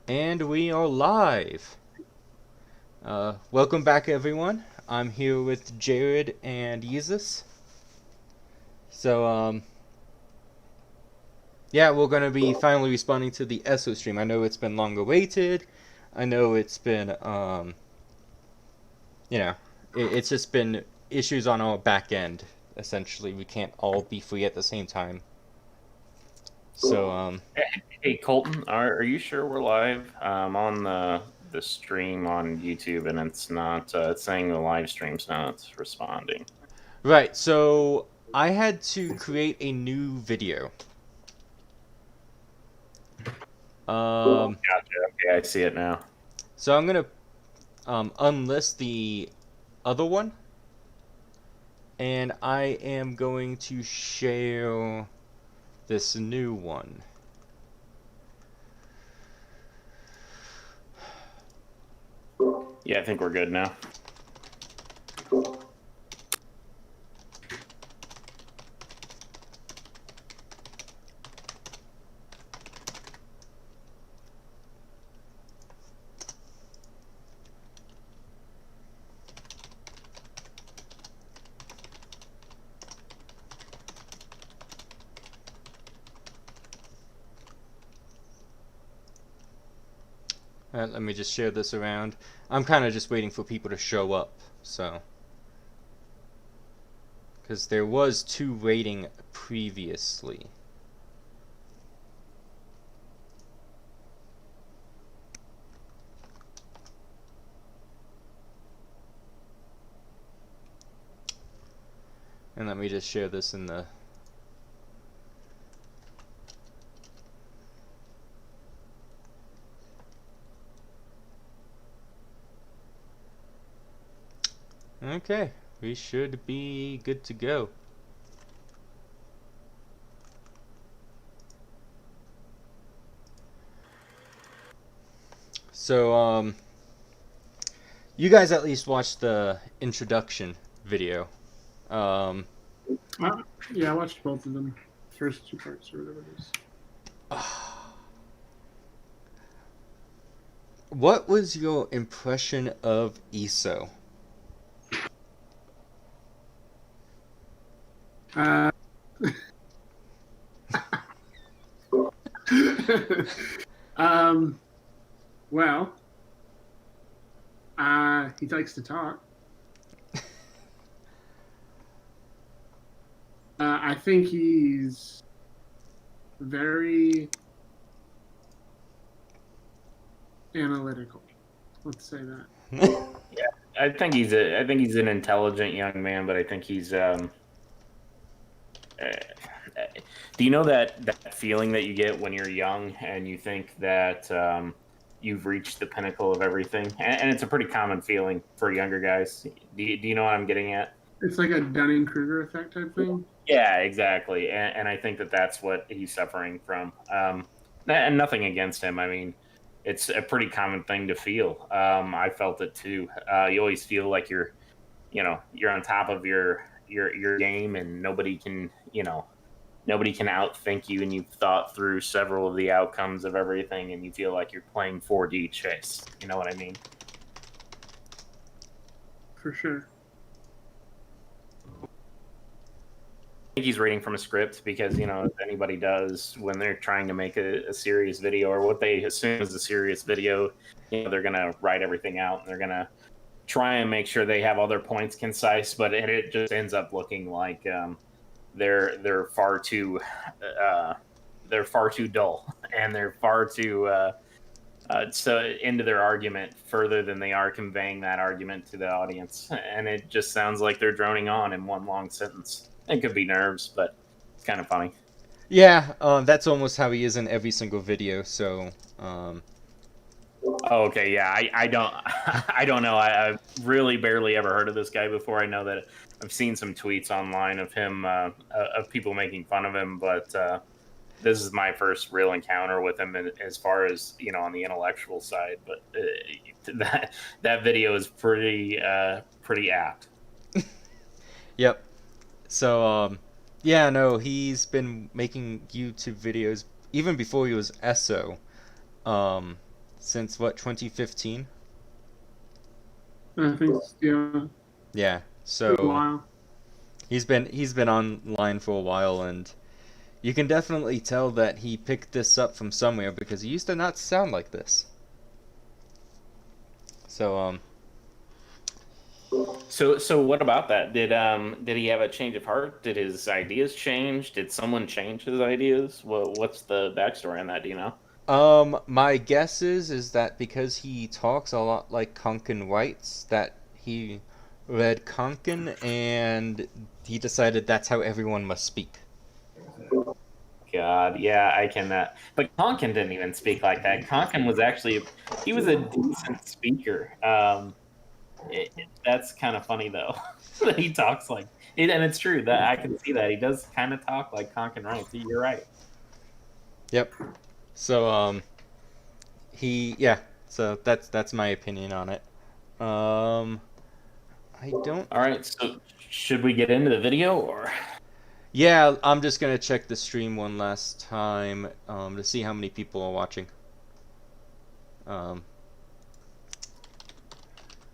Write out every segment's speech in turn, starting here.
And we are live. Welcome back, everyone. I'm here with Jared and Yeezus. So, yeah, we're gonna be finally responding to the ESO stream. I know it's been long awaited. I know it's been, it's just been issues on our back end. Essentially, we can't all be free at the same time. So, Hey Colton, are you sure we're live? On the stream on YouTube, and it's not. It's saying the live stream's not responding. right. So I had to create a new video. Um, Gotcha. Okay, I see it now. so I'm gonna unlist the other one, and I am going to share this new one. Yeah, I think we're good now. Let me just share this around. I'm kind of just waiting for people to show up, so. Because there was 2 rating previously. And let me just share this in the... Okay, we should be good to go. So, you guys at least watched the introduction video. Yeah, I watched both of them. First 2 parts or whatever it is. What was your impression of ESO? Uh, well, he likes to talk. I think he's very analytical. Let's say that. I think he's an intelligent young man, but I think he's. Do you know that feeling that you get when you're young and you think that you've reached the pinnacle of everything? And it's a pretty common feeling for younger guys. Do you know what I'm getting at? It's like a Dunning-Kruger effect type thing. Yeah, exactly. And I think that's what he's suffering from. And nothing against him. I mean, it's a pretty common thing to feel. I felt it too. You always feel like you're on top of your game, and nobody can outthink you, and you've thought through several of the outcomes of everything, and you feel like you're playing 4D chess. You know what I mean? For sure. I think he's reading from a script because, as anybody does when they're trying to make a serious video, or what they assume is a serious video, they're going to write everything out, and they're going to try and make sure they have all their points concise, but it just ends up looking like they're far too dull, and they're far too so into their argument further than they are conveying that argument to the audience, and it just sounds like they're droning on in one long sentence. It could be nerves, but it's kind of funny. Yeah, that's almost how he is in every single video, so... Oh, okay, yeah, I don't I don't know. I've really barely ever heard of this guy before. I know that I've seen some tweets online of him, of people making fun of him, but this is my first real encounter with him as far as, on the intellectual side. But that video is pretty apt. Yep. So, yeah, no, he's been making YouTube videos even before he was ESO. since what, 2015? I think, yeah, Yeah. a So while. he's been online for a while, and you can definitely tell that he picked this up from somewhere because he used to not sound like this. So So what about that? Did he have a change of heart? Did his ideas change? Did someone change his ideas? What's the backstory on that? Do you know? my guess is that because he talks a lot like Konkin writes, that he read Konkin and he decided that's how everyone must speak. God, yeah, I can. But Conkin didn't even speak like that. Conkin was actually he was a decent speaker. That's kind of funny though that he talks like it, and it's true that I can see that he does kind of talk like Conkin writes. You're right. Yep. So yeah. So that's my opinion on it. I don't. All right, so should we get into the video or? Yeah, I'm just gonna check the stream one last time to see how many people are watching.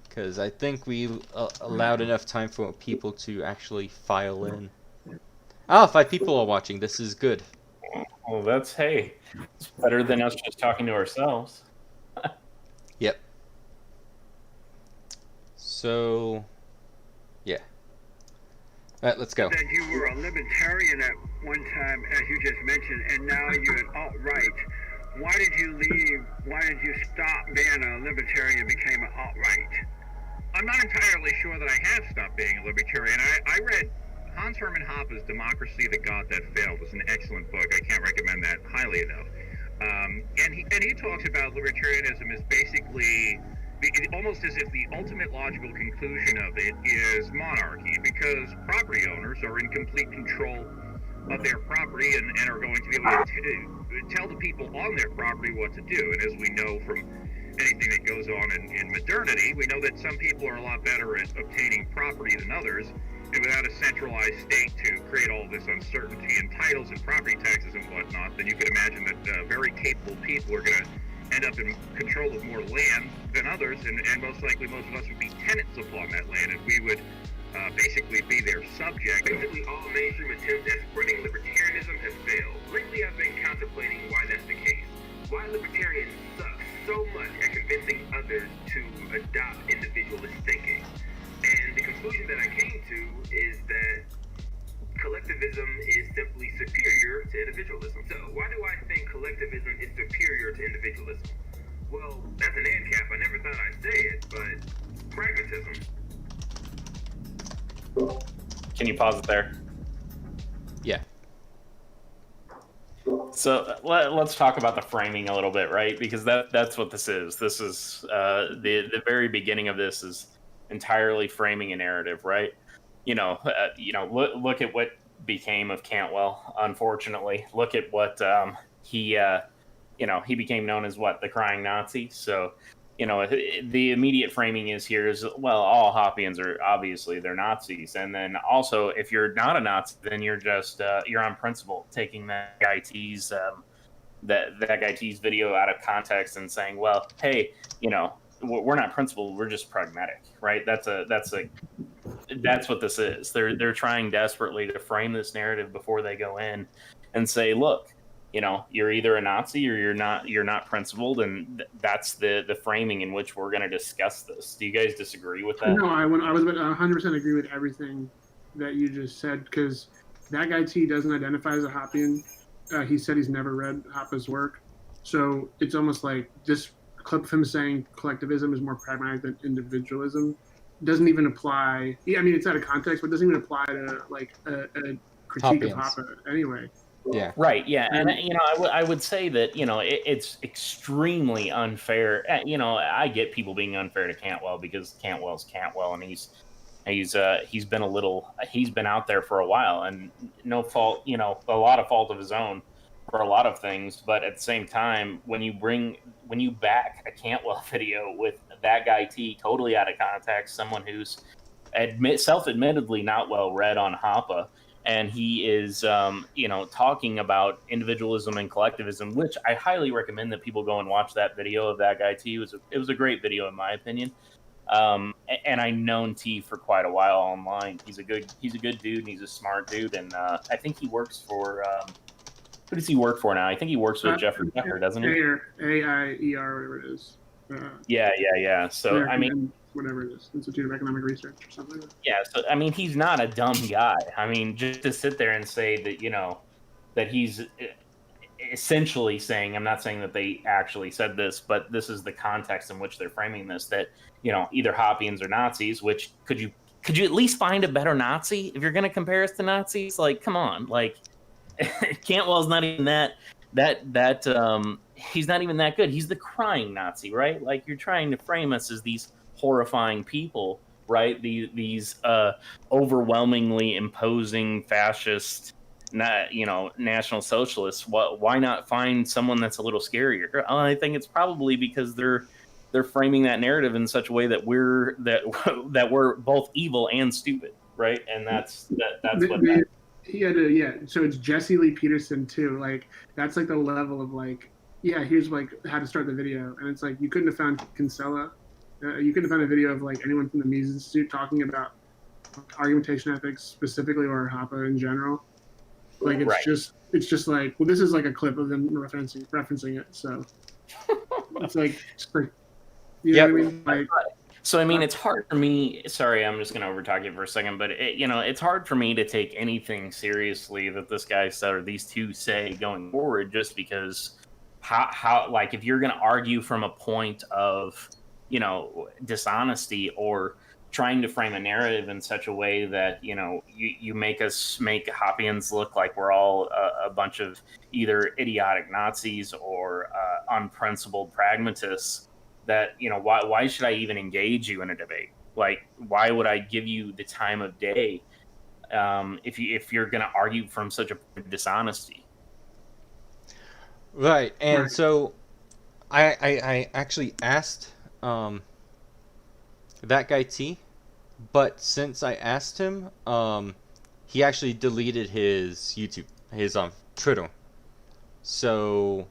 Because I think we allowed enough time for people to actually file in. Ah, 5 people are watching. This is good. Well, hey, it's better than us just talking to ourselves. Yep. So, yeah. Alright, let's go. That you were a libertarian at one time, as you just mentioned, and now you're an alt-right. Why did you leave? Why did you stop being a libertarian and became an alt-right? I'm not entirely sure that I have stopped being a libertarian. I read Hans Hermann Hoppe's Democracy, the God That Failed. It's an excellent book. I can't recommend that highly, though. And he talks about libertarianism as basically almost as if the ultimate logical conclusion of it is monarchy, because property owners are in complete control of their property and are going to be able to tell the people on their property what to do. And as we know from anything that goes on in modernity, we know that some people are a lot better at obtaining property than others, and without a centralized state to create all this uncertainty in titles and property taxes and whatnot, then you can imagine that very capable people are going to end up in control of more land than others, and most likely most of us would be tenants upon that land, and we would basically be their subject. Basically, all mainstream attempts at spreading libertarianism has failed. Lately, I've been contemplating why that's the case. Why libertarians suck so much at convincing others to adopt individualist thinking. And the conclusion that I came to is that collectivism is simply superior to individualism. So why do I think collectivism is superior to individualism? Well, that's an ANCAP. I never thought I'd say it, but pragmatism. Can you pause it there? Yeah. So let's talk about the framing a little bit, right? Because that's what this is. This is the very beginning of this is entirely framing a narrative, right? Look at what became of Cantwell. Unfortunately, look at what he became known as the crying Nazi. So, the immediate framing is all Hoppeans are obviously they're Nazis, and then also if you're not a Nazi, then you're just you're on principle, taking that guy T's that guy T's video out of context and saying, well, hey, we're not principled, we're just pragmatic, right? That's what this is. They're trying desperately to frame this narrative before they go in and say, look, you're either a Nazi or you're not principled, and that's the framing in which we're going to discuss this. Do you guys disagree with that? No, I was 100% agree with everything that you just said, because that guy T doesn't identify as a Hoppean. He said he's never read Hoppe's work, so it's almost like this clip of him saying collectivism is more pragmatic than individualism doesn't even apply. Yeah, I mean, it's out of context, but it doesn't even apply to a critique Hoppeans. of Hoppe anyway. Yeah. Right. Yeah. And I would say that it's extremely unfair. I get people being unfair to Cantwell because Cantwell's Cantwell, and he's been out there for a while, and no fault, a lot of fault of his own for a lot of things. But at the same time, when you back a Cantwell video with that guy T totally out of context, someone who's self-admittedly not well read on Hoppe, and he is, talking about individualism and collectivism, which I highly recommend that people go and watch that video of that guy T. It was a great video in my opinion. And I've known T for quite a while online. He's a good dude, and he's a smart dude, and I think he works for. Who does he work for now? I think he works with Jeffrey Tucker, doesn't he? AIER, whatever it is. Yeah. So I mean, whatever it is, Institute of Economic Research or something like that. Yeah, so I mean, he's not a dumb guy. I mean, just to sit there and say that, that he's essentially saying, I'm not saying that they actually said this, but this is the context in which they're framing this, that, either Hoppians or Nazis, which could you at least find a better Nazi if you're going to compare us to Nazis? Like, come on, like Cantwell's not even he's not even that good. He's the crying Nazi, right? Like, you're trying to frame us as these horrifying people, right? These overwhelmingly imposing fascist, national socialists. Why not find someone that's a little scarier? I think it's probably because they're framing that narrative in such a way that we're both evil and stupid, right? And that's what. So it's Jesse Lee Peterson too. Like, that's like the level of like, here's like how to start the video, and it's like you couldn't have found Kinsella. You couldn't have found a video of like anyone from the Mises Institute talking about argumentation ethics specifically, or Hoppe in general. Like, it's just like, well, this is like a clip of them referencing it. So it's like, you know what I mean? Like, so I mean, it's hard for me. Sorry, I'm just going to overtalk you for a second, but it's hard for me to take anything seriously that this guy said or these two say going forward, just because how like, if you're going to argue from a point of dishonesty, or trying to frame a narrative in such a way that you make Hoppians look like we're all a bunch of either idiotic Nazis or unprincipled pragmatists, that why should I even engage you in a debate? Like, why would I give you the time of day if you're going to argue from such a dishonesty? Right. And so I actually asked that guy T, but since I asked him, he actually deleted his YouTube, his Twitter. So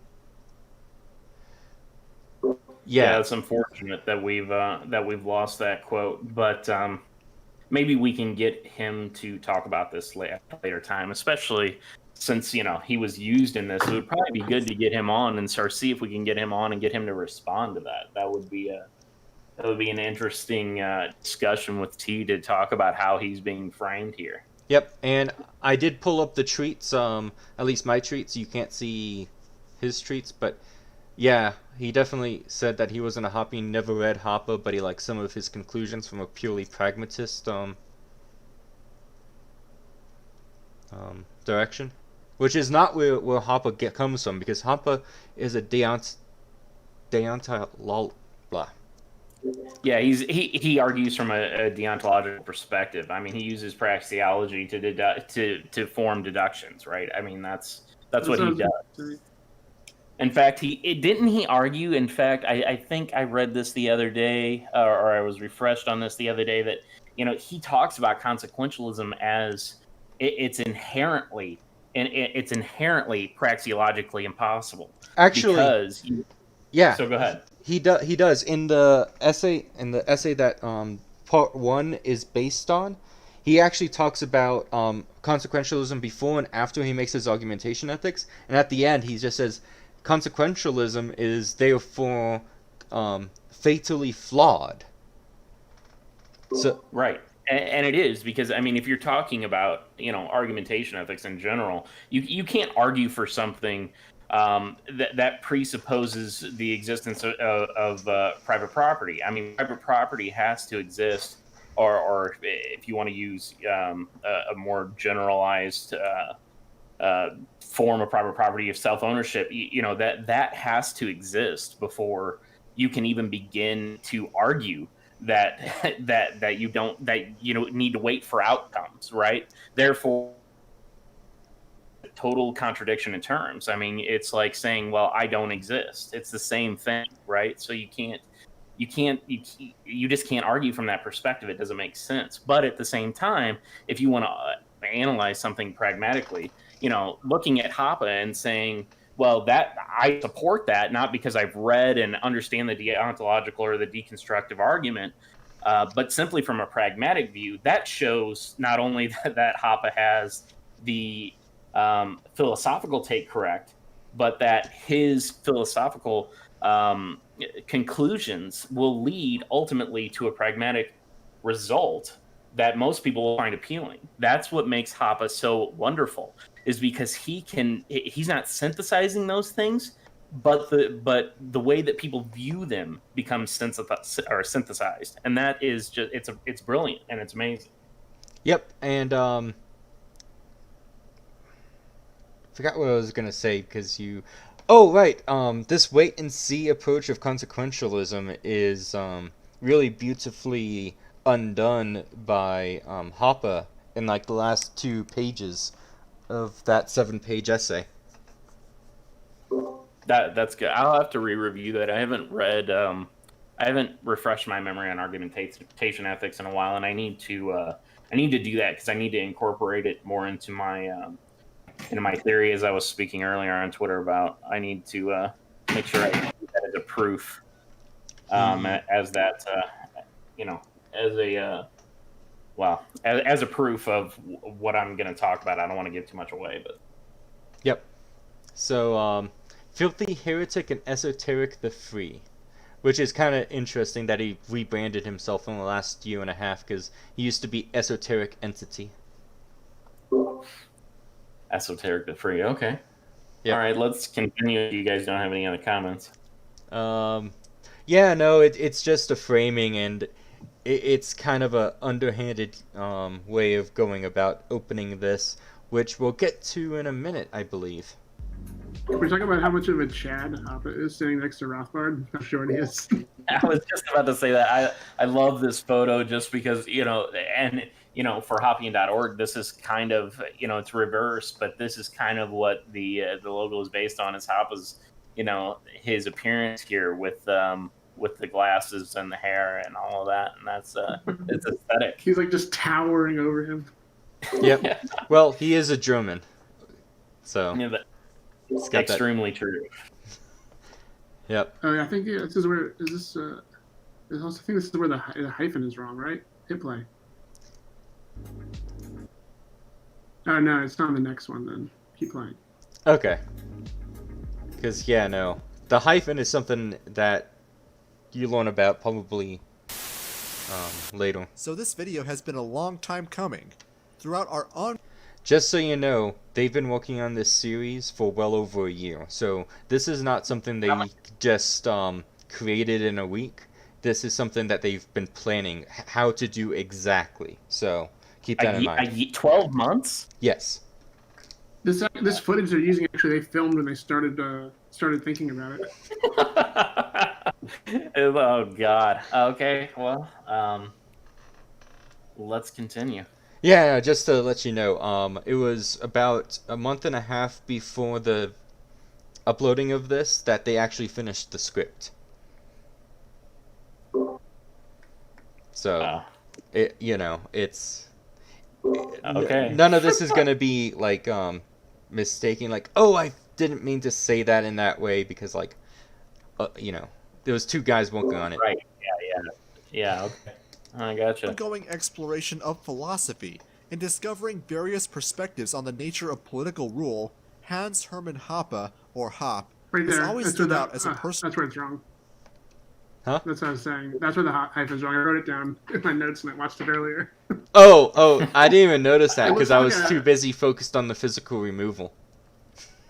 yeah, it's unfortunate that we've lost that quote, but maybe we can get him to talk about this later time, especially since he was used in this. It would probably be good to get him on and see if we can get him on and get him to respond to that. That would be an interesting discussion with T to talk about how he's being framed here. Yep, and I did pull up the tweets, at least my tweets. You can't see his tweets, but yeah, he definitely said that he wasn't a Hoppian, never read Hoppe, but he liked some of his conclusions from a purely pragmatist direction, which is not where Hoppe comes from, because Hoppe is a blah. Yeah, he argues from a deontological perspective. I mean, he uses praxeology to form deductions, right? I mean, that's what he does. In fact, didn't he argue? In fact, I think I read this the other day, or I was refreshed on this the other day, that he talks about consequentialism as it's inherently praxeologically impossible. Actually, yeah. So go ahead. He does in the essay that part 1 is based on. He actually talks about consequentialism before and after he makes his argumentation ethics, and at the end he just says consequentialism is therefore fatally flawed. So right. And it is, because I mean, if you're talking about argumentation ethics in general, you can't argue for something that presupposes the existence of private property. I mean, private property has to exist, or if you want to use a more generalized form of private property of self-ownership, that has to exist before you can even begin to argue that you don't need to wait for outcomes, right? Therefore, total contradiction in terms. I mean, it's like saying, well, I don't exist. It's the same thing, right? So you just can't argue from that perspective. It doesn't make sense. But at the same time, if you want to analyze something pragmatically, looking at Hoppe and saying, well, that I support that, not because I've read and understand the deontological or the deconstructive argument, but simply from a pragmatic view. That shows not only that Hoppe has the philosophical take correct, but that his philosophical conclusions will lead ultimately to a pragmatic result that most people will find appealing. That's what makes Hoppe so wonderful, is because he's not synthesizing those things, but the way that people view them becomes synthesized, and that is just it's brilliant and it's amazing. Yep, and forgot what I was gonna say because you. Oh right, this wait and see approach of consequentialism is really beautifully undone by Hoppe in like the last 2 pages of that 7-page essay. That's good. I'll have to re-review that. I haven't refreshed my memory on argumentation ethics in a while, and I need to do that because I need to incorporate it more into my theory, as I was speaking earlier on Twitter about. I need to make sure I use that as a proof, as that as a proof of what I'm going to talk about. I don't want to give too much away, but Yep. So Filthy Heretic and Esoteric the Free, which is kind of interesting that he rebranded himself in the last year and a half because he used to be Esoteric Entity. Esoteric the Free. Okay. Yep. All right, let's continue if you guys don't have any other comments. Yeah, no, it's just a framing, and it's kind of a underhanded way of going about opening this, which we'll get to in a minute, I believe. We're talking about how much of a Chad Hoppe is sitting next to Rothbard, how short he is. I was just about to say that. I love this photo just because, for Hoppean.org, this is kind of, it's reverse, but this is kind of what the logo is based on, is Hoppe's, his appearance here with the glasses and the hair and all of that, and that's it's aesthetic. He's like just towering over him. Yep. Yeah. Well, he is a German, so it's extremely true. Yep. Oh, yeah, I think this is where is this. I also think this is where the hyphen is wrong, right? Hit play. Oh no, it's not on the next one. Then keep playing. Okay. Because the hyphen is something that you learn about probably later. So this video has been a long time coming. Throughout our Just so you know, they've been working on this series for well over a year. So this is not something they just created in a week. This is something that they've been planning how to do exactly. So keep that in mind. 12 months? Yes. This footage they're using, actually, they filmed when they started thinking about it. Oh God. Okay. Well, let's continue. Yeah, just to let you know, it was about a month and a half before the uploading of this that they actually finished the script. So, it's okay. None of this is gonna be like mistaken. Like, oh, I didn't mean to say that in that way because, like, there was 2 guys working on it. Right. Yeah. Okay. I gotcha. Ongoing exploration of philosophy and discovering various perspectives on the nature of political rule, Hans Hermann Hoppe, or Hoppe, Right there. has always stood out as a person. That's where it's wrong. Huh? That's what I was saying. That's where the hyphen is wrong. I wrote it down in my notes and I watched it earlier. Oh, I didn't even notice that because I was too busy focused on the physical removal.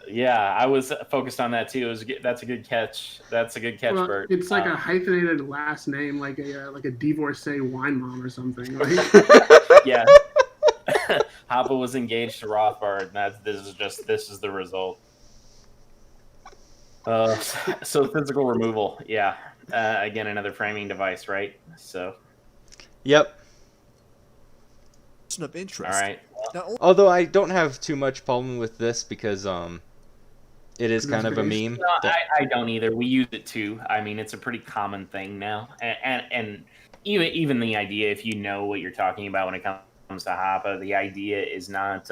Yeah, I was focused on that too. That's a good catch. That's a good catch, Well, Bert. it's like a hyphenated last name, like a divorcee wine mom or something. Right? Yeah. Hoppe was engaged to Rothbard, and this is the result. So physical removal, yeah. Again, another framing device, right? So. Yep. Of interest. All right. Although I don't have too much problem with this because it is kind of a meme. No, I don't either. We use it too. I mean, it's a pretty common thing now, and even the idea, if you know what you're talking about when it comes comes to Hoppe. The idea is not.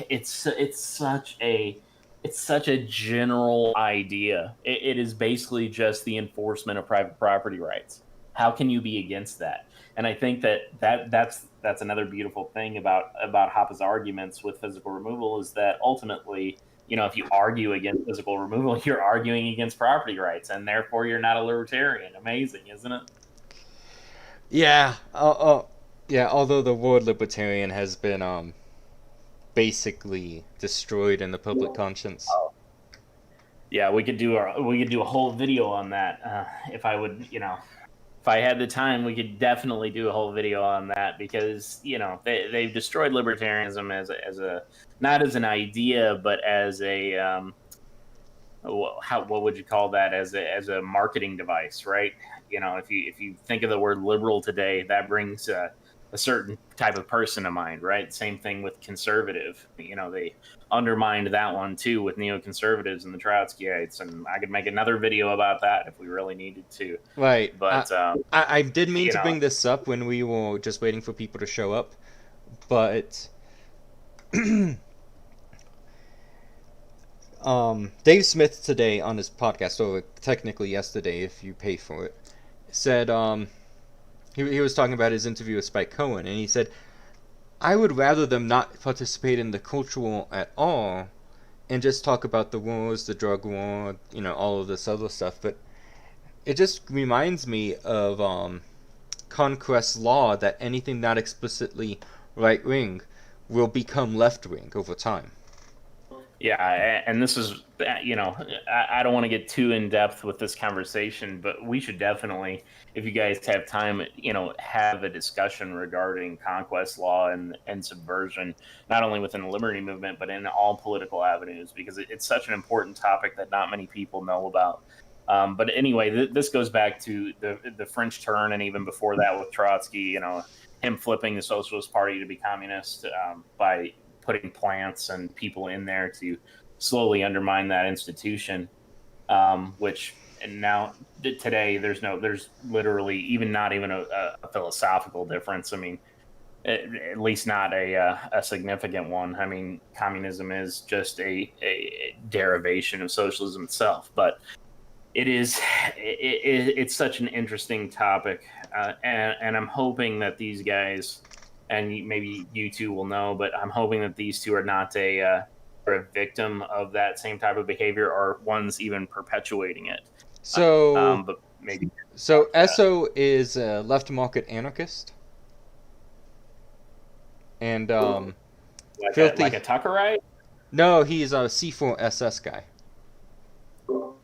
It's such a general idea. It is basically just the enforcement of private property rights. How can you be against that? And I think that's another beautiful thing about Hoppe's arguments with physical removal is that ultimately, if you argue against physical removal, you're arguing against property rights, and therefore you're not a libertarian. Amazing, isn't it? Yeah. Yeah. Although the word libertarian has been basically destroyed in the public conscience. Yeah, we could do a whole video on that if I would, if I had the time, we could definitely do a whole video on that because they've destroyed libertarianism as a not as an idea but as a what would you call that, as a marketing device, right? If you think of the word liberal today, that brings a certain type of person to mind, right? Same thing with conservative. They undermined that one too with neoconservatives and the Trotskyites, and I could make another video about that if we really needed to. Right. But I did mean to bring this up when we were just waiting for people to show up, but Dave Smith today on his podcast, or technically yesterday if you pay for it, said he was talking about his interview with Spike Cohen, and he said, I would rather them not participate in the culture war at all and just talk about the wars, the drug war, all of this other stuff. But it just reminds me of Conquest law that anything not explicitly right-wing will become left-wing over time. Yeah, and this is, I don't want to get too in-depth with this conversation, but we should definitely, if you guys have time, have a discussion regarding conquest law and subversion, not only within the liberty movement, but in all political avenues, because it's such an important topic that not many people know about. But anyway, this goes back to the French turn, and even before that with Trotsky, him flipping the Socialist Party to be communist by putting plants and people in there to slowly undermine that institution, which and now today there's literally not even a philosophical difference. I mean, at least not a significant one. I mean, communism is just a derivation of socialism itself, but it's such an interesting topic, and I'm hoping that these guys, and maybe you two will know, but I'm hoping that these two are not a victim of that same type of behavior, or ones even perpetuating it. So, but maybe. So Esso is a left market anarchist, and like Filthy. Like a Tuckerite? No, he's a C4SS guy.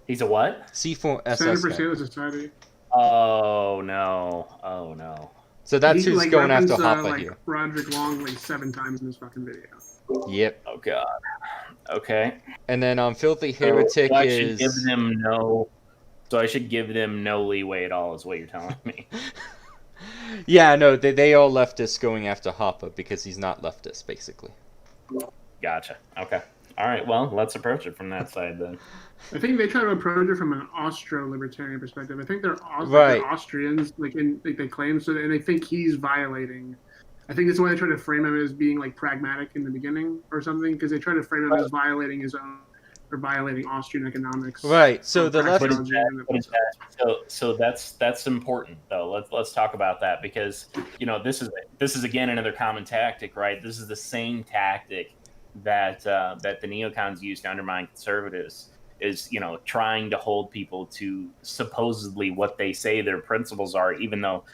He's a what? C4SS Center for guy. Civil Society. Oh no. So that's He, who's going after referenced, Hoppe here. Roderick Long 7 times in this fucking video. Yep. Oh god. Okay. And then Filthy Heretic so I is. So I should give them no leeway at all, is what you're telling me. Yeah, no, they all leftists going after Hoppe because he's not leftist, basically. Gotcha. Okay. All right. Well, let's approach it from that side then. I think they try to approach it from an Austro-libertarian perspective. I think they're Right. Austrians, they claim so, and they think he's violating. I think that's why they try to frame him as being pragmatic in the beginning or something, because they try to frame him as violating his own or violating Austrian economics. Right. So the left. So that's important though. Let's talk about that, because this is again another common tactic, right? This is the same tactic that the neocons use to undermine conservatives, is trying to hold people to supposedly what they say their principles are, even though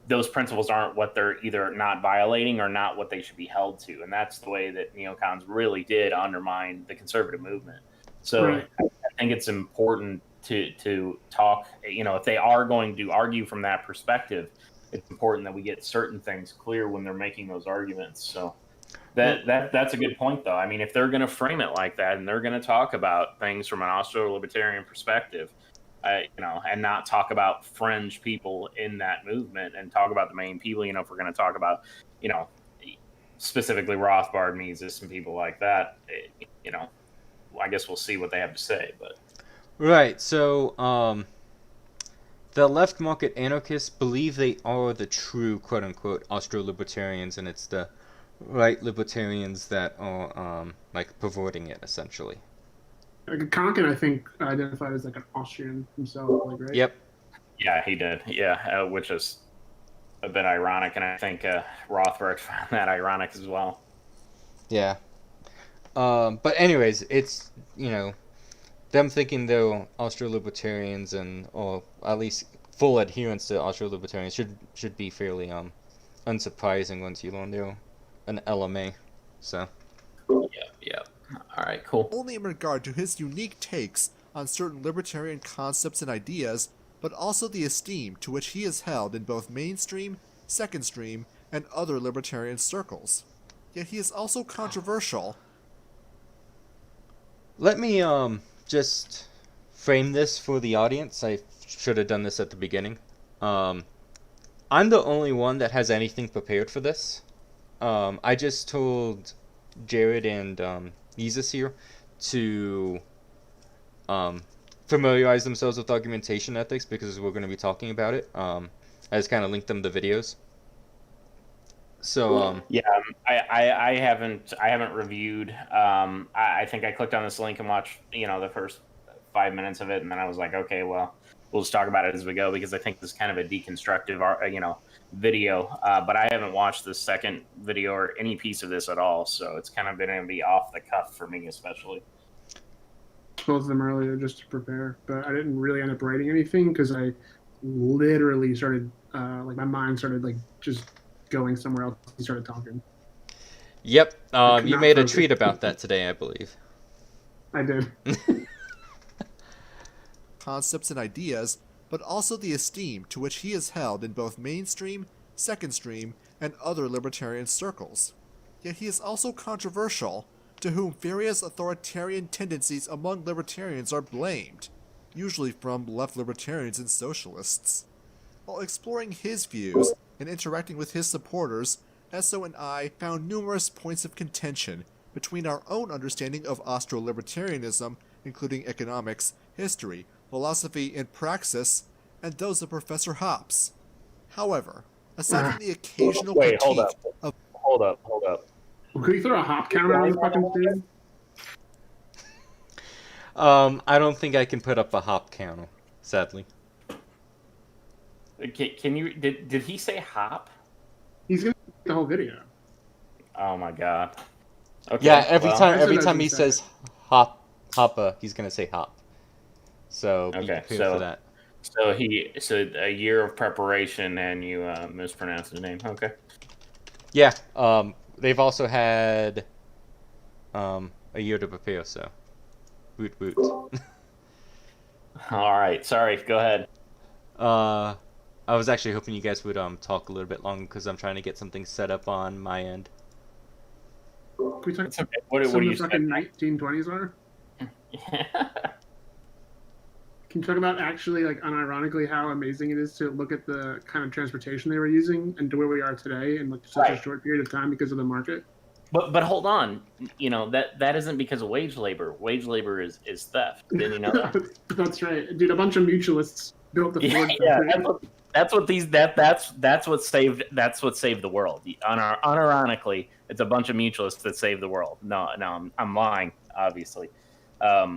those principles aren't what they're either not violating or not what they should be held to. And that's the way that neocons really did undermine the conservative movement. So Right. I think it's important to talk, if they are going to argue from that perspective, it's important that we get certain things clear when they're making those arguments. So that's a good point, though. I mean, if they're going to frame it like that and they're going to talk about things from an Austro-libertarian perspective, and not talk about fringe people in that movement, and talk about the main people, if we're going to talk about, specifically Rothbard, Mises, and people like that, I guess we'll see what they have to say. But Right. So the left market anarchists believe they are the true quote-unquote Austro-libertarians, and it's the right libertarians that are like perverting it, essentially. Like Konkin, I think, identified as like an Austrian himself, like, right? Yep. Yeah, he did. Yeah, which is a bit ironic, and I think Rothbard found that ironic as well. Yeah. But anyways, it's, you know, them thinking they're Austro-libertarians and, or at least full adherence to Austro-libertarians should be fairly unsurprising once you learn they're an LMA. So. Yep. All right, cool. Only in regard to his unique takes on certain libertarian concepts and ideas, but also the esteem to which he is held in both mainstream, second stream, and other libertarian circles. Yet he is also controversial. Let me just frame this for the audience. I should have done this at the beginning. I'm the only one that has anything prepared for this. I just told Jared and Yeezus here to familiarize themselves with argumentation ethics because we're going to be talking about it. I just kind of linked them to videos. So I haven't reviewed. I think I clicked on this link and watched the first 5 minutes of it, and then I was like, okay, well, we'll just talk about it as we go because I think this is kind of a deconstructive video. But I haven't watched the second video or any piece of this at all, so it's kind of going to be off the cuff for me, especially. Both of them earlier just to prepare, but I didn't really end up writing anything because I literally started like my mind started like just going somewhere else. He started talking. Yep. You made a tweet about that today, I believe. I did. Concepts and ideas, but also the esteem to which he is held in both mainstream, second stream, and other libertarian circles. Yet he is also controversial, to whom various authoritarian tendencies among libertarians are blamed, usually from left libertarians and socialists. While exploring his views and interacting with his supporters, Esso and I found numerous points of contention between our own understanding of Austro-libertarianism, including economics, history, philosophy, and praxis, and those of Professor Hoppes. However, aside from the occasional critique Hold up. Well, could you throw a hop counter on the fucking screen? I don't think I can put up a hop counter, sadly. Can you? Did he say hop? He's gonna make the whole video. Oh my god. Okay, Yeah, every time Esso he doesn't says hoppa, he's gonna say hop. So be Okay, prepared for that. So a year of preparation and you mispronounced his name. Okay. Yeah. They've also had a year to prepare, so woot. All right. Sorry. Go ahead. I was actually hoping you guys would talk a little bit longer because I'm trying to get something set up on my end. Can we talk It's okay. What some do you of the fucking 1920s are? Can you talk about actually, like, unironically, how amazing it is to look at the kind of transportation they were using and to where we are today in like such a short period of time because of the market? But hold on, that isn't because of wage labor. Wage labor is theft. Didn't you know that? That's right, dude. A bunch of mutualists built the Ford factory. That's what saved the world. Unironically, it's a bunch of mutualists that saved the world. No, I'm lying, obviously. God,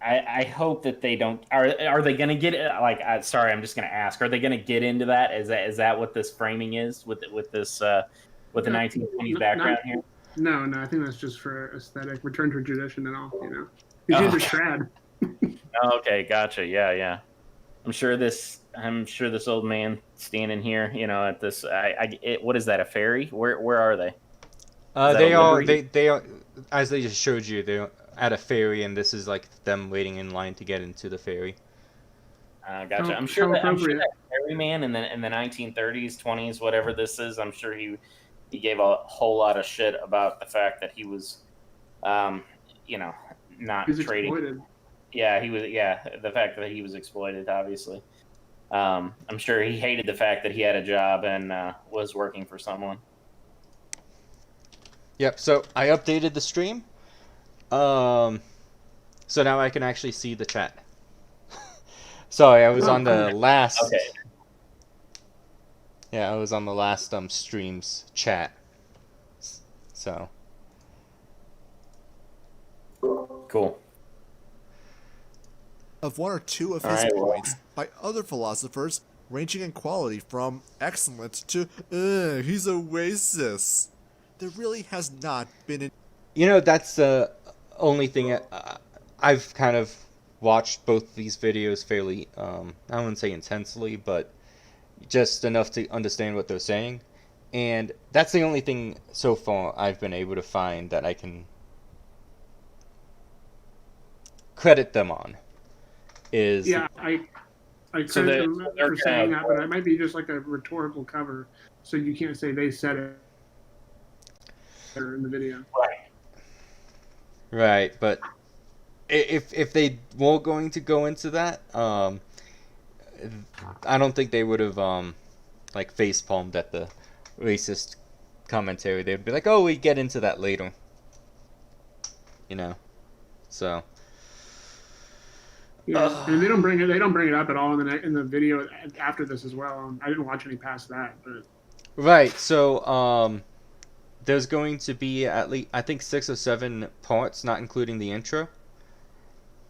I hope that they don't. Are they going to get like? Sorry, I'm just going to ask. Are they going to get into that? Is that what this framing is with this with the 1920s background here? No. I think that's just for aesthetic, return to tradition, and all. These dudes are trad. Okay, gotcha. Yeah. I'm sure this old man standing here, at this. What is that? A ferry? Where are they? They are, as they just showed you, they're at a ferry, and this is like them waiting in line to get into the ferry. Gotcha. I'm sure that ferryman in the 1930s, 20s, whatever this is, I'm sure he gave a whole lot of shit about the fact that he was, not trading. Exploited. Yeah, he was. Yeah, the fact that he was exploited, obviously. I'm sure he hated the fact that he had a job and was working for someone. Yep. So I updated the stream. So now I can actually see the chat. Sorry, I was on the last. Okay. Yeah, I was on the last stream's chat. So. Cool. Of one or two of All his right, well. points by other philosophers, ranging in quality from excellent to he's a racist. There really has not been an You know, that's the only thing I've kind of watched both these videos fairly, I wouldn't say intensely, but just enough to understand what they're saying. And that's the only thing so far I've been able to find that I can credit them on. Is Yeah, I credit So them they're for saying gonna- that, but it might be just like a rhetorical cover, so you can't say they said it in the video. Right, but if they were going to go into that, I don't think they would have like face palmed at the racist commentary. They'd be like, "Oh, we get into that later," you know. So Yeah, and they don't bring it up at all in the video after this as well. I didn't watch any past that, but right, so there's going to be at least I think 6 or 7 parts, not including the intro.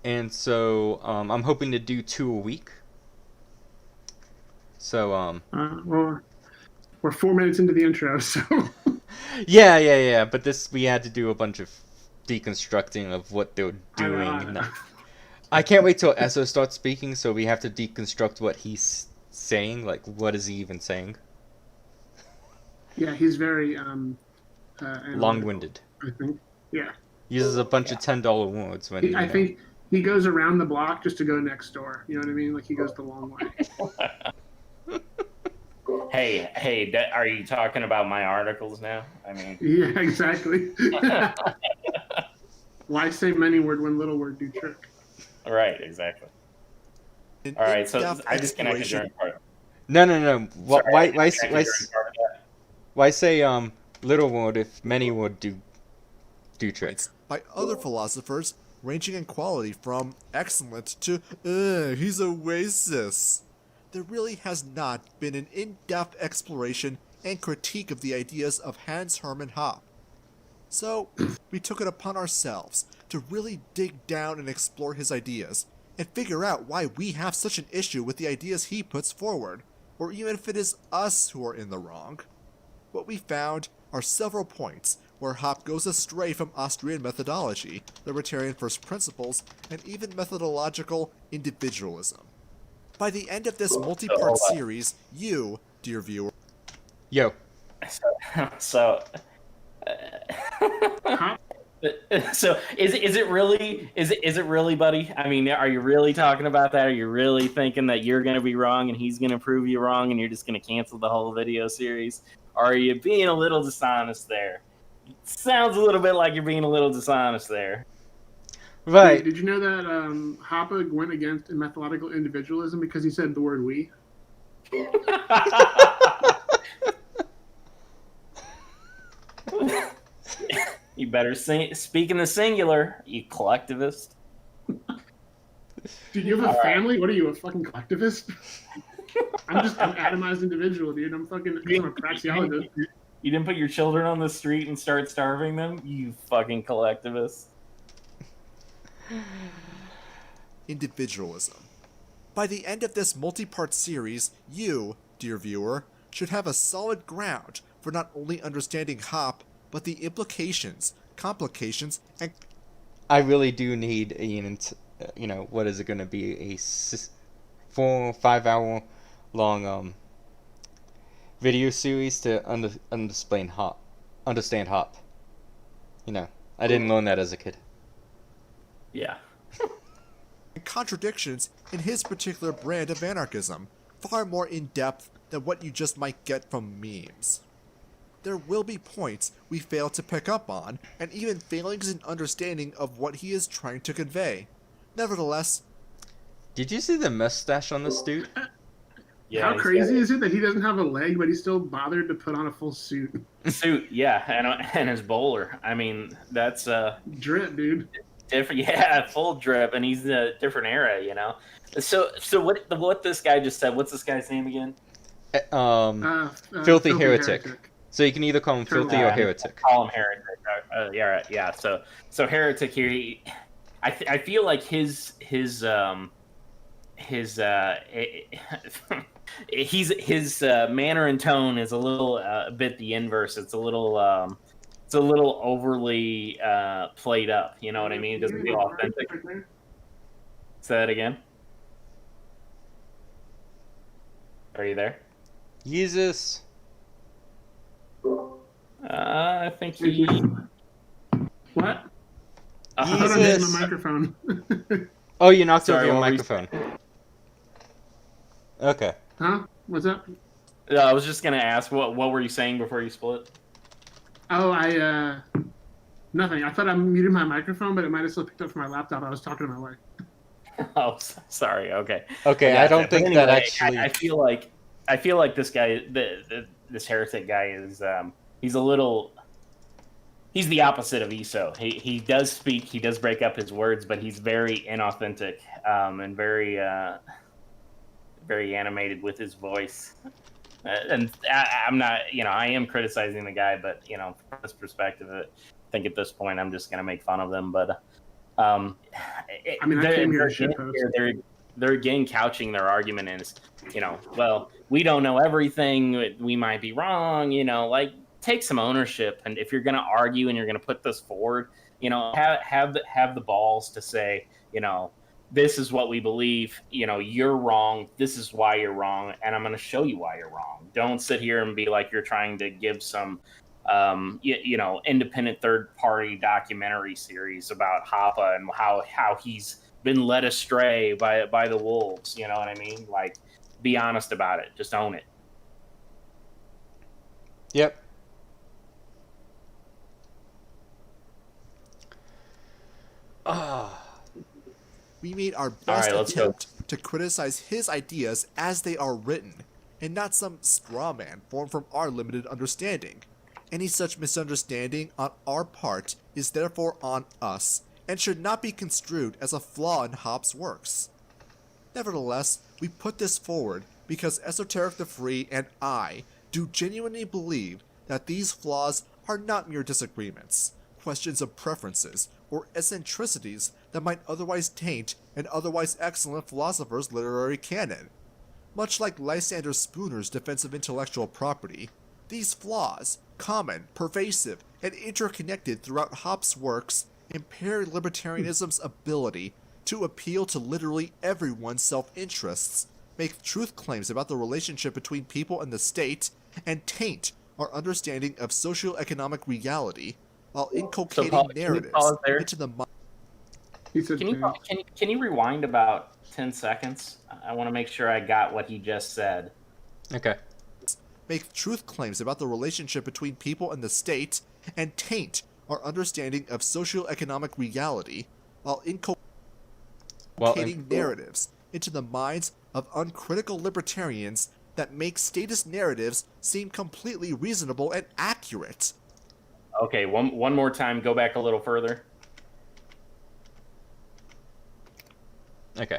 And so I'm hoping to do 2 a week. So well, we're 4 minutes into the intro, so yeah. But this we had to do a bunch of deconstructing of what they're doing. I know. I can't wait till Esso starts speaking, so we have to deconstruct what he's saying. Like, what is he even saying? Yeah, he's very Long-winded. I think. Yeah, Uses a bunch of $10 words when I think he goes around the block just to go next door. You know what I mean? Like he goes the long way. Hey, are you talking about my articles now? I mean, Yeah, exactly. Why say many word when little word do trick? right, exactly. an All right, so in-depth I disconnected exploration during part. No. Sorry, I disconnected during part of that. Why say little word if many would do tricks? by other philosophers, ranging in quality from excellent to he's a racist. There really has not been an in-depth exploration and critique of the ideas of Hans Hermann Hoppe. So, we took it upon ourselves to really dig down and explore his ideas, and figure out why we have such an issue with the ideas he puts forward, or even if it is us who are in the wrong. What we found are several points where Hoppe goes astray from Austrian methodology, libertarian first principles, and even methodological individualism. By the end of this multi-part hold on. series, you, dear viewer, Yo, So, Huh? so is it really, buddy? I mean, are you really talking about that? Are you really thinking that you're going to be wrong and he's going to prove you wrong and you're just going to cancel the whole video series? Or are you being a little dishonest there? Sounds a little bit like you're being a little dishonest there. right. Did you know that Hoppe went against methodological individualism because he said the word "we"? You better speak in the singular, you collectivist. Dude, you have a All right. family? What are you, a fucking collectivist? I'm just an atomized individual, dude. I'm a praxeologist. You didn't put your children on the street and start starving them, you fucking collectivist. individualism. By the end of this multi-part series, you, dear viewer, should have a solid ground for not only understanding Hoppe, but the implications, complications, and I really do need what is it going to be, a 4 or 5 hour long video series to understand Hoppe. I didn't learn that as a kid. Yeah. contradictions in his particular brand of anarchism, far more in-depth than what you just might get from memes. There will be points we fail to pick up on, and even failings in understanding of what he is trying to convey. Nevertheless, Did you see the mustache on this dude? Yeah. How he's crazy got is it that he doesn't have a leg, but he still bothered to put on a full suit? a suit, yeah, and his bowler. I mean, that's Drip, dude. Different, yeah, full drip, and he's in a different era, you know. So what this guy just said? What's this guy's name again? Filthy heretic. So you can either call him filthy or And heretic. Call him heretic. Yeah, right, yeah. So heretic here. I feel like his manner and tone is a little a bit the inverse. It's a little overly played up. You know what I mean? It doesn't feel authentic. Say that again. Are you there? Jesus. I think he. What? I Jesus. thought I was my microphone. Oh, you knocked Sorry, over your what were you microphone. Okay. Huh? What's up? I was just gonna ask what were you saying before you split? Oh, nothing. I thought I muted my microphone, but it might have still picked up from my laptop. I was talking to my wife. Oh, sorry. Okay. Okay, I don't think that actually. I feel like this guy, this heretic guy, is he's a little. He's the opposite of ESO. He does speak. He does break up his words, but he's very inauthentic and very very animated with his voice. And I'm not, I am criticizing the guy, but from this perspective, I think at this point I'm just gonna make fun of them. But I came here to shitpost. They're again couching their argument as, well, we don't know everything. We might be wrong. Like, take some ownership. And if you're gonna argue and you're gonna put this forward, have the balls to say, this is what we believe, you're wrong. This is why you're wrong. And I'm going to show you why you're wrong. Don't sit here and be like you're trying to give some, independent third party documentary series about Hoppe and how he's been led astray by the wolves. You know what I mean? Like, be honest about it. Just own it. Yep. We made our best All right, attempt to criticize his ideas as they are written, and not some straw man formed from our limited understanding. Any such misunderstanding on our part is therefore on us, and should not be construed as a flaw in Hoppe's works. Nevertheless, we put this forward because Esoteric the Free and I do genuinely believe that these flaws are not mere disagreements, questions of preferences, or eccentricities that might otherwise taint an otherwise excellent philosopher's literary canon. Much like Lysander Spooner's defense of intellectual property, these flaws, common, pervasive, and interconnected throughout Hoppe's works, impair libertarianism's ability to appeal to literally everyone's self-interests, make truth claims about the relationship between people and the state, and taint our understanding of socio-economic reality, while inculcating narratives into the mind. Can you rewind about 10 seconds? I want to make sure I got what he just said. Okay. Make truth claims about the relationship between people and the state, and taint our understanding of socio-economic reality, while inculcating narratives into the minds of uncritical libertarians that make statist narratives seem completely reasonable and accurate. Okay, one more time. Go back a little further. Okay.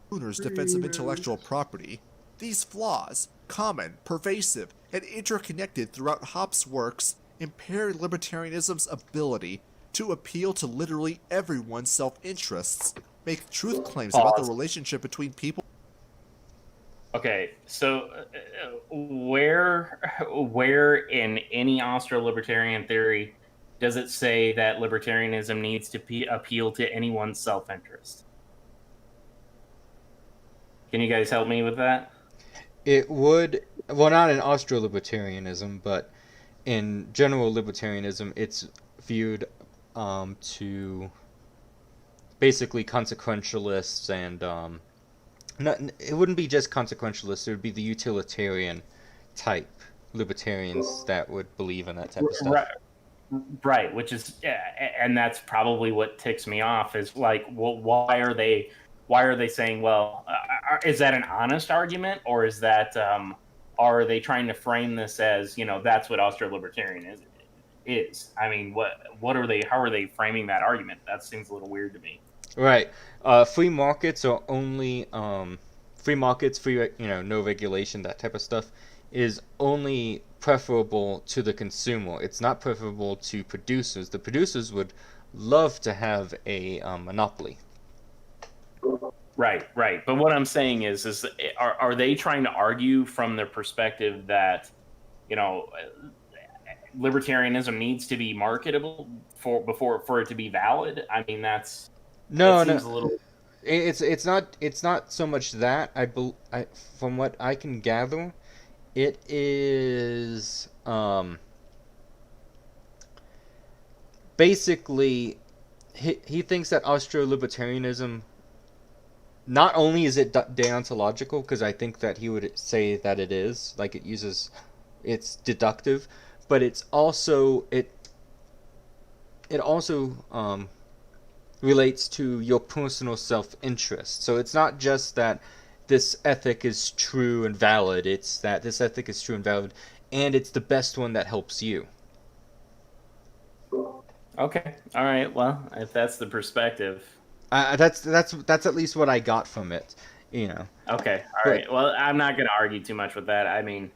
Spooner's defense of intellectual property. These flaws, common, pervasive, and interconnected throughout Hoppe's works, impair libertarianism's ability to appeal to literally everyone's self-interests, make truth claims about the relationship between people. Okay, so where in any Austro-libertarian theory does it say that libertarianism needs to appeal to anyone's self-interest? Can you guys help me with that? It would, well, not in Austro-libertarianism, but in general libertarianism, it's viewed to basically consequentialists and it wouldn't be just consequentialists, it would be the utilitarian type libertarians that would believe in that type of stuff. Right, which is, and that's probably what ticks me off is like, well, why are they saying, well, is that an honest argument, or is that, are they trying to frame this as, that's what Austro-libertarian is. I mean, what are they? How are they framing that argument? That seems a little weird to me. Right. Free markets are only free markets, free no regulation, that type of stuff is only preferable to the consumer. It's not preferable to producers. The producers would love to have a monopoly. Right, right. But what I'm saying is are they trying to argue from the perspective that, you know, libertarianism needs to be marketable for it to be valid? I mean, that No, seems no. a little. It's not so much that from what I can gather, it is basically he thinks that Austro-libertarianism, not only is it deontological, because I think that he would say that it is, like it's deductive, but it also relates to your personal self-interest. So it's not just that this ethic is true and valid, it's that this ethic is true and valid, and it's the best one that helps you. Okay, all right. Well, if that's the perspective. That's at least what I got from it, Okay, all right. Well, I'm not going to argue too much with that. I mean,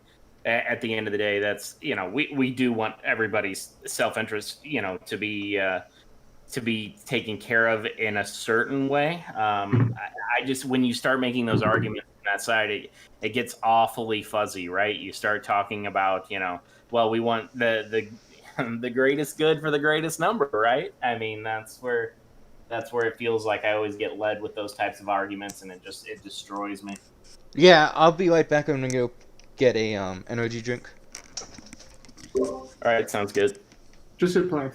at the end of the day, that's, we do want everybody's self-interest, to be taken care of in a certain way. I just, when you start making those arguments on that side, it gets awfully fuzzy, right? You start talking about, well, we want the greatest good for the greatest number, right? I mean, that's where it feels like I always get led with those types of arguments, and it destroys me. Yeah, I'll be right back. I'm gonna go get a energy drink. All right, sounds good. Just hit play.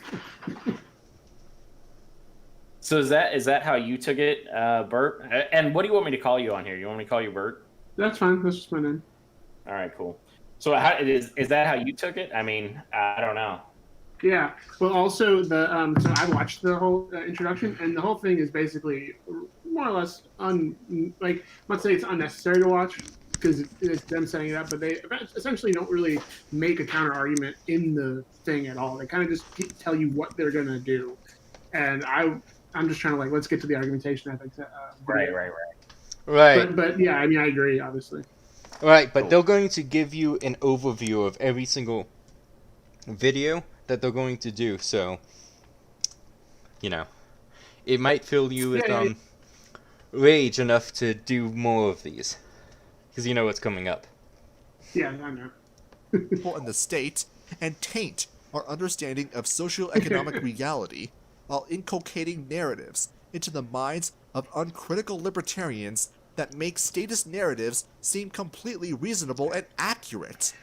So is that how you took it, Bert? And what do you want me to call you on here? You want me to call you Bert? That's fine. That's just my name. All right, cool. So is that how you took it? I mean, I don't know. Yeah. Well, also so I watched the whole introduction, and the whole thing is basically more or less I'm not saying it's unnecessary to watch because it's them setting it up, but they essentially don't really make a counter argument in the thing at all. They kind of just tell you what they're gonna do, and I'm just trying to let's get to the argumentation ethics. Right. But yeah, I mean, I agree, obviously. Right, but they're going to give you an overview of every single video that they're going to do, so it might fill you with rage enough to do more of these, because you know what's coming up. Yeah, I know. People in the state and taint our understanding of socioeconomic reality while inculcating narratives into the minds of uncritical libertarians that make statist narratives seem completely reasonable and accurate,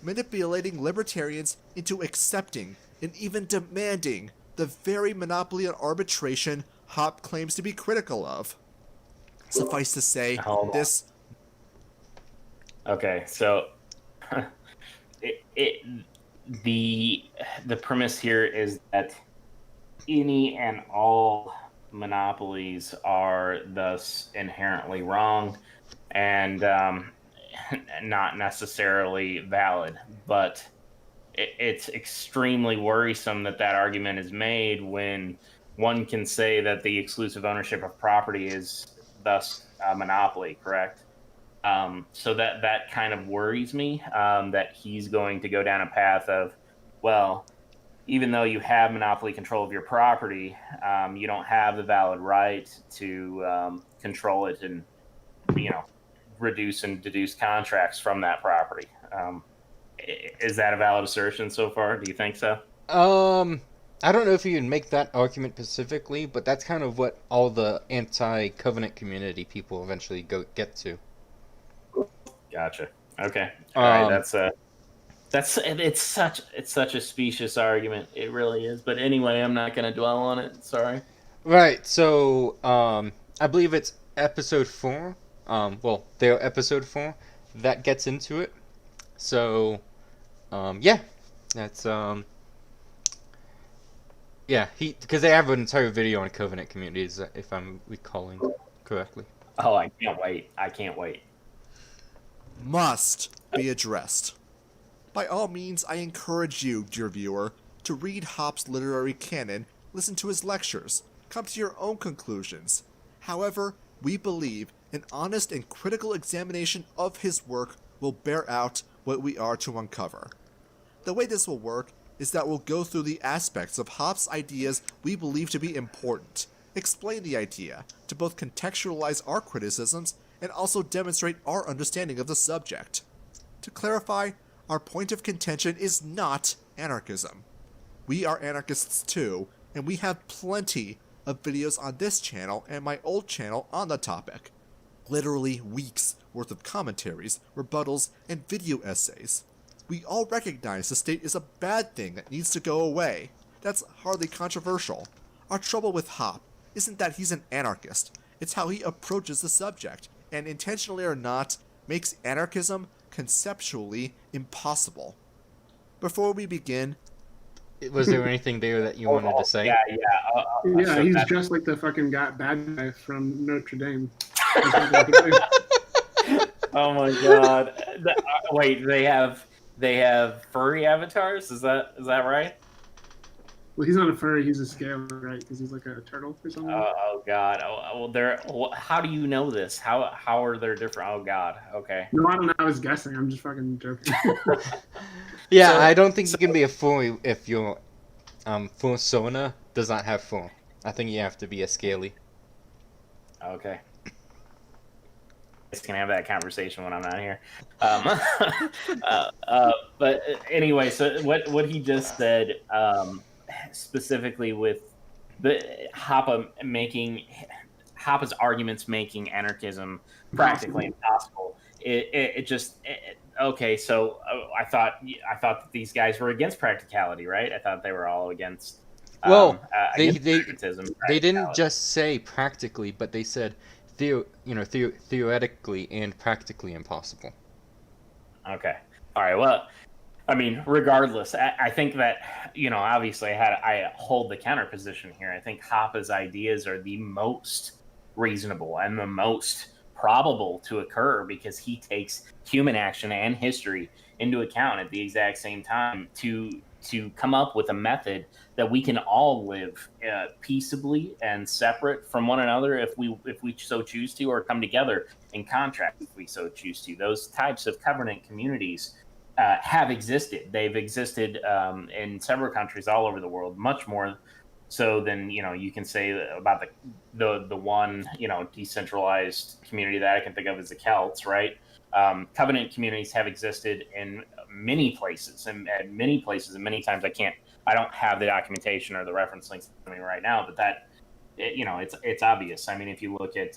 manipulating libertarians into accepting and even demanding the very monopoly on arbitration Hoppe claims to be critical of. Suffice to say, this... Okay, so the premise here is that any and all monopolies are thus inherently wrong and not necessarily valid. But it's extremely worrisome that argument is made when one can say that the exclusive ownership of property is thus a monopoly, correct? So that kind of worries me, that he's going to go down a path of, well, even though you have monopoly control of your property, you don't have the valid right to control it and, reduce and deduce contracts from that property. Is that a valid assertion so far? Do you think so? I don't know if you can make that argument specifically, but that's kind of what all the anti-covenant community people eventually get to. Gotcha. Okay. All right. It's such a specious argument. It really is. But anyway, I'm not going to dwell on it. Sorry. Right. So, I believe it's episode 4. They're episode 4 that gets into it. So, yeah, that's because they have an entire video on covenant communities, if I'm recalling correctly. Oh, I can't wait. Must be addressed. By all means, I encourage you, dear viewer, to read Hoppe's literary canon, listen to his lectures, come to your own conclusions. However, we believe an honest and critical examination of his work will bear out what we are to uncover. The way this will work is that we'll go through the aspects of Hoppe's ideas we believe to be important, explain the idea, to both contextualize our criticisms and also demonstrate our understanding of the subject. To clarify, our point of contention is not anarchism. We are anarchists too, and we have plenty of videos on this channel and my old channel on the topic. Literally weeks worth of commentaries, rebuttals, and video essays. We all recognize the state is a bad thing that needs to go away. That's hardly controversial. Our trouble with Hoppe isn't that he's an anarchist, it's how he approaches the subject, and intentionally or not, makes anarchism conceptually impossible. Before we begin, Was there anything there that you wanted to say? Yeah, he's just like the fucking bad guy from Notre Dame. Oh my god! Wait, they have furry avatars? Is that right? Well, he's not a furry; he's a scale, right? Because he's like a turtle or something. Oh god! How do you know this? How are there different? Oh god! Okay. No, I don't know. I was guessing. I'm just fucking joking. Yeah, I don't think you can be a furry if your fursona does not have fur. I think you have to be a scaly. Okay. Can have that conversation when I'm not here. But anyway, so what he just said, specifically with the Hoppe's arguments making anarchism practically impossible. Okay. So I thought that these guys were against practicality, right? I thought they were all against. They pragmatism, didn't just say practically, but they said theoretically and practically impossible. Okay. All right. Well, I mean, regardless, I think that, obviously I hold the counter position here. I think Hoppe's ideas are the most reasonable and the most probable to occur because he takes human action and history into account at the exact same time to come up with a method that we can all live peaceably and separate from one another if we so choose to, or come together in contract if we so choose to. Those types of covenant communities have existed. They've existed in several countries all over the world, much more so than you can say about the one decentralized community that I can think of as the Celts, right? Covenant communities have existed in many places and many times. I don't have the documentation or the reference links to me right now, but that it's obvious. I mean, if you look at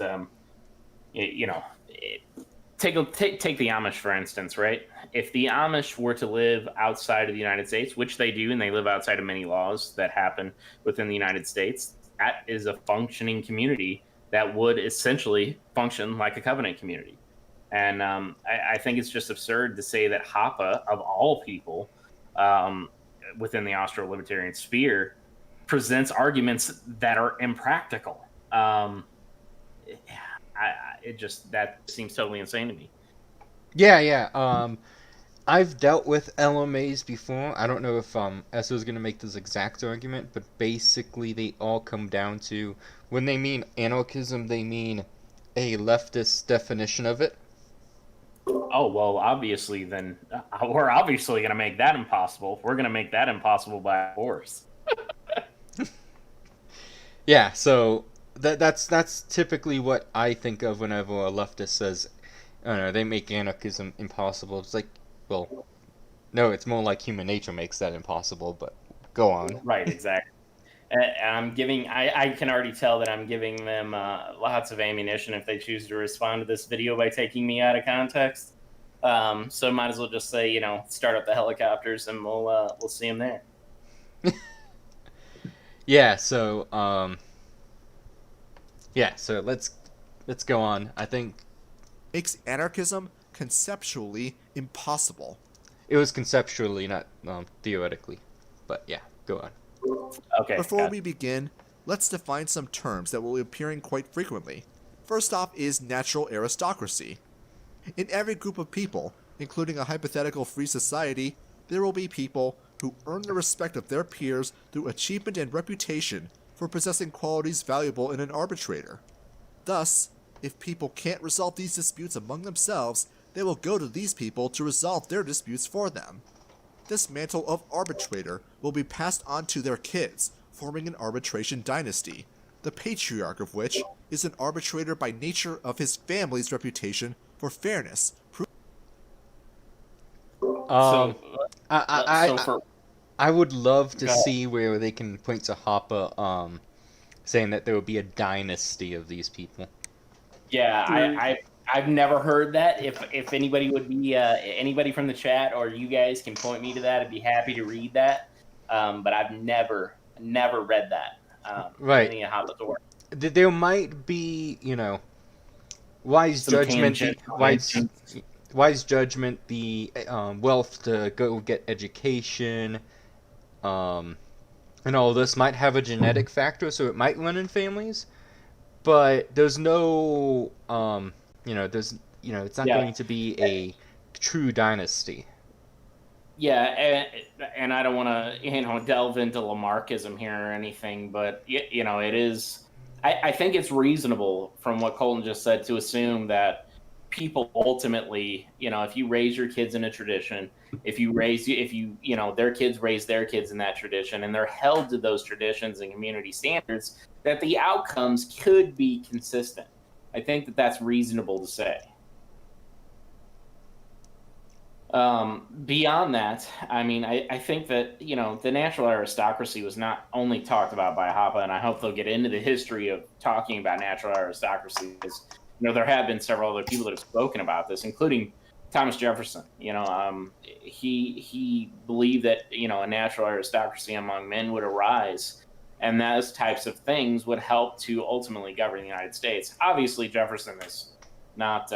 take the Amish for instance, right? If the Amish were to live outside of the United States, which they do, and they live outside of many laws that happen within the United States, that is a functioning community that would essentially function like a covenant community. And I think it's just absurd to say that Hoppe, of all people, within the Austro-libertarian sphere, presents arguments that are impractical. That seems totally insane to me. Yeah. I've dealt with LMAs before. I don't know if Esso is going to make this exact argument, but basically they all come down to, when they mean anarchism, they mean a leftist definition of it. Oh, well, obviously, then we're obviously going to make that impossible. We're going to make that impossible by force. Yeah, so that's typically what I think of whenever a leftist says, they make anarchism impossible. It's like, well, no, it's more like human nature makes that impossible, but go on. Right, exactly. I can already tell that I'm giving them lots of ammunition if they choose to respond to this video by taking me out of context. So might as well just say, start up the helicopters and we'll see them there. Yeah. So let's go on. I think makes anarchism conceptually impossible. It was conceptually, not theoretically, but yeah, go on. Okay. Before we begin, let's define some terms that will be appearing quite frequently. First off is natural aristocracy. In every group of people, including a hypothetical free society, there will be people who earn the respect of their peers through achievement and reputation for possessing qualities valuable in an arbitrator. Thus, if people can't resolve these disputes among themselves, they will go to these people to resolve their disputes for them. This mantle of arbitrator will be passed on to their kids, forming an arbitration dynasty, the patriarch of which is an arbitrator by nature of his family's reputation for fairness. I, So for I would love to Go ahead. see where they can point to Hoppe, saying that there will be a dynasty of these people. Yeah, I've never heard that. If anybody would be anybody from the chat or you guys can point me to that, I'd be happy to read that. But I've never read that. Right. Any of Hoppe's work. There might be, wise Some judgment, tangent wise judgment, the wealth to go get education, and all this might have a genetic factor, so it might run in families. But there's no, it's not Yeah. going to be a true dynasty. Yeah, and I don't want to delve into Lamarckism here or anything, but it is. I think it's reasonable from what Colton just said to assume that people ultimately, if you raise your kids in a tradition, if their kids raise their kids in that tradition, and they're held to those traditions and community standards, that the outcomes could be consistent. I think that that's reasonable to say. Beyond that, I mean, I think that, the natural aristocracy was not only talked about by Hoppe, and I hope they'll get into the history of talking about natural aristocracy, because, there have been several other people that have spoken about this, including Thomas Jefferson. He believed that, a natural aristocracy among men would arise, and those types of things would help to ultimately govern the United States. Obviously, Jefferson is not...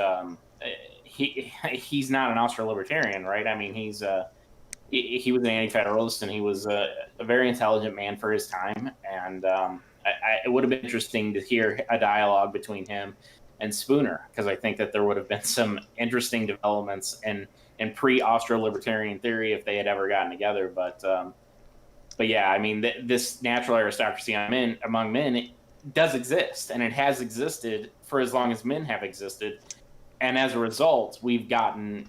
he's not an Austro-libertarian, right? I mean, he was an anti-federalist, and he was a very intelligent man for his time. And it would have been interesting to hear a dialogue between him and Spooner, because I think that there would have been some interesting developments in pre-Austro-libertarian theory if they had ever gotten together. But yeah, I mean, this natural aristocracy among men it does exist, and it has existed for as long as men have existed. And as a result, we've gotten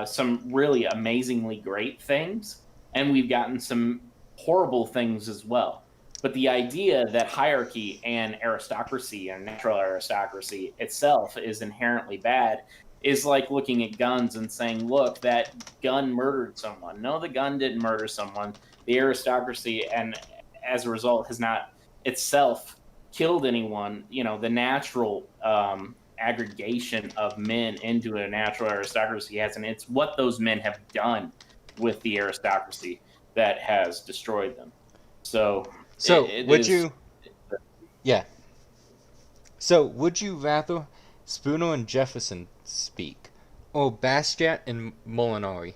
some really amazingly great things, and we've gotten some horrible things as well. But the idea that hierarchy and aristocracy and natural aristocracy itself is inherently bad is like looking at guns and saying, look, that gun murdered someone. No, the gun didn't murder someone. The aristocracy, and as a result, has not itself killed anyone. The natural aggregation of men into a natural aristocracy has, and it's what those men have done with the aristocracy that has destroyed them. So would you rather Spooner and Jefferson speak, or Bastiat and Molinari?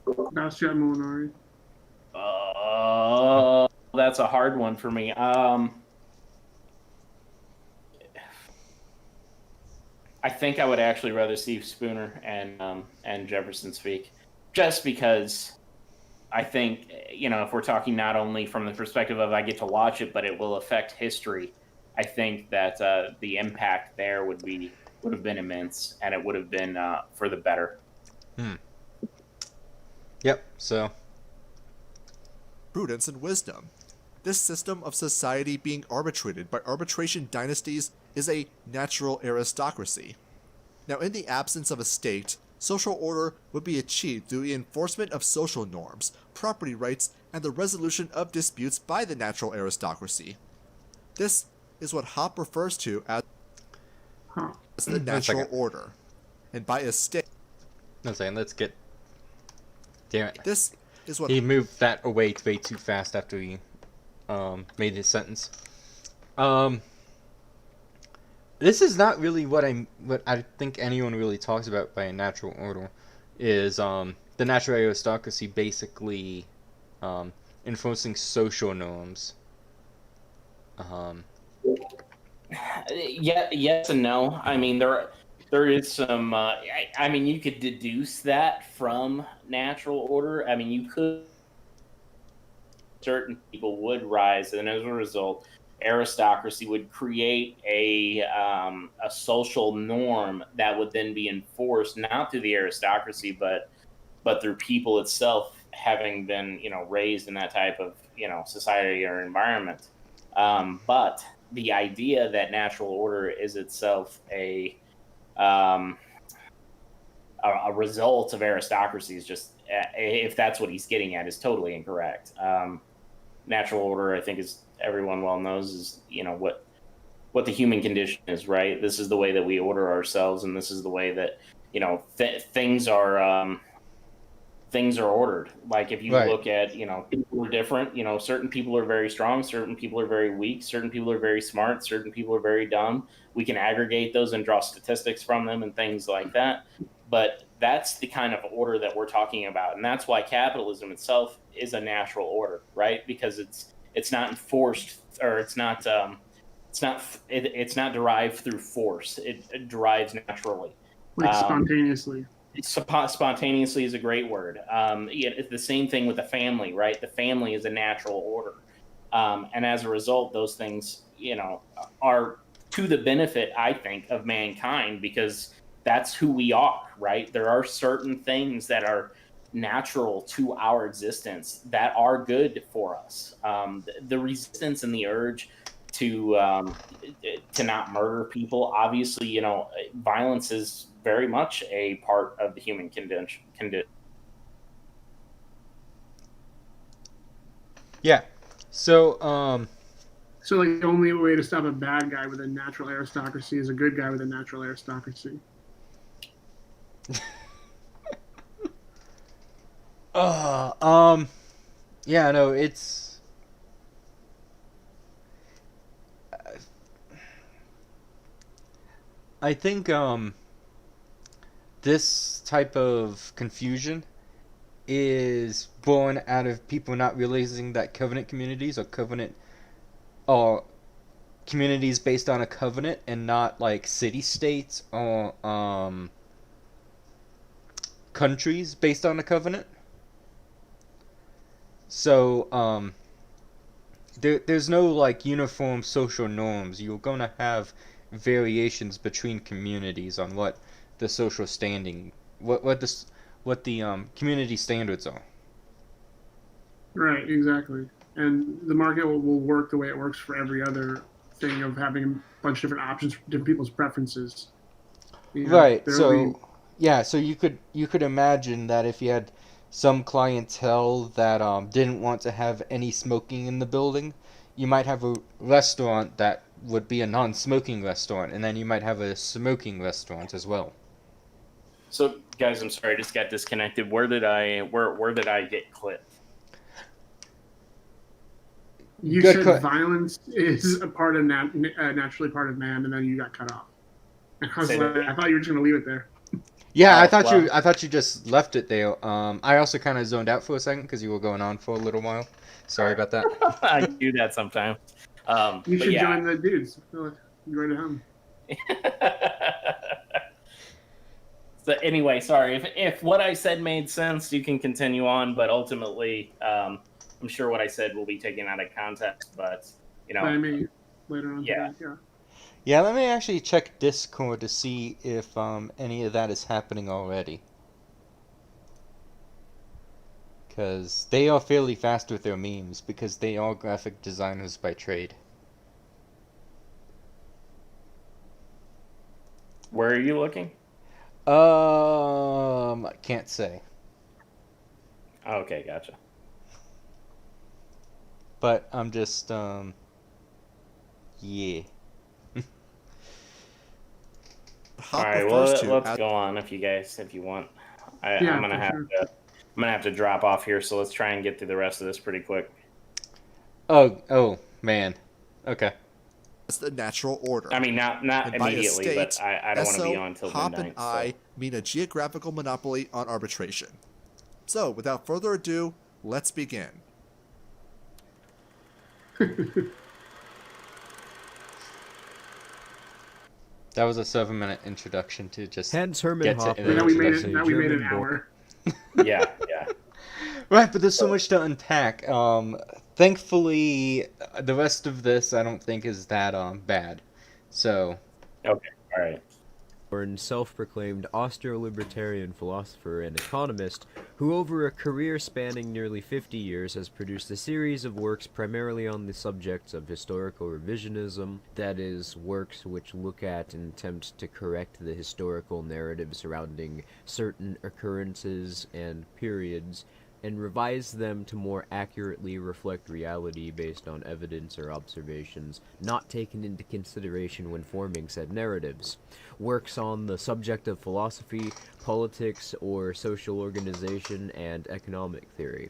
Bastiat Molinari. That's a hard one for me. I think I would actually rather see Spooner and Jefferson speak, just because I think, if we're talking not only from the perspective of I get to watch it, but it will affect history, I think that the impact there would have been immense, and it would have been for the better. Yep, so. Prudence and wisdom. This system of society being arbitrated by arbitration dynasties is a natural aristocracy. Now, in the absence of a state, social order would be achieved through the enforcement of social norms, property rights, and the resolution of disputes by the natural aristocracy. This is what Hoppe refers to as the natural order. And by a state... No, saying, let's get... Damn it. This is what... He moved that away way too fast after he made his sentence. This is not really what I think anyone really talks about by a natural order. Is the natural aristocracy basically enforcing social norms? Yeah, yes and no. I mean, There is some. I mean, you could deduce that from natural order. I mean, you could. Certain people would rise, and as a result, aristocracy would create a social norm that would then be enforced not through the aristocracy, but through people itself having been raised in that type of society or environment. But the idea that natural order is itself um, a result of aristocracy is just, if that's what he's getting at, is totally incorrect. Natural order, I think, as everyone well knows, is what the human condition is, right? This is the way that we order ourselves, and this is the way that things are ordered. Like if you Right. look at people are different. Certain people are very strong, certain people are very weak, certain people are very smart, certain people are very dumb. We can aggregate those and draw statistics from them and things like that. But that's the kind of order that we're talking about, and that's why capitalism itself is a natural order, right? Because it's not enforced, or it's not derived through force. It derives naturally, Like spontaneously. Spontaneously is a great word. It's the same thing with the family, right? The family is a natural order, and as a result, those things are to the benefit, I think, of mankind, because that's who we are, right? There are certain things that are natural to our existence that are good for us. The resistance and the urge to not murder people, obviously, violence is very much a part of the human condition. Yeah. So, So, like, the only way to stop a bad guy with a natural aristocracy is a good guy with a natural aristocracy. yeah, no, it's. I think, this type of confusion is born out of people not realizing that covenant communities are communities based on a covenant and not like city states or countries based on a covenant. So there's no like uniform social norms. You're gonna have variations between communities on what the social standing, what the community standards are. Right, exactly. And the market will work the way it works for every other thing of having a bunch of different options for different people's preferences. Right. There'll be- Yeah, so you could imagine that if you had some clientele that didn't want to have any smoking in the building, you might have a restaurant that would be a non-smoking restaurant, and then you might have a smoking restaurant as well. So, guys, I'm sorry, I just got disconnected. Where did I get clipped? You Good said violence is a part of naturally part of man, and then you got cut off. And I was Say like, that. I thought you were just gonna leave it there. Yeah, Oh, I thought you just left it there. I also kind of zoned out for a second because you were going on for a little while. Sorry about that. I do that sometimes. You but should yeah. join the dudes. Join home. So anyway, sorry if what I said made sense, you can continue on. But ultimately, I'm sure what I said will be taken out of context. But I mean, later on. Yeah. Today, yeah. Yeah, let me actually check Discord to see if any of that is happening already. Because they are fairly fast with their memes, because they are graphic designers by trade. where are you looking? I can't say. Okay, gotcha. But I'm just, yeah. All right, well, let's go on if you want. I'm gonna have to drop off here, so let's try and get through the rest of this pretty quick. Oh, man. Okay. That's the natural order. I mean, not And by immediately, estate, but I don't want to be SO, on until Hoppe, midnight. and I mean a geographical monopoly on arbitration. So, without further ado, let's begin. That was a 7-minute introduction to just Hans Hermann get to Hoppe an Now we made introduction. it. Now we made an German hour. Yeah, yeah. Right, but there's so much to unpack. Thankfully, the rest of this I don't think is that bad. So, Okay, all right. Self-proclaimed Austro-libertarian philosopher and economist who over a career spanning nearly 50 years has produced a series of works primarily on the subjects of historical revisionism, that is, works which look at and attempt to correct the historical narrative surrounding certain occurrences and periods, and revise them to more accurately reflect reality based on evidence or observations not taken into consideration when forming said narratives. Works on the subject of philosophy, politics, or social organization and economic theory.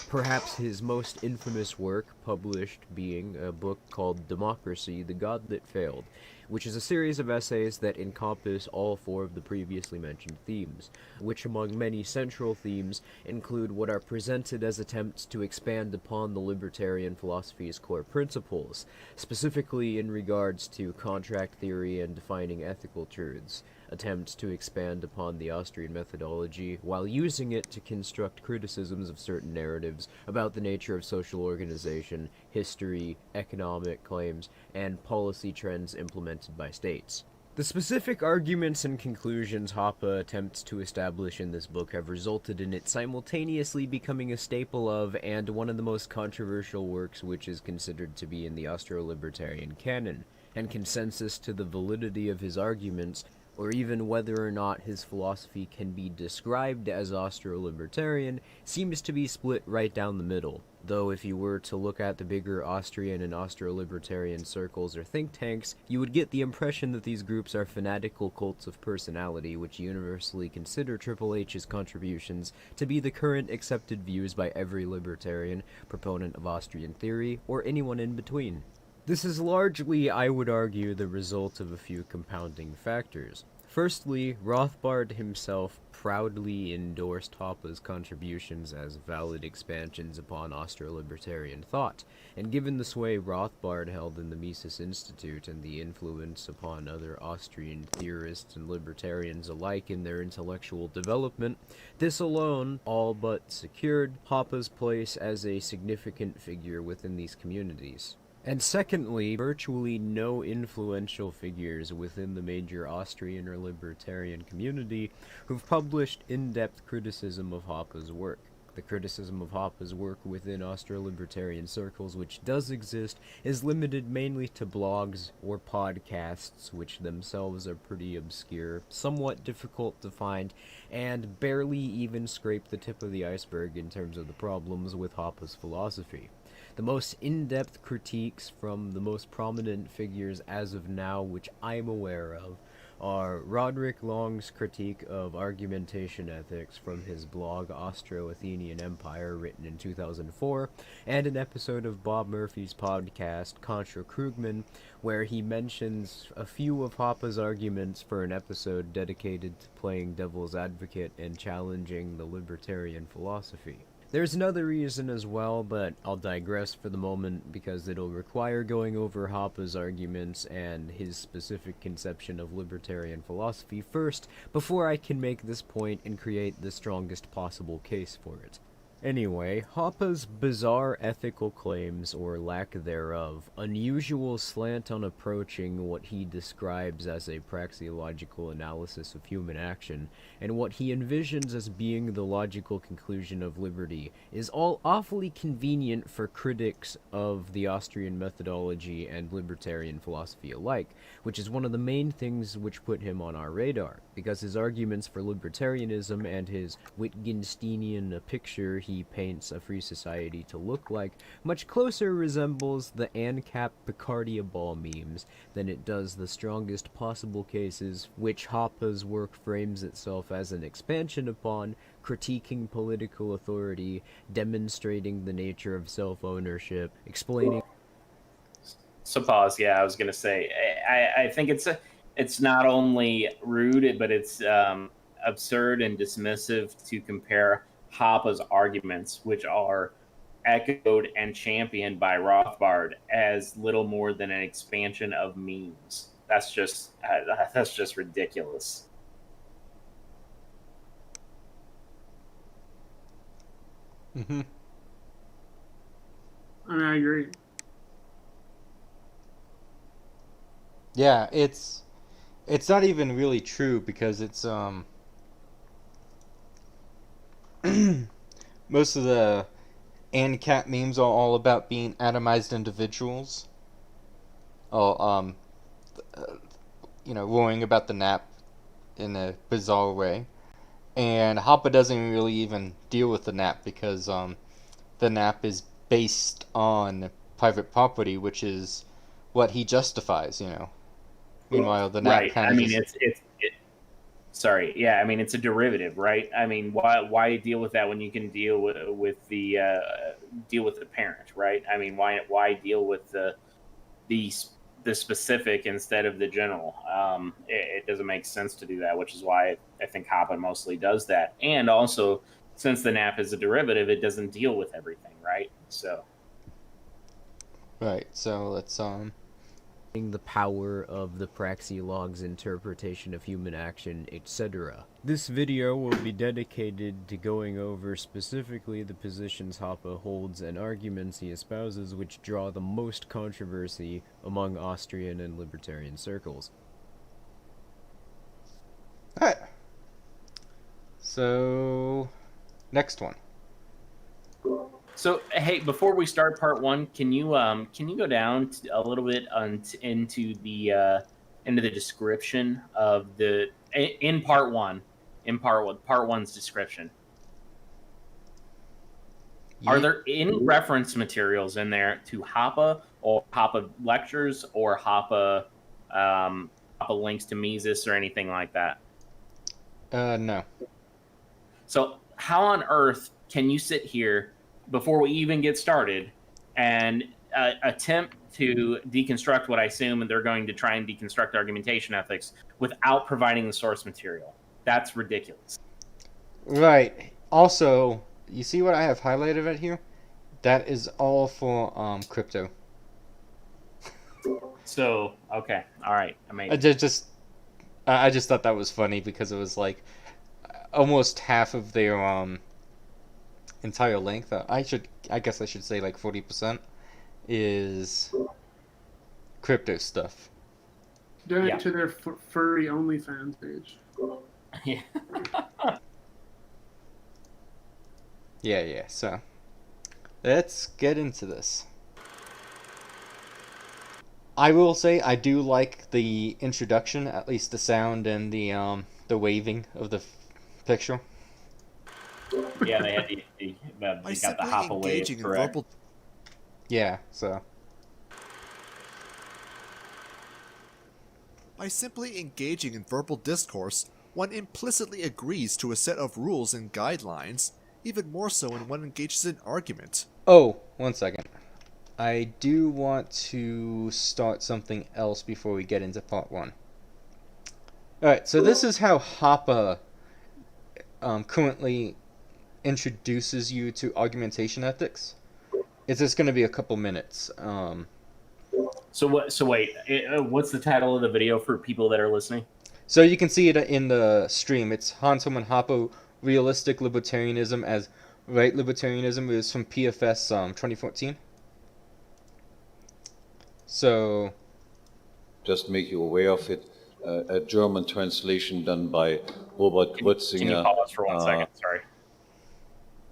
Perhaps his most infamous work published being a book called Democracy, the God That Failed, which is a series of essays that encompass all four of the previously mentioned themes, which among many central themes include what are presented as attempts to expand upon the libertarian philosophy's core principles, specifically in regards to contract theory and defining ethical truths, attempts to expand upon the Austrian methodology while using it to construct criticisms of certain narratives about the nature of social organization, history, economic claims, and policy trends implemented by states. The specific arguments and conclusions Hoppe attempts to establish in this book have resulted in it simultaneously becoming a staple of and one of the most controversial works which is considered to be in the Austro-libertarian canon, and consensus to the validity of his arguments, or even whether or not his philosophy can be described as Austro-libertarian, seems to be split right down the middle. Though if you were to look at the bigger Austrian and Austro-libertarian circles or think tanks, you would get the impression that these groups are fanatical cults of personality which universally consider Triple H's contributions to be the current accepted views by every libertarian, proponent of Austrian theory, or anyone in between. This is largely, I would argue, the result of a few compounding factors. Firstly, Rothbard himself proudly endorsed Hoppe's contributions as valid expansions upon Austro-libertarian thought, and given the sway Rothbard held in the Mises Institute and the influence upon other Austrian theorists and libertarians alike in their intellectual development, this alone all but secured Hoppe's place as a significant figure within these communities. And secondly, virtually no influential figures within the major Austrian or libertarian community who've published in-depth criticism of Hoppe's work. The criticism of Hoppe's work within Austro-libertarian circles, which does exist, is limited mainly to blogs or podcasts, which themselves are pretty obscure, somewhat difficult to find, and barely even scrape the tip of the iceberg in terms of the problems with Hoppe's philosophy. The most in-depth critiques from the most prominent figures as of now, which I'm aware of, are Roderick Long's critique of Argumentation Ethics from his blog Austro-Athenian Empire, written in 2004, and an episode of Bob Murphy's podcast Contra Krugman, where he mentions a few of Hoppe's arguments for an episode dedicated to playing devil's advocate and challenging the libertarian philosophy. There's another reason as well, but I'll digress for the moment because it'll require going over Hoppe's arguments and his specific conception of libertarian philosophy first before I can make this point and create the strongest possible case for it. Anyway, Hoppe's bizarre ethical claims, or lack thereof, unusual slant on approaching what he describes as a praxeological analysis of human action, and what he envisions as being the logical conclusion of liberty, is all awfully convenient for critics of the Austrian methodology and libertarian philosophy alike, which is one of the main things which put him on our radar, because his arguments for libertarianism and his Wittgensteinian picture he paints a free society to look like much closer resembles the ANCAP Picardia ball memes than it does the strongest possible cases which Hoppe's work frames itself as an expansion upon, critiquing political authority, demonstrating the nature of self-ownership, explaining... So pause. Yeah, I was gonna say. I think it's not only rude, but it's absurd and dismissive to compare Hoppe's arguments, which are echoed and championed by Rothbard, as little more than an expansion of memes. That's just ridiculous. Mm-hmm. I mean, I agree. Yeah, it's not even really true because it's most of the ANCAP memes are all about being atomized individuals. Oh, worrying about the nap in a bizarre way. And Hoppe doesn't really even deal with the nap because the nap is based on private property, which is what he justifies, Meanwhile, the nap Right. kind I of mean, just... sorry. Yeah. I mean, it's a derivative, right? I mean, why deal with that when you can deal with the parent, right? I mean, why deal with the specific instead of the general? It doesn't make sense to do that, which is why I think Hoppe mostly does that. And also, since the nap is a derivative, it doesn't deal with everything, right? So. Right. So let's the power of the praxeolog's interpretation of human action, etc. This video will be dedicated to going over specifically the positions Hoppe holds and arguments he espouses which draw the most controversy among Austrian and libertarian circles. Alright. So next one. So hey, before we start part one, can you go down a little bit into the description of part one's description? Are there any reference materials in there to Hoppe or Hoppe lectures or Hoppe links to Mises or anything like that? No. So how on earth can you sit here before we even get started and attempt to deconstruct what I assume they're going to try and deconstruct argumentation ethics without providing the source material? That's ridiculous. Right. Also, you see what I have highlighted right here? That is all for crypto. So, okay. All right. I just thought that was funny because it was like almost half of their entire length. I guess I should say like 40% is crypto stuff. Donate to their furry OnlyFans page. Yeah. Yeah. So let's get into this. I will say I do like the introduction, at least the sound and the waving of the picture. Yeah, they had they got the Hoppe wave, correct? Yeah, so. By simply engaging in verbal discourse, one implicitly agrees to a set of rules and guidelines, even more so when one engages in argument. Oh, 1 second. I do want to start something else before we get into part one. Alright, so this is how Hoppe currently introduces you to argumentation ethics. It's just going to be a couple minutes. So wait, what's the title of the video for people that are listening? So you can see it in the stream. It's Hans Hermann Hoppe, Realistic Libertarianism as Right Libertarianism. It was from PFS 2014. So, just make you aware of it. A German translation done by Robert Grötzinger. Can you pause for 1 second? Sorry.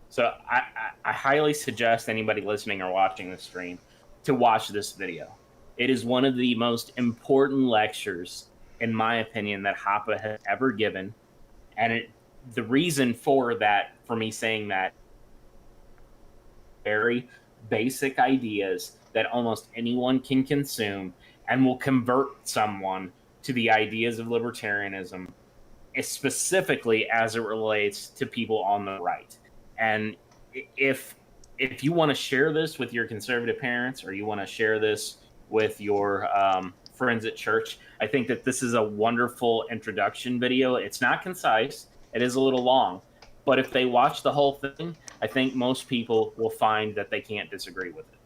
So I highly suggest anybody listening or watching this stream to watch this video. It is one of the most important lectures, in my opinion, that Hoppe has ever given. And the reason for me saying that, very basic ideas that almost anyone can consume and will convert someone to the ideas of libertarianism, specifically as it relates to people on the right. And if you want to share this with your conservative parents, or you want to share this with your friends at church, I think that this is a wonderful introduction video. It's not concise. It is a little long. But if they watch the whole thing, I think most people will find that they can't disagree with it.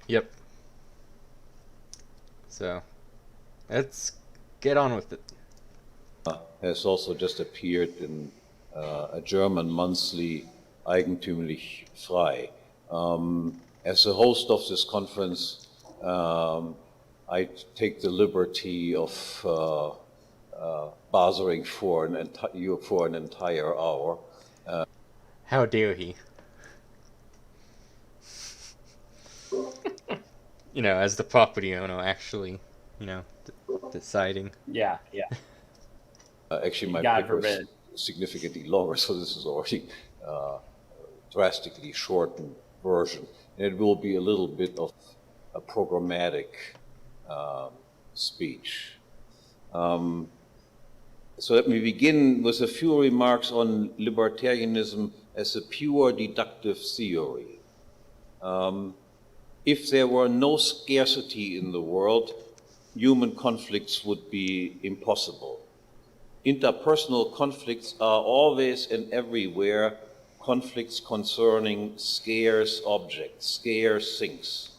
Yep. So, Let's get on with it. Has also just appeared in a German monthly, Eigentümlich Frei. As the host of this conference, I take the liberty of bothering you for an entire hour. How dare he? As the property owner, actually, deciding. Yeah. Actually, my God paper forbid. is significantly longer, so this is already drastically shortened version. And it will be a little bit of a programmatic speech. So let me begin with a few remarks on libertarianism as a pure deductive theory. If there were no scarcity in the world, human conflicts would be impossible. Interpersonal conflicts are always and everywhere conflicts concerning scarce objects, scarce things.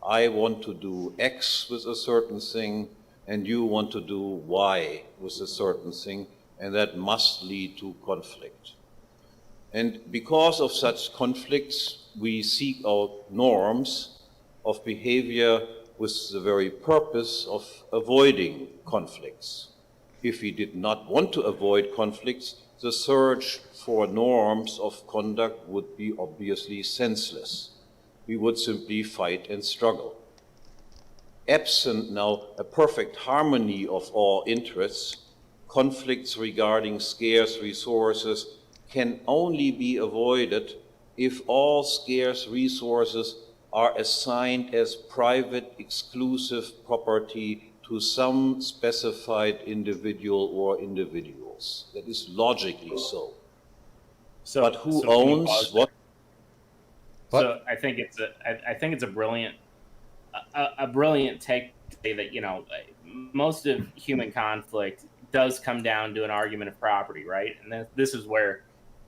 I want to do X with a certain thing, and you want to do Y with a certain thing, and that must lead to conflict. And because of such conflicts, we seek out norms of behavior with the very purpose of avoiding conflicts. If we did not want to avoid conflicts, the search for norms of conduct would be obviously senseless. We would simply fight and struggle. Absent now a perfect harmony of all interests, conflicts regarding scarce resources can only be avoided if all scarce resources are assigned as private exclusive property to some specified individual or individuals. That is logically so. But who owns what? So I think it's a brilliant take to say that most of human conflict does come down to an argument of property, right? And this is where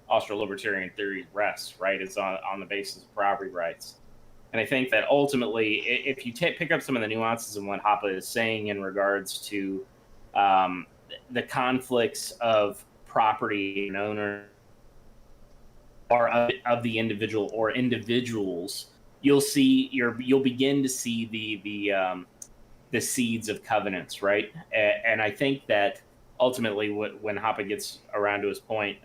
Austro-libertarian theory rests, right? It's on the basis of property rights. And I think that ultimately, if you pick up some of the nuances in what Hoppe is saying in regards to the conflicts of property and owner, or of the individual or individuals, you'll begin to see the seeds of covenants, right? And I think that ultimately, when Hoppe gets around to his point,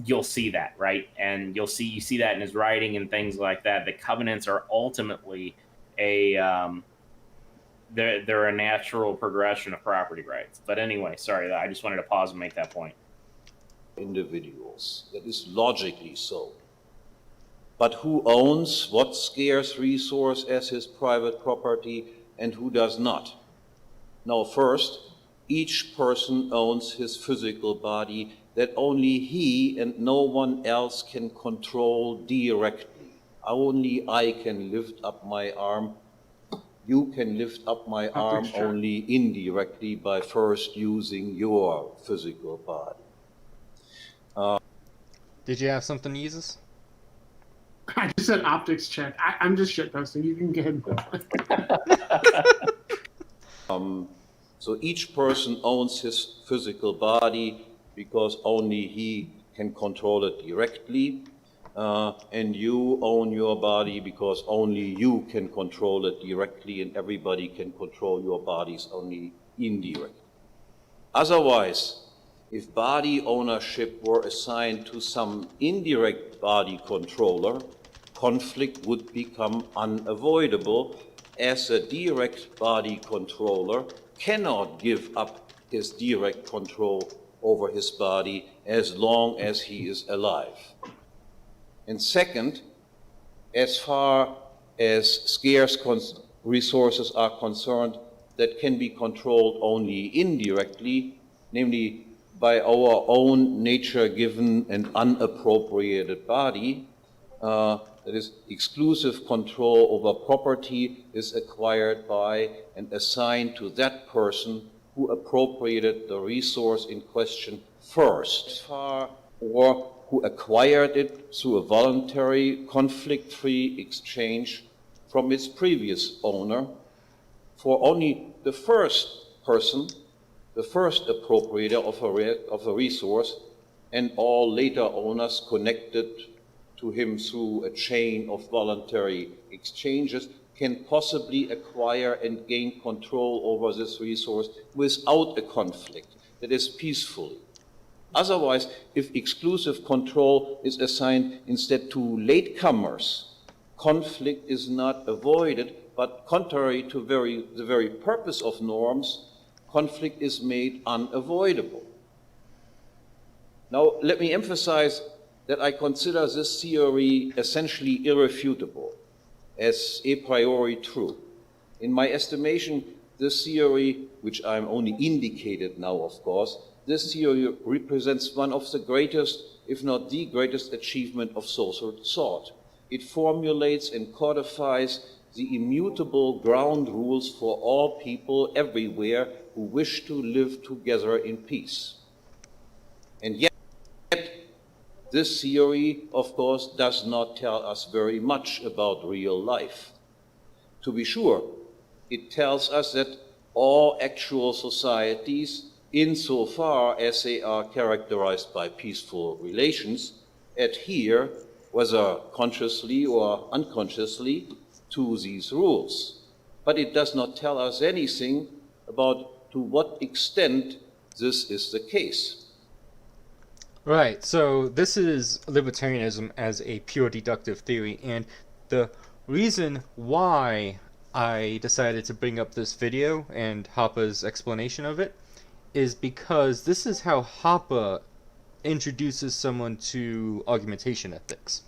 you'll see that, right? And you see that in his writing and things like that. The covenants are ultimately they're a natural progression of property rights. But anyway, sorry, I just wanted to pause and make that point. Individuals. That is logically so. But who owns what scarce resource as his private property and who does not? Now, first, each person owns his physical body that only he and no one else can control directly. Only I can lift up my arm. You can lift up my arm only indirectly by first using your physical body. Did you have something, Jesus? I just said optics check. I'm just shitposting. You can get So each person owns his physical body because only he can control it directly, and you own your body because only you can control it directly, and everybody can control your bodies only indirectly. Otherwise, if body ownership were assigned to some indirect body controller, conflict would become unavoidable, as a direct body controller cannot give up his direct control over his body as long as he is alive. And second, as far as scarce resources are concerned that can be controlled only indirectly, namely by our own nature-given and unappropriated body, that is, exclusive control over property is acquired by and assigned to that person who appropriated the resource in question first, or who acquired it through a voluntary, conflict-free exchange from its previous owner. for only the first person, the first appropriator of a resource, and all later owners connected to him through a chain of voluntary exchanges can possibly acquire and gain control over this resource without a conflict, that is, peacefully. Otherwise, if exclusive control is assigned instead to latecomers, conflict is not avoided, but contrary to the very purpose of norms, conflict is made unavoidable. Now, let me emphasize that I consider this theory essentially irrefutable, as a priori true. In my estimation, this theory, which I'm only indicated now, of course, this theory represents one of the greatest, if not the greatest, achievement of social thought. It formulates and codifies the immutable ground rules for all people everywhere who wish to live together in peace. And yet, this theory, of course, does not tell us very much about real life. To be sure, it tells us that all actual societies, insofar as they are characterized by peaceful relations, adhere, whether consciously or unconsciously, to these rules. But it does not tell us anything about to what extent this is the case. Right, so this is libertarianism as a pure deductive theory, and the reason why I decided to bring up this video and Hoppe's explanation of it is because this is how Hoppe introduces someone to argumentation ethics.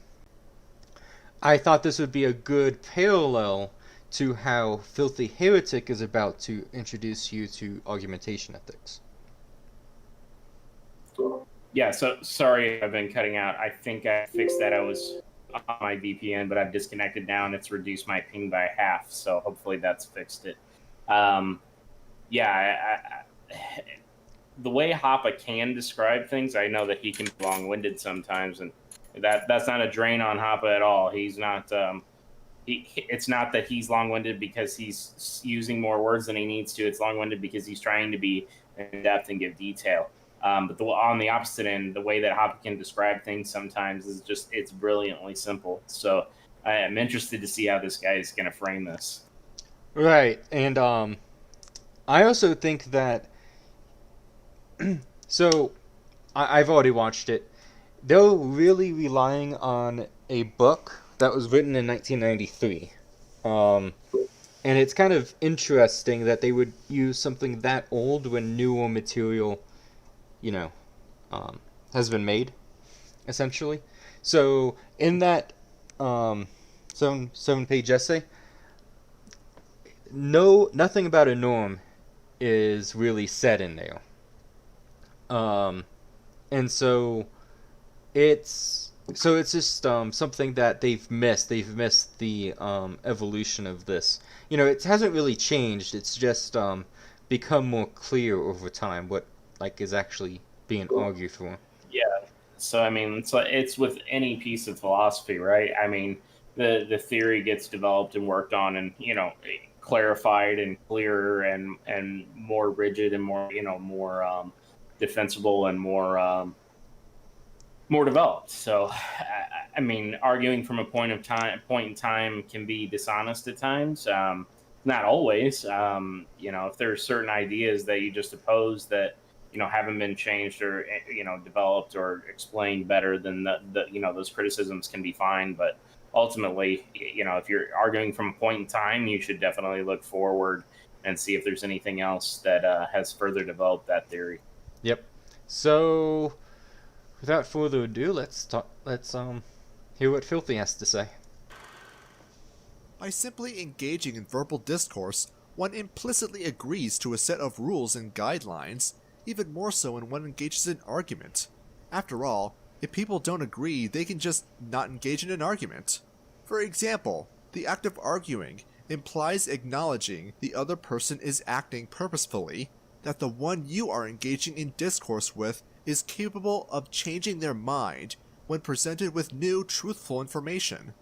I thought this would be a good parallel to how Filthy Heretic is about to introduce you to argumentation ethics. Yeah, so sorry I've been cutting out. I think I fixed that. I was on my VPN, but I've disconnected now and it's reduced my ping by half. So hopefully that's fixed it. The way Hoppe can describe things, I know that he can be long-winded sometimes, and that's not a drain on Hoppe at all. He's not. It's not that he's long-winded because he's using more words than he needs to. It's long-winded because he's trying to be in depth and give detail. But on the opposite end, the way that Hoppe can describe things sometimes is it's brilliantly simple. So I am interested to see how this guy is going to frame this. Right, and I also think that, so I've already watched it. They're really relying on a book that was written in 1993. And it's kind of interesting that they would use something that old when newer material has been made, essentially. So in that 7-page essay, nothing about a norm is really said in there. And so it's just something that they've missed. They've missed the evolution of this. It hasn't really changed. It's just become more clear over time what is actually being argued for. Yeah. So I mean, it's with any piece of philosophy, right? I mean, the theory gets developed and worked on, and clarified and clearer and more rigid and more more defensible and more developed. So I mean, arguing from a point in time can be dishonest at times. Not always. If there are certain ideas that you just oppose that haven't been changed or developed or explained better, then those criticisms can be fine. But ultimately, if you're arguing from a point in time, you should definitely look forward and see if there's anything else that has further developed that theory. Yep. So without further ado, let's hear what Filthy has to say. By simply engaging in verbal discourse, one implicitly agrees to a set of rules and guidelines, even more so when one engages in argument. After all, if people don't agree, they can just not engage in an argument. For example, the act of arguing implies acknowledging the other person is acting purposefully, that the one you are engaging in discourse with is capable of changing their mind when presented with new, truthful information.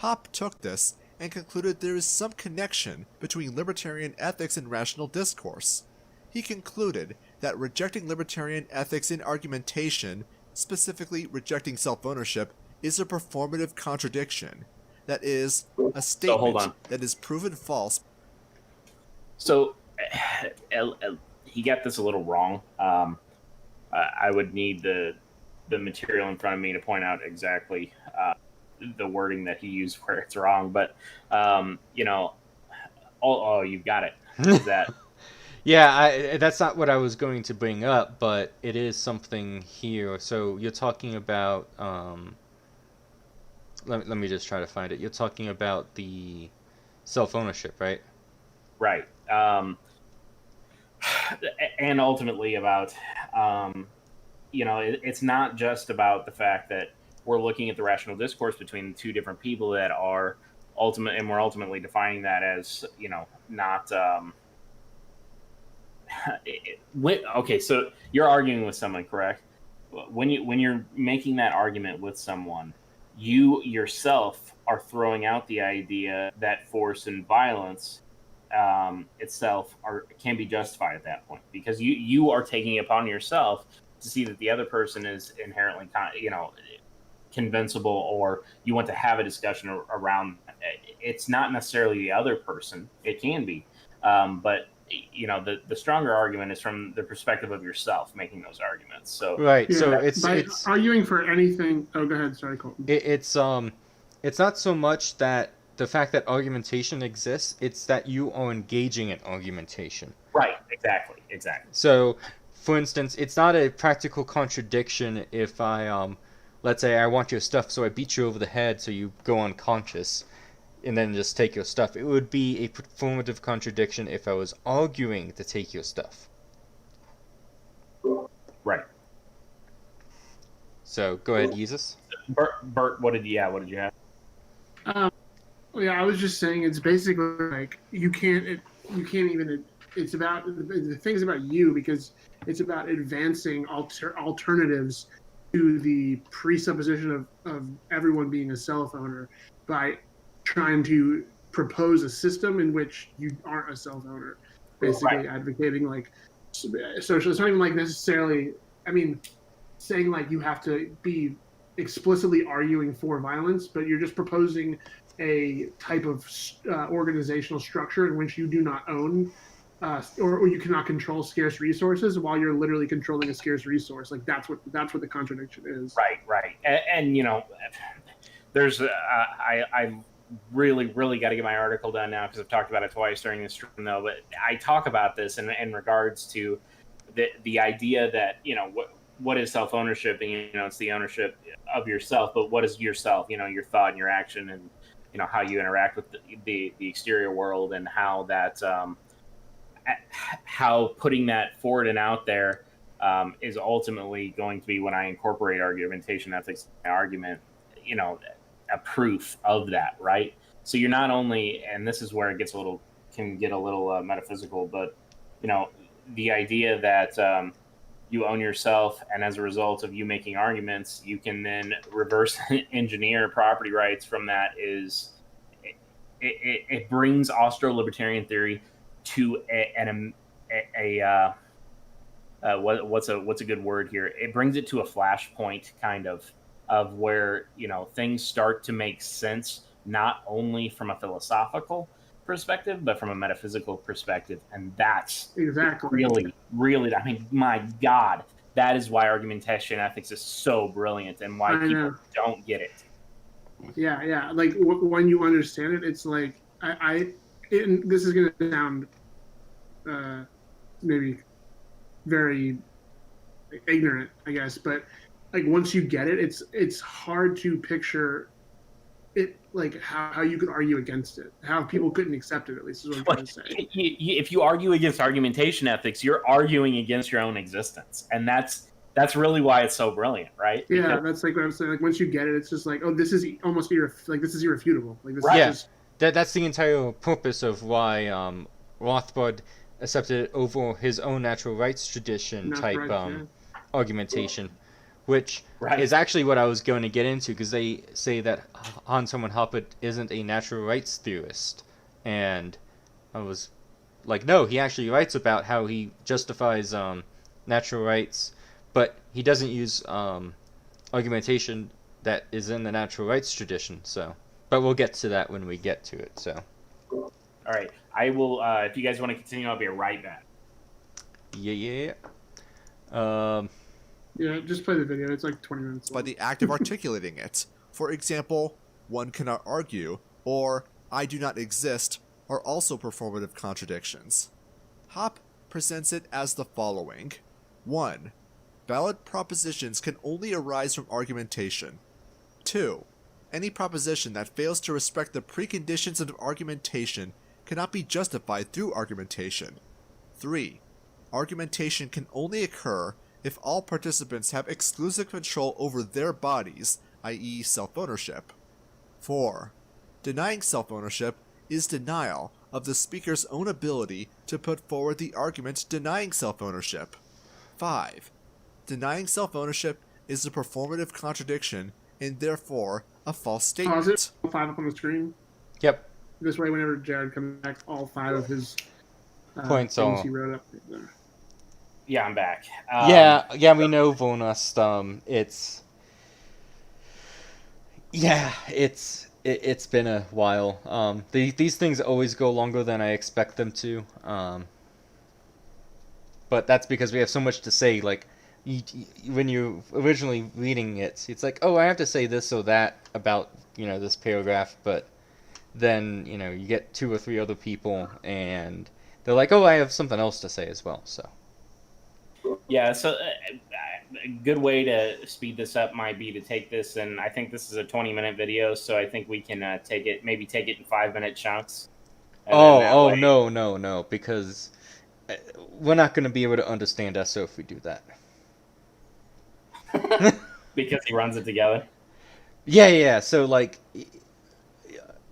Hoppe took this and concluded there is some connection between libertarian ethics and rational discourse. He concluded that rejecting libertarian ethics in argumentation, specifically rejecting self-ownership, is a performative contradiction. That is, a statement that is proven false. So he got this a little wrong. I would need the material in front of me to point out exactly the wording that he used where it's wrong. But you've got it. Is that? Yeah, that's not what I was going to bring up, but it is something here. So you're talking about, let me just try to find it. You're talking about the self-ownership, right? Right. And ultimately about, it's not just about the fact that we're looking at the rational discourse between two different people that are ultimate, and we're ultimately defining that as, not... okay, so you're arguing with someone, correct? When you're making that argument with someone, you yourself are throwing out the idea that force and violence itself can be justified at that point, because you are taking it upon yourself to see that the other person is inherently convincible, or you want to have a discussion around. It's not necessarily the other person; it can be, but the stronger argument is from the perspective of yourself making those arguments. So right. Yeah, So it's arguing for anything. Oh, go ahead. Sorry, Colton. It's not so much that the fact that argumentation exists, it's that you are engaging in argumentation. Right. Exactly. So, for instance, it's not a practical contradiction if I let's say I want your stuff, so I beat you over the head so you go unconscious, and then just take your stuff. It would be a performative contradiction if I was arguing to take your stuff. Right. So go ahead, Jesus. Bert, what did you have? Yeah, I was just saying it's basically like you can't even. It's about the thing's about you, because it's about advancing alternatives to the presupposition of everyone being a self-owner by trying to propose a system in which you aren't a self-owner, basically advocating like social. It's not even like necessarily, saying like you have to be explicitly arguing for violence, but you're just proposing a type of organizational structure in which you do not own or you cannot control scarce resources while you're literally controlling a scarce resource. Like that's what the contradiction is. Right. And there's I really got to get my article done now, because I've talked about it twice during this stream though. But I talk about this in regards to the idea that what is self-ownership, and it's the ownership of yourself. But what is yourself? Your thought and your action, and how you interact with the exterior world, and how that how putting that forward and out there is ultimately going to be, when I incorporate argumentation ethics in my argument, a proof of that, right? So you're not only, and this is where it can get a little metaphysical, but the idea that you own yourself, and as a result of you making arguments, you can then reverse engineer property rights from that. It brings Austro-libertarian theory to what's a good word here? It brings it to a flashpoint kind of where things start to make sense, not only from a philosophical perspective but from a metaphysical perspective, and that's exactly really. My God, that is why argumentation ethics is so brilliant, and why people don't get it. Yeah. Like when you understand it, it's like this is going to sound maybe very ignorant, I guess, but like once you get it, it's hard to picture it, like how you could argue against it, how people couldn't accept it, at least is what I'm trying to say. If you argue against argumentation ethics, you're arguing against your own existence, and that's really why it's so brilliant, right? Yeah, that's like what I'm saying. Like once you get it, it's just like, oh, this is almost this is irrefutable. Like this right. is just... That's the entire purpose of why Rothbard accepted it over his own natural rights tradition argumentation, which Right. is actually what I was going to get into, because they say that Hans Hermann Hoppe isn't a natural rights theorist, and I was like, no, he actually writes about how he justifies natural rights, but he doesn't use argumentation that is in the natural rights tradition. So, but we'll get to that when we get to it. So, All right, I will. If you guys want to continue, I'll be right back. yeah. Yeah, just play the video. It's like 20 minutes By long. the act of articulating it. For example, one cannot argue, or I do not exist, are also performative contradictions. Hoppe presents it as the following. 1. Valid propositions can only arise from argumentation. 2. Any proposition that fails to respect the preconditions of argumentation cannot be justified through argumentation. 3. Argumentation can only occur if all participants have exclusive control over their bodies, i.e. self-ownership. 4. Denying self-ownership is denial of the speaker's own ability to put forward the argument denying self-ownership. 5. Denying self-ownership is a performative contradiction and therefore a false Pause statement. it. All 5 up on the screen. Yep. This way, whenever Jared comes back, all 5 of his Points things all. he wrote up there. Yeah, I'm back. Yeah, we know Vonust. It's been a while. These things always go longer than I expect them to. But that's because we have so much to say. Like, when you're originally reading it, it's like, oh, I have to say this or that about this paragraph, but then you get 2 or 3 other people, and they're like, oh, I have something else to say as well. So. Yeah, so a good way to speed this up might be to take this, and I think this is a 20-minute video, so I think we can take it in 5-minute chunks. Oh, no, because we're not going to be able to understand SO if we do that. Because he runs it together. Yeah. So, like,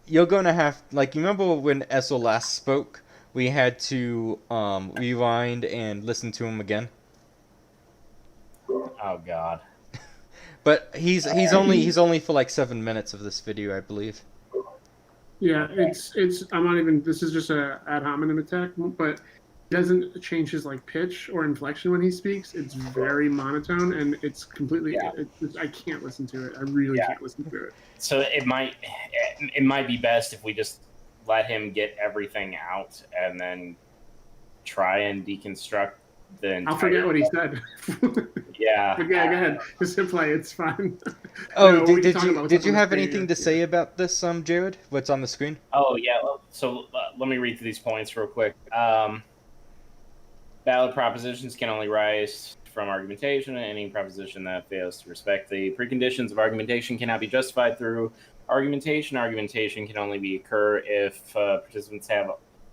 you're going to have, like, you remember when SO last spoke? We had to rewind and listen to him again. Oh God. But he's only for like 7 minutes of this video, I believe. Yeah, it's. I'm not even. This is just a ad hominem attack, but it doesn't change his like pitch or inflection when he speaks. It's very monotone, and it's completely. Yeah. I can't listen to it. I really can't listen to it. So it might be best if we just let him get everything out and then try and deconstruct the entire... I'll forget what he said. Yeah. But yeah, go ahead. Just hit play. It's fine. Oh, No, did you have anything to say about this, Jared? What's on the screen? Oh, yeah. So let me read through these points real quick. Valid propositions can only rise from argumentation, and any proposition that fails to respect the preconditions of argumentation cannot be justified through argumentation. Argumentation can only occur if participants have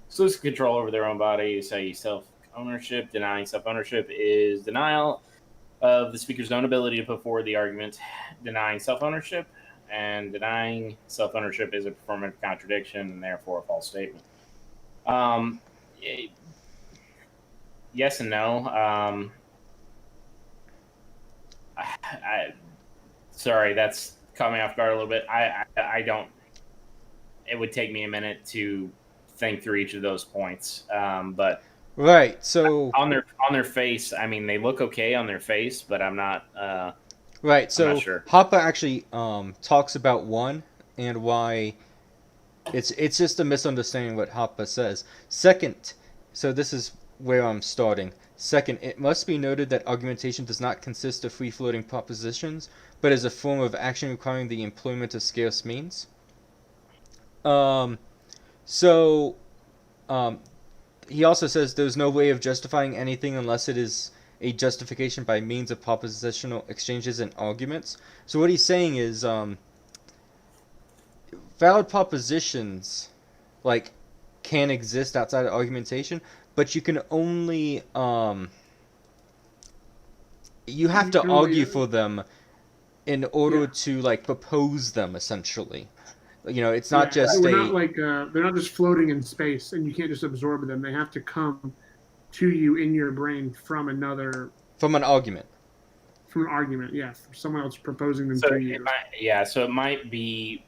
exclusive control over their own bodies, i.e. self-ownership. Denying self-ownership is denial of the speaker's own ability to put forward the argument denying self-ownership, and denying self-ownership is a performative contradiction and therefore a false statement. Yes and no. Sorry, that's caught me off guard a little bit. I don't. It would take me a minute to think through each of those points, but right. So on their face, I mean, they look okay on their face, but I'm not. Right. So I'm not sure. Hoppe actually talks about one and why it's just a misunderstanding what Hoppe says. Second, so this is where I'm starting. Second, it must be noted that argumentation does not consist of free-floating propositions, but is a form of action requiring the employment of scarce means. He also says there's no way of justifying anything unless it is a justification by means of propositional exchanges and arguments. So what he's saying is valid propositions can exist outside of argumentation, but you can only you have to argue for them in order to propose them, essentially. It's not just they're not just floating in space and you can't just absorb them. They have to come to you in your brain from an argument. from an argument, yeah, from someone else proposing them So to it you. might, so it might be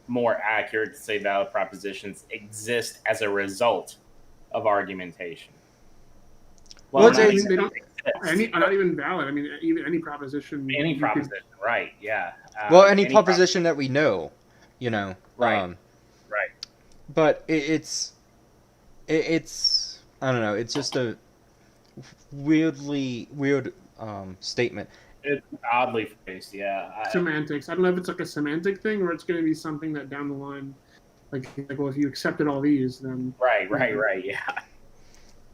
more accurate to say valid propositions exist as a result of argumentation. Well, not it's- they don't. exist, Not even valid. I mean, even any proposition. any you could- proposition, right? Yeah. well, any proposition that we know, you know. Right. Right. But it's I don't know. It's just a weird statement. It's oddly phrased, yeah. Semantics. I don't know if it's like a semantic thing or it's going to be something that down the line, like well, if you accepted all these, then Right, yeah.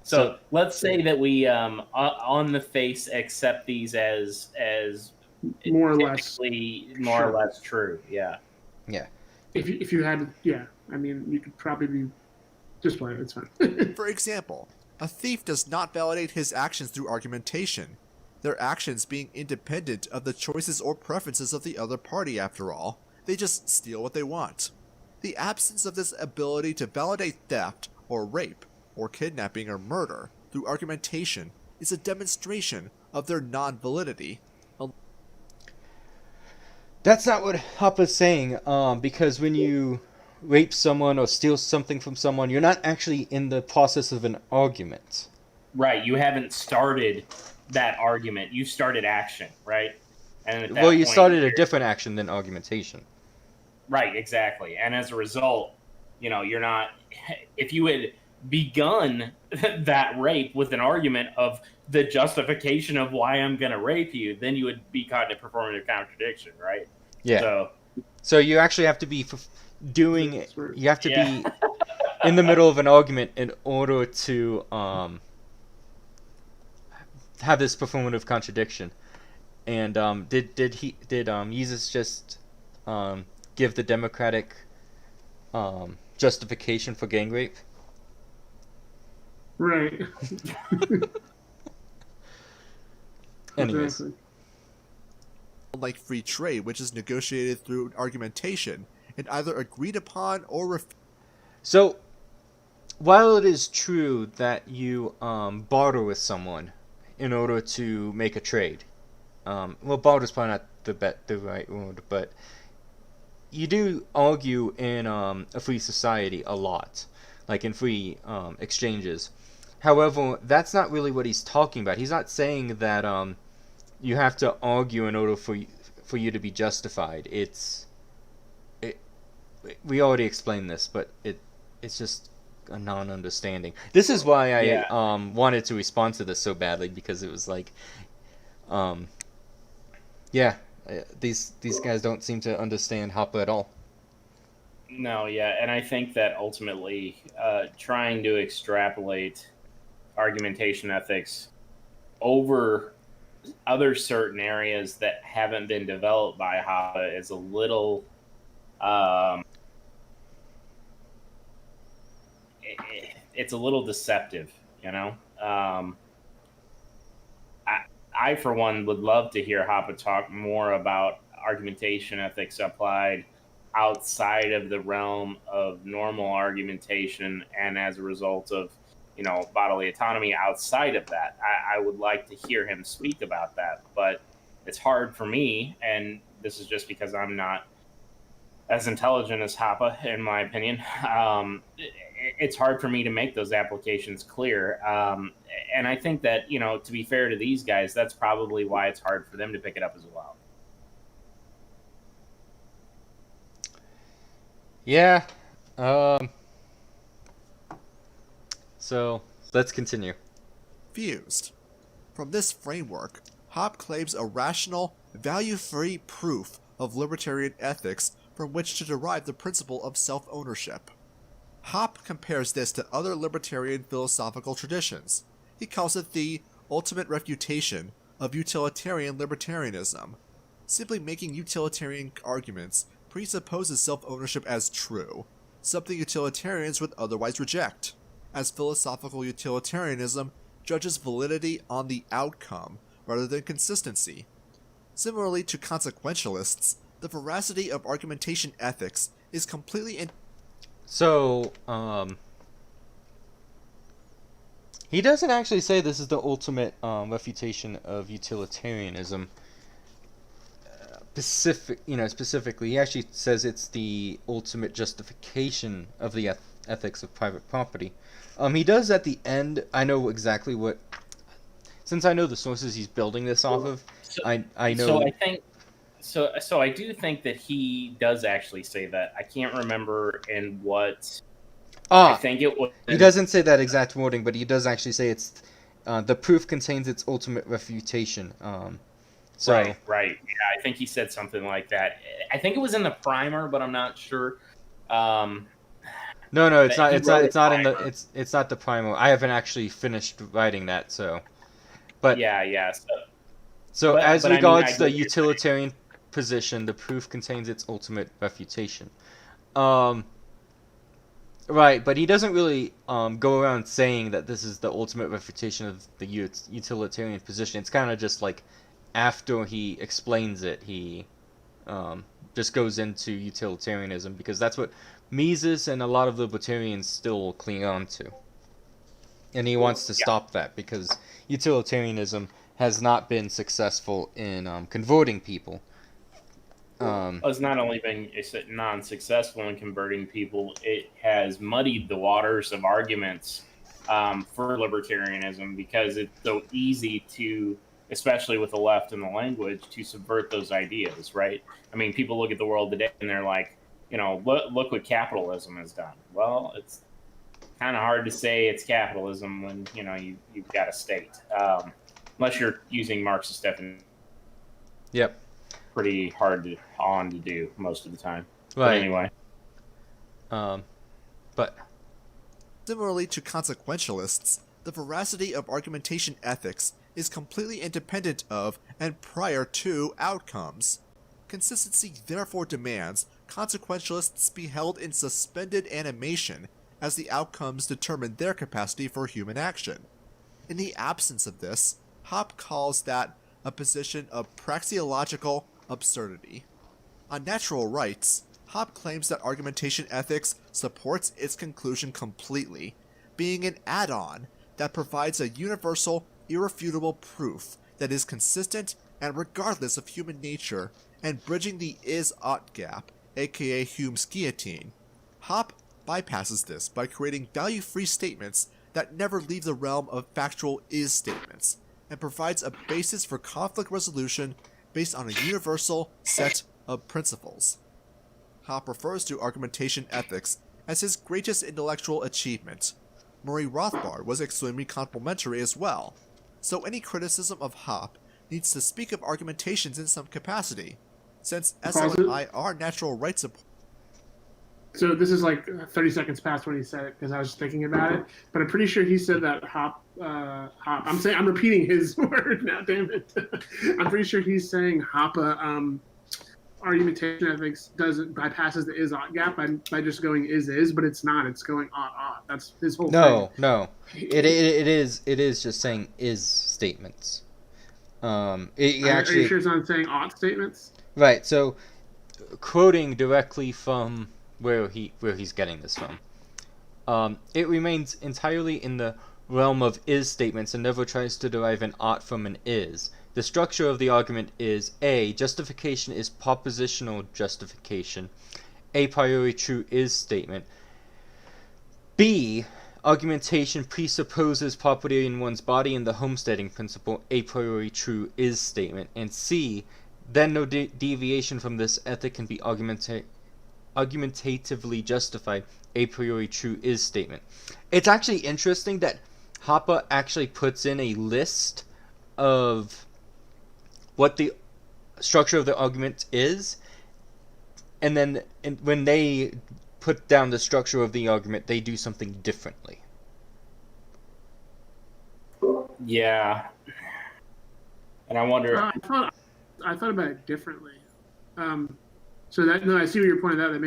So let's say that we, on the face, accept these as more or less. more or less true. Yeah. Yeah. If you had, yeah, I mean, you could probably be just play it. It's fine. For example, a thief does not validate his actions through argumentation, their actions being independent of the choices or preferences of the other party after all. They just steal what they want. The absence of this ability to validate theft or rape or kidnapping or murder through argumentation is a demonstration of their non-validity. That's not what Hoppe's saying, because when you rape someone or steal something from someone, you're not actually in the process of an argument. Right. You haven't started that argument. You started action, right? And at that Well, you point, started a different action than argumentation. Right, exactly. And as a result, you're not. If you had begun that rape with an argument of the justification of why I'm going to rape you, then you would be caught in a performative contradiction, right? Yeah. So you actually have to be doing. You have to Yeah. be in the middle of an argument in order to have this performative contradiction. And did Jesus just give the democratic justification for gang rape? Right. Anyways. Exactly. Like free trade, which is negotiated through argumentation and either agreed upon or So, while it is true that you barter with someone in order to make a trade, well, barter is probably not the right word, but you do argue in a free society a lot, like in free exchanges. However, that's not really what he's talking about. He's not saying that you have to argue in order for you to be justified. We already explained this, but it's just a non-understanding. This is why I wanted to respond to this so badly, because it was like, these guys don't seem to understand Hoppe at all. No, yeah, and I think that ultimately trying to extrapolate argumentation ethics over other certain areas that haven't been developed by Hoppe is a little it's a little deceptive, I for one would love to hear Hoppe talk more about argumentation ethics applied outside of the realm of normal argumentation, and as a result of bodily autonomy outside of that. I would like to hear him speak about that, but it's hard for me, and this is just because I'm not as intelligent as Hoppe, in my opinion. It's hard for me to make those applications clear. And I think that, to be fair to these guys, that's probably why it's hard for them to pick it up as well. Yeah. So, let's continue. fused. From this framework, Hoppe claims a rational, value-free proof of libertarian ethics from which to derive the principle of self-ownership. Hoppe compares this to other libertarian philosophical traditions. He calls it the ultimate refutation of utilitarian libertarianism. Simply making utilitarian arguments presupposes self-ownership as true, something utilitarians would otherwise reject, as philosophical utilitarianism judges validity on the outcome rather than consistency. Similarly to consequentialists, the veracity of argumentation ethics is completely So, He doesn't actually say this is the ultimate refutation of utilitarianism. Specifically, he actually says it's the ultimate justification of the ethics of private property. He does at the end. I know exactly what. Since I know the sources he's building this off of, I know. So I think. So I do think that he does actually say that. I can't remember in what. I think it was. He doesn't say that exact wording, but he does actually say it's the proof contains its ultimate refutation. Right. Yeah, I think he said something like that. I think it was in the primer, but I'm not sure. No, it's not. It's not the primer. I haven't actually finished writing that, so. But yeah. So as regards the utilitarian position, the proof contains its ultimate refutation. Right, but he doesn't really go around saying that this is the ultimate refutation of the utilitarian position. It's kind of just like after he explains it, he just goes into utilitarianism because that's what Mises and a lot of libertarians still cling on to. And he wants to stop that because utilitarianism has not been successful in converting people. It's not only been non-successful in converting people, it has muddied the waters of arguments for libertarianism because it's so easy to, especially with the left and the language, to subvert those ideas, right? I mean, people look at the world today and they're like, look what capitalism has done. Well, it's kind of hard to say it's capitalism when, you've got a state. Unless you're using Marxist definition. Yep. Pretty hard to do most of the time. Right. But anyway. But similarly to consequentialists, the veracity of argumentation ethics is completely independent of and prior to outcomes. Consistency therefore demands consequentialists be held in suspended animation as the outcomes determine their capacity for human action. In the absence of this, Hoppe calls that a position of praxeological absurdity. On natural rights, Hoppe claims that argumentation ethics supports its conclusion completely, being an add-on that provides a universal, irrefutable proof that is consistent and regardless of human nature, and bridging the is-ought gap, aka Hume's guillotine. Hoppe bypasses this by creating value-free statements that never leave the realm of factual is statements, and provides a basis for conflict resolution based on a universal set of principles. Hoppe refers to argumentation ethics as his greatest intellectual achievement. Murray Rothbard was extremely complimentary as well, so any criticism of Hoppe needs to speak of argumentations in some capacity, since SL and I are natural rights supporters. So this is like 30 seconds past when he said it because I was just thinking about it. But I'm pretty sure he said that Hoppe. I'm repeating his word now. Damn it! I'm pretty sure he's saying Hoppe. Argumentation ethics bypasses the is-ought gap by just going is, but it's not. It's going ought. That's his whole thing. No. It is just saying is statements. Are you sure it's not saying ought statements? Right. So, quoting directly from where he's getting this from. It remains entirely in the realm of is statements and never tries to derive an ought from an is. The structure of the argument is A. Justification is propositional justification. A priori true is statement. B. Argumentation presupposes property in one's body in the homesteading principle. A priori true is statement. And C. Then no deviation from this ethic can be argumentatively justified. A priori true is statement. It's actually interesting that Hoppe actually puts in a list of what the structure of the argument is, and then when they put down the structure of the argument, they do something differently. Yeah. And I wonder... I thought about it differently. So that I see what you're pointing out. That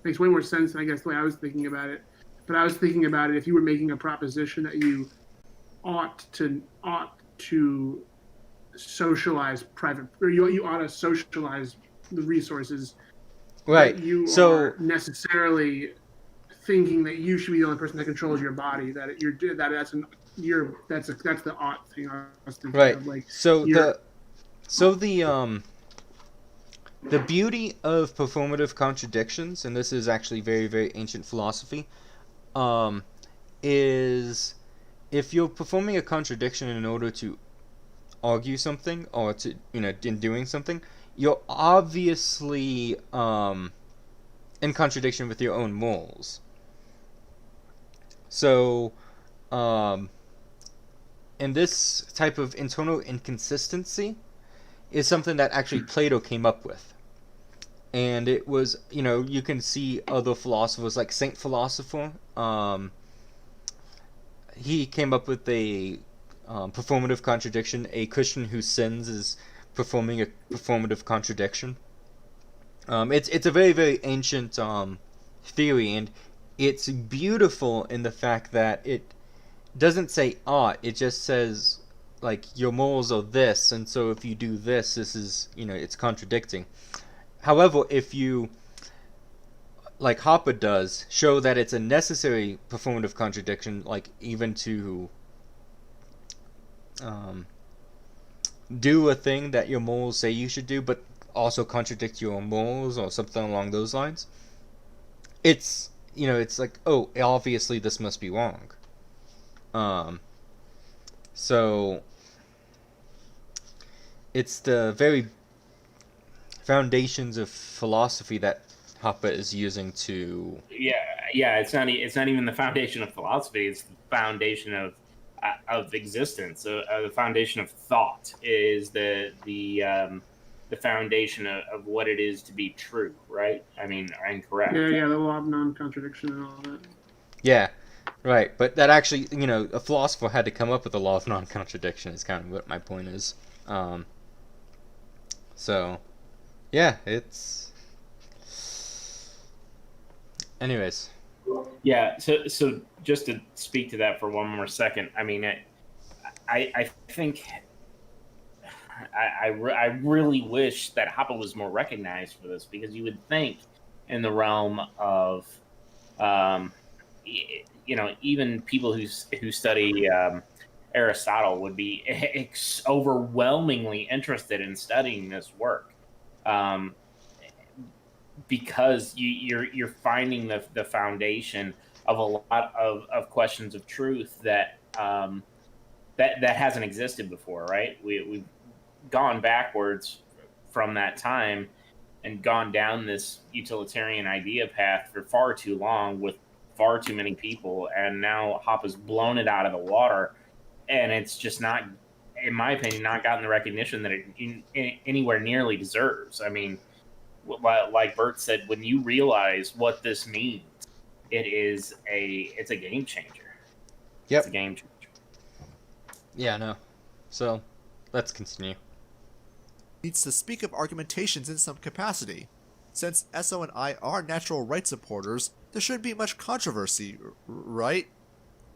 makes way more sense than I guess the way I was thinking about it. But I was thinking about it if you were making a proposition that you ought to socialize private, or you ought to socialize the resources. Right. That you so are necessarily thinking that you should be the only person that controls your body. That's the ought thing I was thinking Right. of. Like, The beauty of performative contradictions, and this is actually very, very ancient philosophy, is if you're performing a contradiction in order to argue something, or to, in doing something, you're obviously in contradiction with your own morals. So, and this type of internal inconsistency is something that actually Plato came up with. And it was, you can see other philosophers like Saint Philosopher. He came up with a performative contradiction. A Christian who sins is performing a performative contradiction. It's a very, very ancient theory, and it's beautiful in the fact that it doesn't say ought. It just says, like, your morals are this, and so if you do this, this is, it's contradicting. However, if you, like Hoppe does, show that it's a necessary performative contradiction, like even to do a thing that your morals say you should do, but also contradict your morals or something along those lines, it's, it's like, oh, obviously this must be wrong. So it's the very foundations of philosophy that Hoppe is using to. Yeah. It's not even the foundation of philosophy. It's the foundation of existence. The foundation of thought is the foundation of what it is to be true, right? I mean, and correct. Yeah, the law of non-contradiction and all that. Yeah, right. But that actually, a philosopher had to come up with the law of non-contradiction. Is kind of what my point is. So, yeah, it's. Anyways. Yeah. So just to speak to that for one more second, I mean, I think. I really wish that Hoppe was more recognized for this, because you would think in the realm of, even people who study Aristotle would be overwhelmingly interested in studying this work, because you're finding the foundation of a lot of questions of truth that hasn't existed before, right? We've gone backwards from that time and gone down this utilitarian idea path for far too long with far too many people, and now Hoppe's blown it out of the water, and it's just not, in my opinion, not gotten the recognition that it anywhere nearly deserves. I mean, like Bert said, when you realize what this means, it's a game changer. Yep. It's a game changer. Yeah, no. So, let's continue. Needs to speak of argumentations in some capacity. Since SO and I are natural rights supporters, there shouldn't be much controversy, right?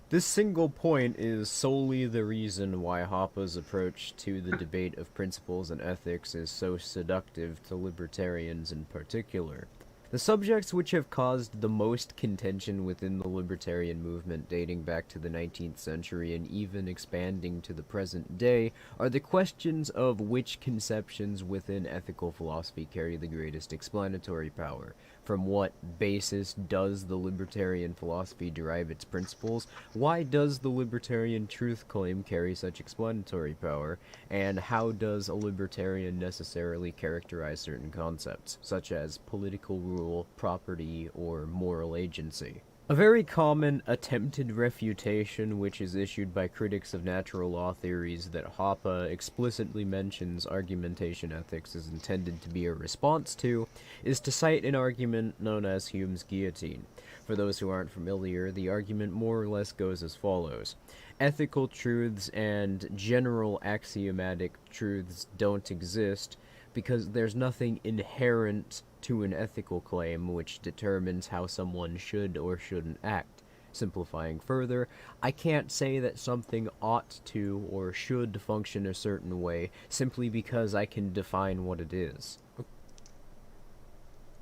This single point is solely the reason why Hoppe's approach to the debate of principles and ethics is so seductive to libertarians in particular. The subjects which have caused the most contention within the libertarian movement dating back to the 19th century and even expanding to the present day are the questions of which conceptions within ethical philosophy carry the greatest explanatory power. From what basis does the libertarian philosophy derive its principles? Why does the libertarian truth claim carry such explanatory power? And how does a libertarian necessarily characterize certain concepts, such as political rule, property, or moral agency? A very common attempted refutation which is issued by critics of natural law theories that Hoppe explicitly mentions argumentation ethics is intended to be a response to is to cite an argument known as Hume's guillotine. For those who aren't familiar, the argument more or less goes as follows. Ethical truths and general axiomatic truths don't exist because there's nothing inherent to an ethical claim which determines how someone should or shouldn't act. Simplifying further, I can't say that something ought to or should function a certain way simply because I can define what it is.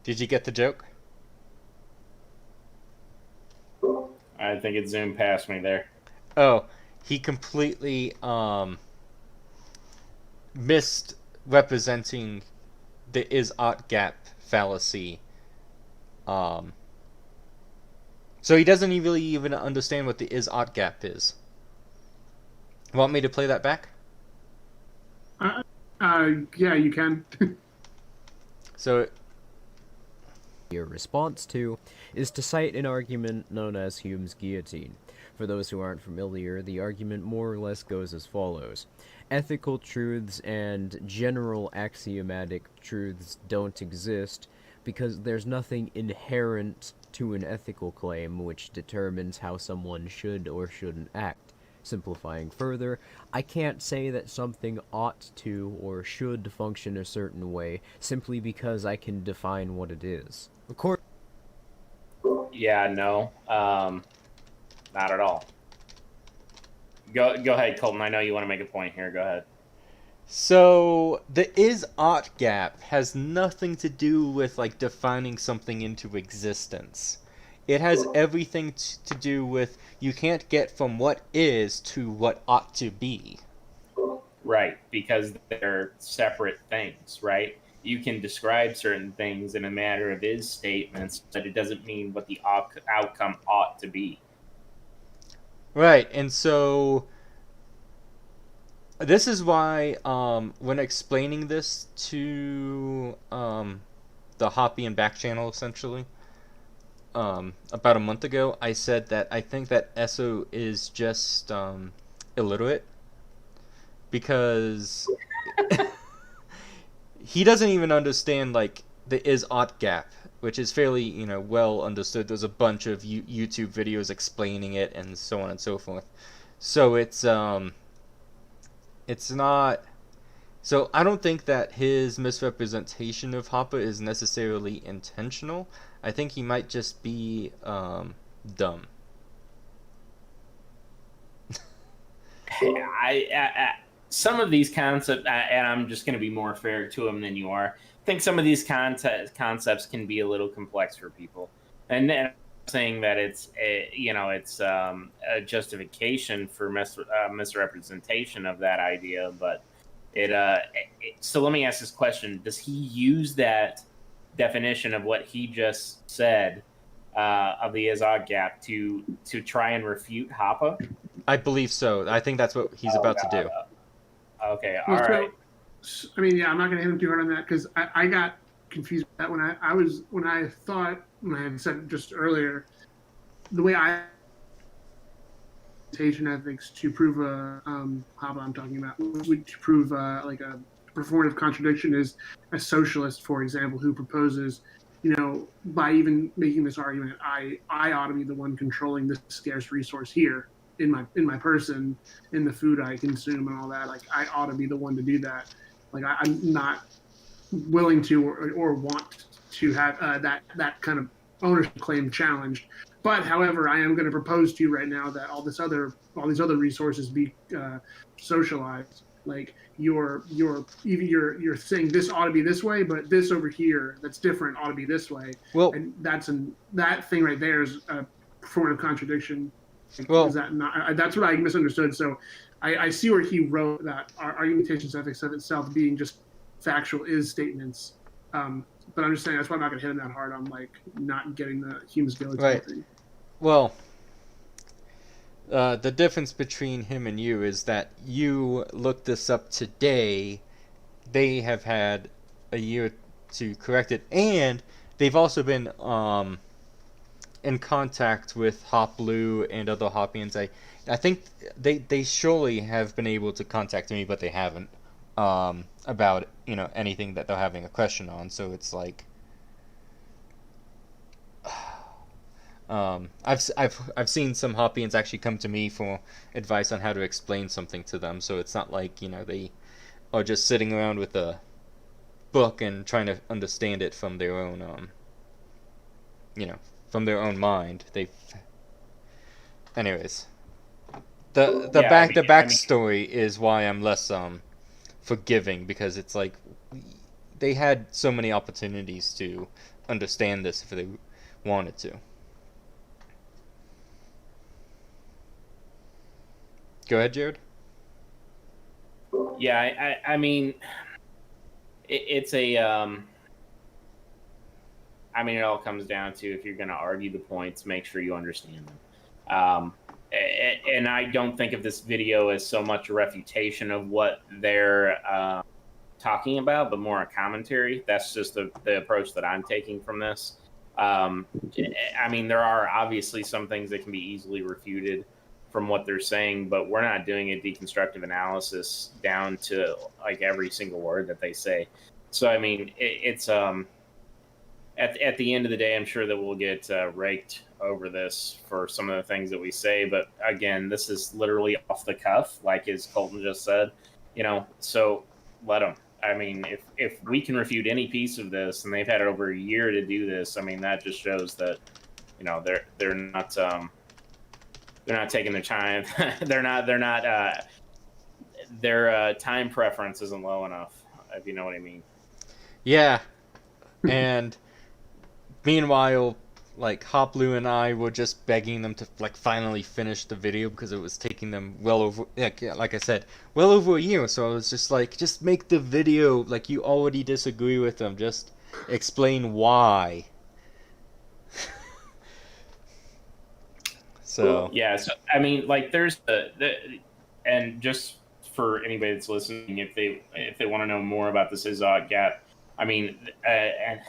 Did you get the joke? I think it zoomed past me there. Oh, he completely missed representing the is-ought gap fallacy. So he doesn't really even understand what the is-ought gap is. Want me to play that back? Yeah, you can. So, Your response to is to cite an argument known as Hume's guillotine. For those who aren't familiar, the argument more or less goes as follows. Ethical truths and general axiomatic truths don't exist because there's nothing inherent to an ethical claim which determines how someone should or shouldn't act. Simplifying further, I can't say that something ought to or should function a certain way simply because I can define what it is. Of course, Yeah, no, not at all. Go ahead, Colton. I know you want to make a point here. Go ahead. so the is-ought gap has nothing to do with like defining something into existence. It has everything to do with you can't get from what is to what ought to be. Right, because they're separate things, right? You can describe certain things in a matter of is statements, but it doesn't mean what the outcome ought to be. Right, and so this is why when explaining this to the Hoppean back channel, essentially, about a month ago, I said that I think that Esso is just illiterate because he doesn't even understand like the is-ought gap, which is fairly well understood. There's a bunch of YouTube videos explaining it and so on and so forth. So it's not. So I don't think that his misrepresentation of Hoppe is necessarily intentional. I think he might just be dumb. Some of these concepts, and I'm just going to be more fair to him than you are. I think some of these concepts can be a little complex for people, and I'm saying that it's a justification for misrepresentation of that idea, but so let me ask this question: does he use that definition of what he just said of the is-ought gap to try and refute Hoppe? I believe so. I think that's what he's about to do. Okay, all Well, right. So, I mean, yeah, I'm not going to hit him too hard on that because I got confused with that when I had said just earlier, the way I argumentation ethics to prove a Hoppe I'm talking about, to prove like a performative contradiction is a socialist, for example, who proposes, by even making this argument, I ought to be the one controlling this scarce resource here in my person, in the food I consume and all that. Like I ought to be the one to do that. Like I'm not willing to or want to have that kind of ownership claim challenged. But however, I am going to propose to you right now that all these other resources be socialized. Like you're saying this ought to be this way, but this over here that's different ought to be this way. Well, and that thing right there is a form of contradiction. Like, well, is that not? That's what I misunderstood. So I see where he wrote that argumentation ethics of itself being just factual is statements. But I'm just saying that's why I'm not going to hit him that hard on like not getting the Hume's guillotine right. thing. Well, the difference between him and you is that you looked this up today. They have had a year to correct it, and they've also been in contact with Hoplu and other Hoppians. I think they surely have been able to contact me, but they haven't about anything that they're having a question on. So it's like I've seen some Hoppians actually come to me for advice on how to explain something to them. So it's not like they are just sitting around with a book and trying to understand it from their own from their own mind. Anyways, the backstory is why I'm less forgiving, because it's like they had so many opportunities to understand this if they wanted to. Go ahead, Jared. Yeah, I mean, it's a. I mean, it all comes down to, if you're going to argue the points, make sure you understand them. And I don't think of this video as so much a refutation of what they're talking about, but more a commentary. That's just the approach that I'm taking from this. I mean, there are obviously some things that can be easily refuted from what they're saying, but we're not doing a deconstructive analysis down to like every single word that they say. So, I mean, it's at the end of the day, I'm sure that we'll get raked over this for some of the things that we say. But again, this is literally off the cuff, like as Colton just said, so let them. I mean, if we can refute any piece of this, and they've had over a year to do this, I mean, that just shows that, they're not taking their time. Their time preference isn't low enough, if you know what I mean. Yeah, and meanwhile, like, Hoplu and I were just begging them to, like, finally finish the video because it was taking them well over, like I said, well over a year. So I was just like, just make the video, like, you already disagree with them, just explain why. So yeah, so I mean, like, there's and just for anybody that's listening, if they want to know more about this Izod gap, I mean, and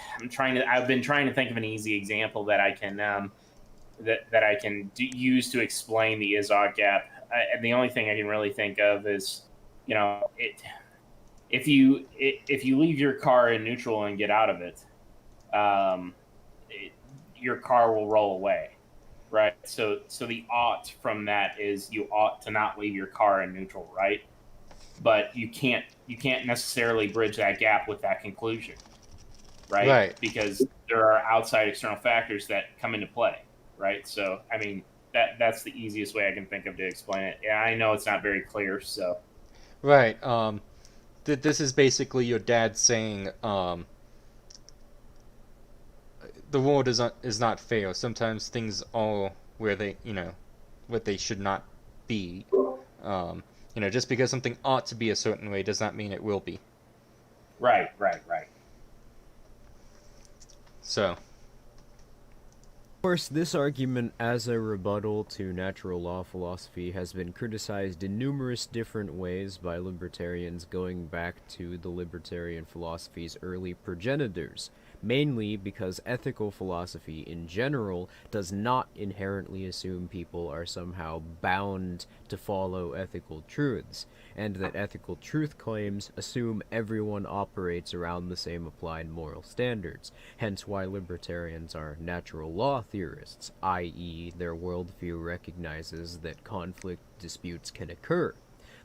I've been trying to think of an easy example that I can that I can use to explain the Izod gap. And the only thing I can really think of is, if you leave your car in neutral and get out of it, your car will roll away, right? So the ought from that is you ought to not leave your car in neutral, right? But you can't necessarily bridge that gap with that conclusion, right? Because there are outside external factors that come into play, right? So, I mean, that's the easiest way I can think of to explain it. Yeah, I know it's not very clear, so. Right. This is basically your dad saying, the world is not fair. Sometimes things are where they, what they should not be. Just because something ought to be a certain way does not mean it will be. Right. So. Of course, this argument as a rebuttal to natural law philosophy has been criticized in numerous different ways by libertarians going back to the libertarian philosophy's early progenitors, mainly because ethical philosophy in general does not inherently assume people are somehow bound to follow ethical truths, and that ethical truth claims assume everyone operates around the same applied moral standards, hence why libertarians are natural law theorists, i.e., their worldview recognizes that conflict disputes can occur.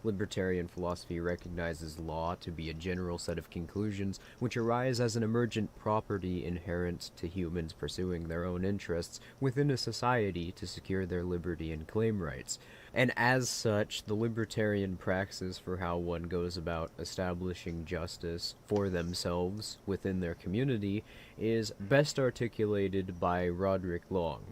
Libertarian philosophy recognizes law to be a general set of conclusions which arise as an emergent property inherent to humans pursuing their own interests within a society to secure their liberty and claim rights. And as such, the libertarian praxis for how one goes about establishing justice for themselves within their community is best articulated by Roderick Long.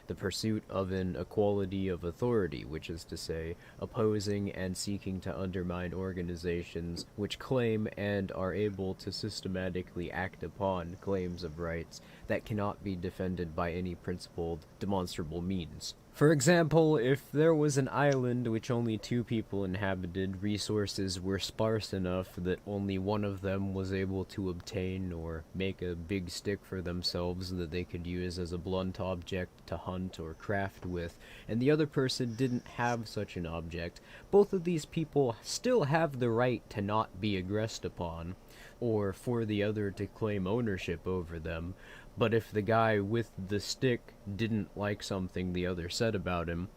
The pursuit of an equality of authority, which is to say, opposing and seeking to undermine organizations which claim and are able to systematically act upon claims of rights that cannot be defended by any principled, demonstrable means. For example, if there was an island which only 2 people inhabited, resources were sparse enough that only one of them was able to obtain or make a big stick for themselves that they could use as a blunt object to hunt or craft with, and the other person didn't have such an object, both of these people still have the right to not be aggressed upon, or for the other to claim ownership over them. But if the guy with the stick didn't like something the other said about him,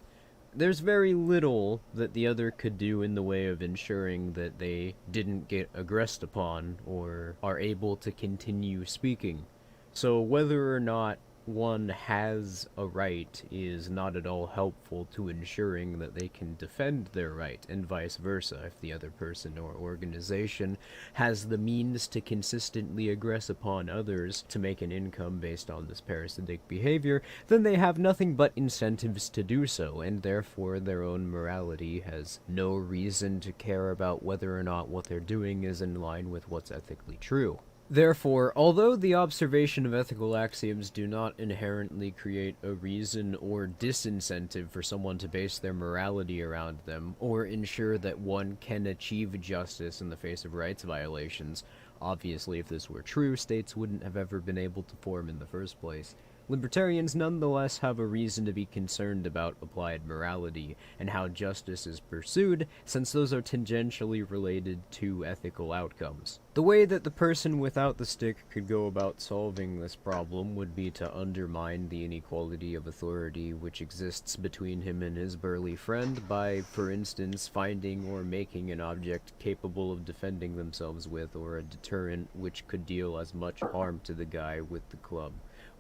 there's very little that the other could do in the way of ensuring that they didn't get aggressed upon or are able to continue speaking. So whether or not one has a right is not at all helpful to ensuring that they can defend their right, and vice versa. If the other person or organization has the means to consistently aggress upon others to make an income based on this parasitic behavior, then they have nothing but incentives to do so, and therefore their own morality has no reason to care about whether or not what they're doing is in line with what's ethically true. Therefore, although the observation of ethical axioms do not inherently create a reason or disincentive for someone to base their morality around them, or ensure that one can achieve justice in the face of rights violations, obviously if this were true, states wouldn't have ever been able to form in the first place, libertarians nonetheless have a reason to be concerned about applied morality and how justice is pursued, since those are tangentially related to ethical outcomes. The way that the person without the stick could go about solving this problem would be to undermine the inequality of authority which exists between him and his burly friend by, for instance, finding or making an object capable of defending themselves with, or a deterrent which could deal as much harm to the guy with the club.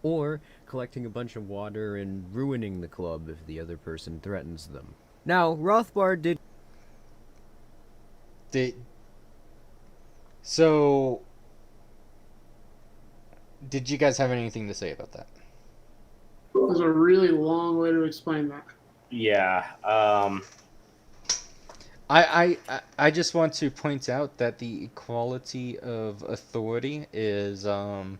Or collecting a bunch of water and ruining the club if the other person threatens them. Now, Rothbard did... So, did you guys have anything to say about that? There's a really long way to explain that. Yeah. I just want to point out that the equality of authority is an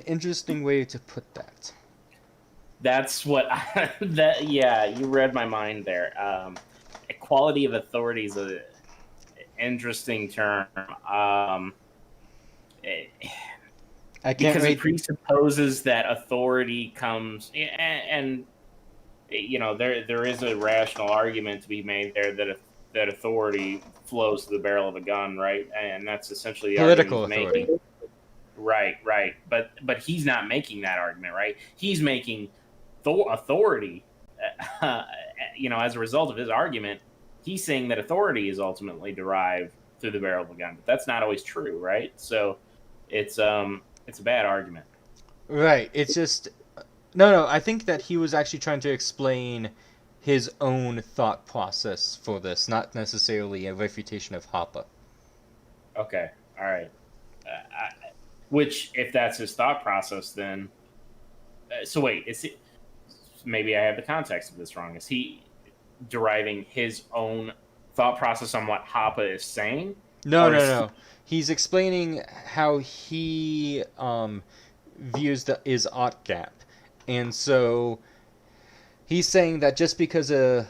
interesting way to put that. That's what yeah, you read my mind there. Equality of authority is an interesting term. I can't because wait. it presupposes that authority comes, and you know, there is a rational argument to be made there that authority flows to the barrel of a gun, right? And that's essentially the Political argument he's authority. making. Right. But he's not making that argument, right? He's making authority. You know, as a result of his argument, he's saying that authority is ultimately derived through the barrel of a gun. But that's not always true, right? So it's a bad argument. Right. It's just no. I think that he was actually trying to explain his own thought process for this, not necessarily a refutation of Hoppe. Okay. All right. Which, if that's his thought process, then so wait, is it? Maybe I have the context of this wrong. Is he deriving his own thought process on what Hoppe is saying? No. He's explaining how he views the is-ought gap. And so he's saying that just because a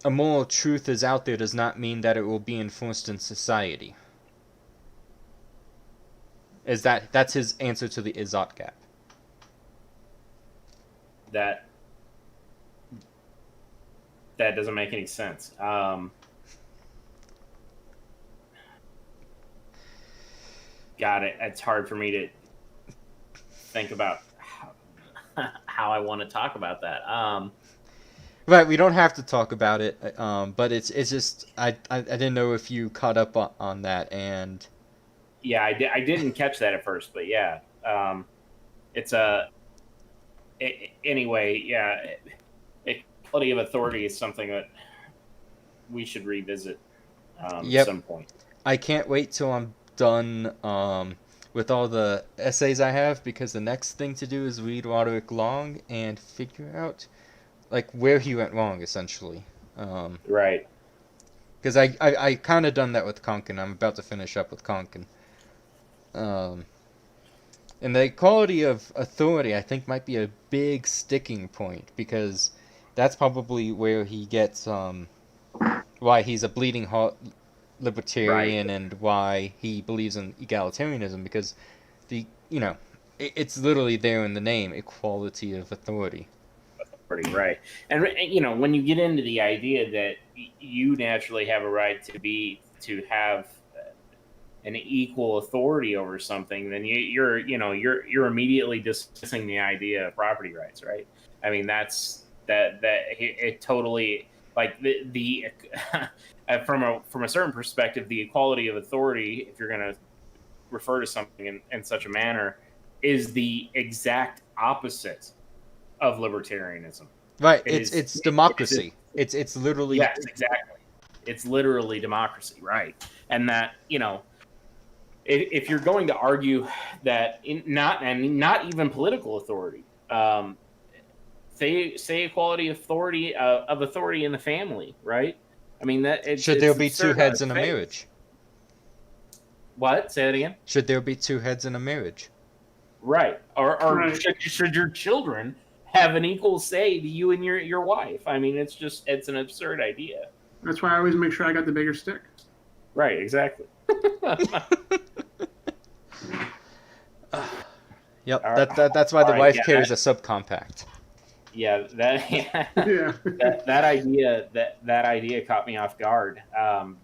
moral truth is out there does not mean that it will be enforced in society. That's his answer to the is-ought gap. That doesn't make any sense. Got it. It's hard for me to think about how I want to talk about that. Right, we don't have to talk about it, but it's just I didn't know if you caught up on that, and yeah, I didn't catch that at first, but yeah, anyway, yeah, equality of authority is something that we should revisit at some point. I can't wait till I'm done with all the essays I have, because the next thing to do is read Roderick Long and figure out like where he went wrong, essentially. Right. Because I kind of done that with Konkin. I'm about to finish up with Konkin. And the equality of authority, I think, might be a big sticking point, because that's probably where he gets why he's a bleeding heart libertarian, and why he believes in egalitarianism, because it's literally there in the name, equality of authority. Right. And you know, when you get into the idea that you naturally have a right to have an equal authority over something, then you're immediately dismissing the idea of property rights, right? I mean, that's it totally, like the from a certain perspective, the equality of authority, if you're going to refer to something in such a manner, is the exact opposite of libertarianism. Right. It It's democracy. It's literally. Yes, exactly. It's literally democracy, right? And that, if you're going to argue that not even political authority, say equality authority of authority in the family, right? I mean that Should there it's be two absurd heads on in a its face. marriage? What? Say that again. Should there be two heads in a marriage? Right. Or Right. should your children have an equal say to you and your wife? I mean, it's an absurd idea. That's why I always make sure I got the bigger stick. Right. Exactly. Yep. All right. That's why the All right, wife yeah, carries a subcompact. Yeah. That. Yeah. that idea caught me off guard.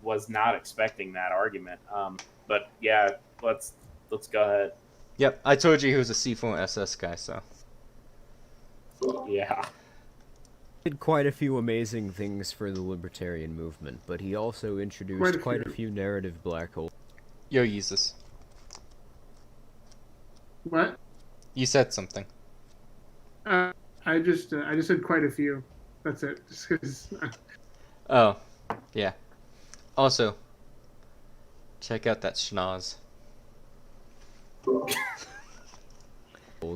Was not expecting that argument. But yeah, let's go ahead. Yep. I told you he was a C4 SS guy, so. Yeah. Did quite a few amazing things for the libertarian movement, but he also introduced quite a few narrative black holes. Yo, Jesus. What? You said something. I just said quite a few. That's it. Just 'cause, Oh, yeah. Also, check out that schnoz.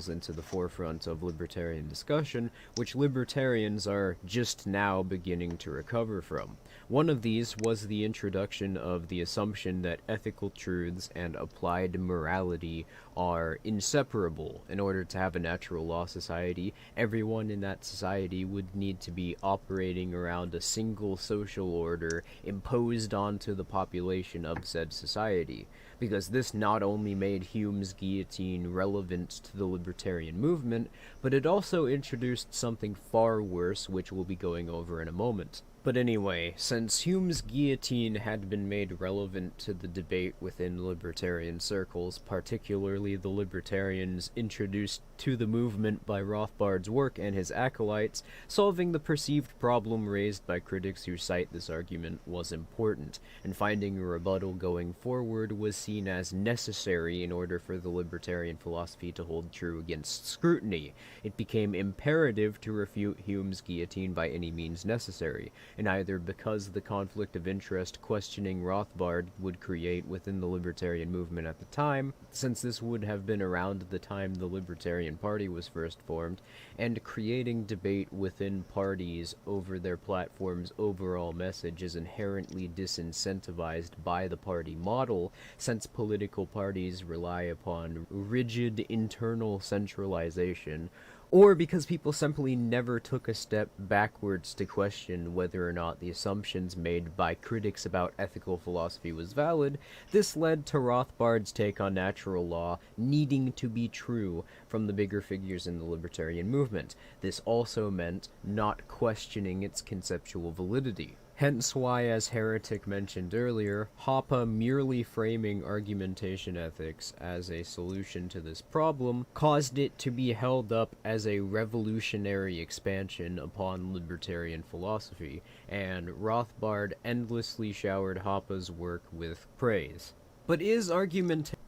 Into the forefront of libertarian discussion, which libertarians are just now beginning to recover from. One of these was the introduction of the assumption that ethical truths and applied morality are inseparable. In order to have a natural law society, everyone in that society would need to be operating around a single social order imposed onto the population of said society, because this not only made Hume's guillotine relevant to the libertarian movement, but it also introduced something far worse, which we'll be going over in a moment. But anyway, since Hume's guillotine had been made relevant to the debate within libertarian circles, particularly the libertarians introduced to the movement by Rothbard's work and his acolytes, solving the perceived problem raised by critics who cite this argument was important, and finding a rebuttal going forward was seen as necessary in order for the libertarian philosophy to hold true against scrutiny. It became imperative to refute Hume's guillotine by any means necessary, and either because the conflict of interest questioning Rothbard would create within the libertarian movement at the time, since this would have been around the time the Libertarian Party was first formed, and creating debate within parties over their platform's overall message is inherently disincentivized by the party model, since political parties rely upon rigid internal centralization, or because people simply never took a step backwards to question whether or not the assumptions made by critics about ethical philosophy was valid. This led to Rothbard's take on natural law needing to be true from the bigger figures in the libertarian movement. This also meant not questioning its conceptual validity. Hence why, as Heretic mentioned earlier, Hoppe merely framing argumentation ethics as a solution to this problem caused it to be held up as a revolutionary expansion upon libertarian philosophy, and Rothbard endlessly showered Hoppe's work with praise. But is argumentation...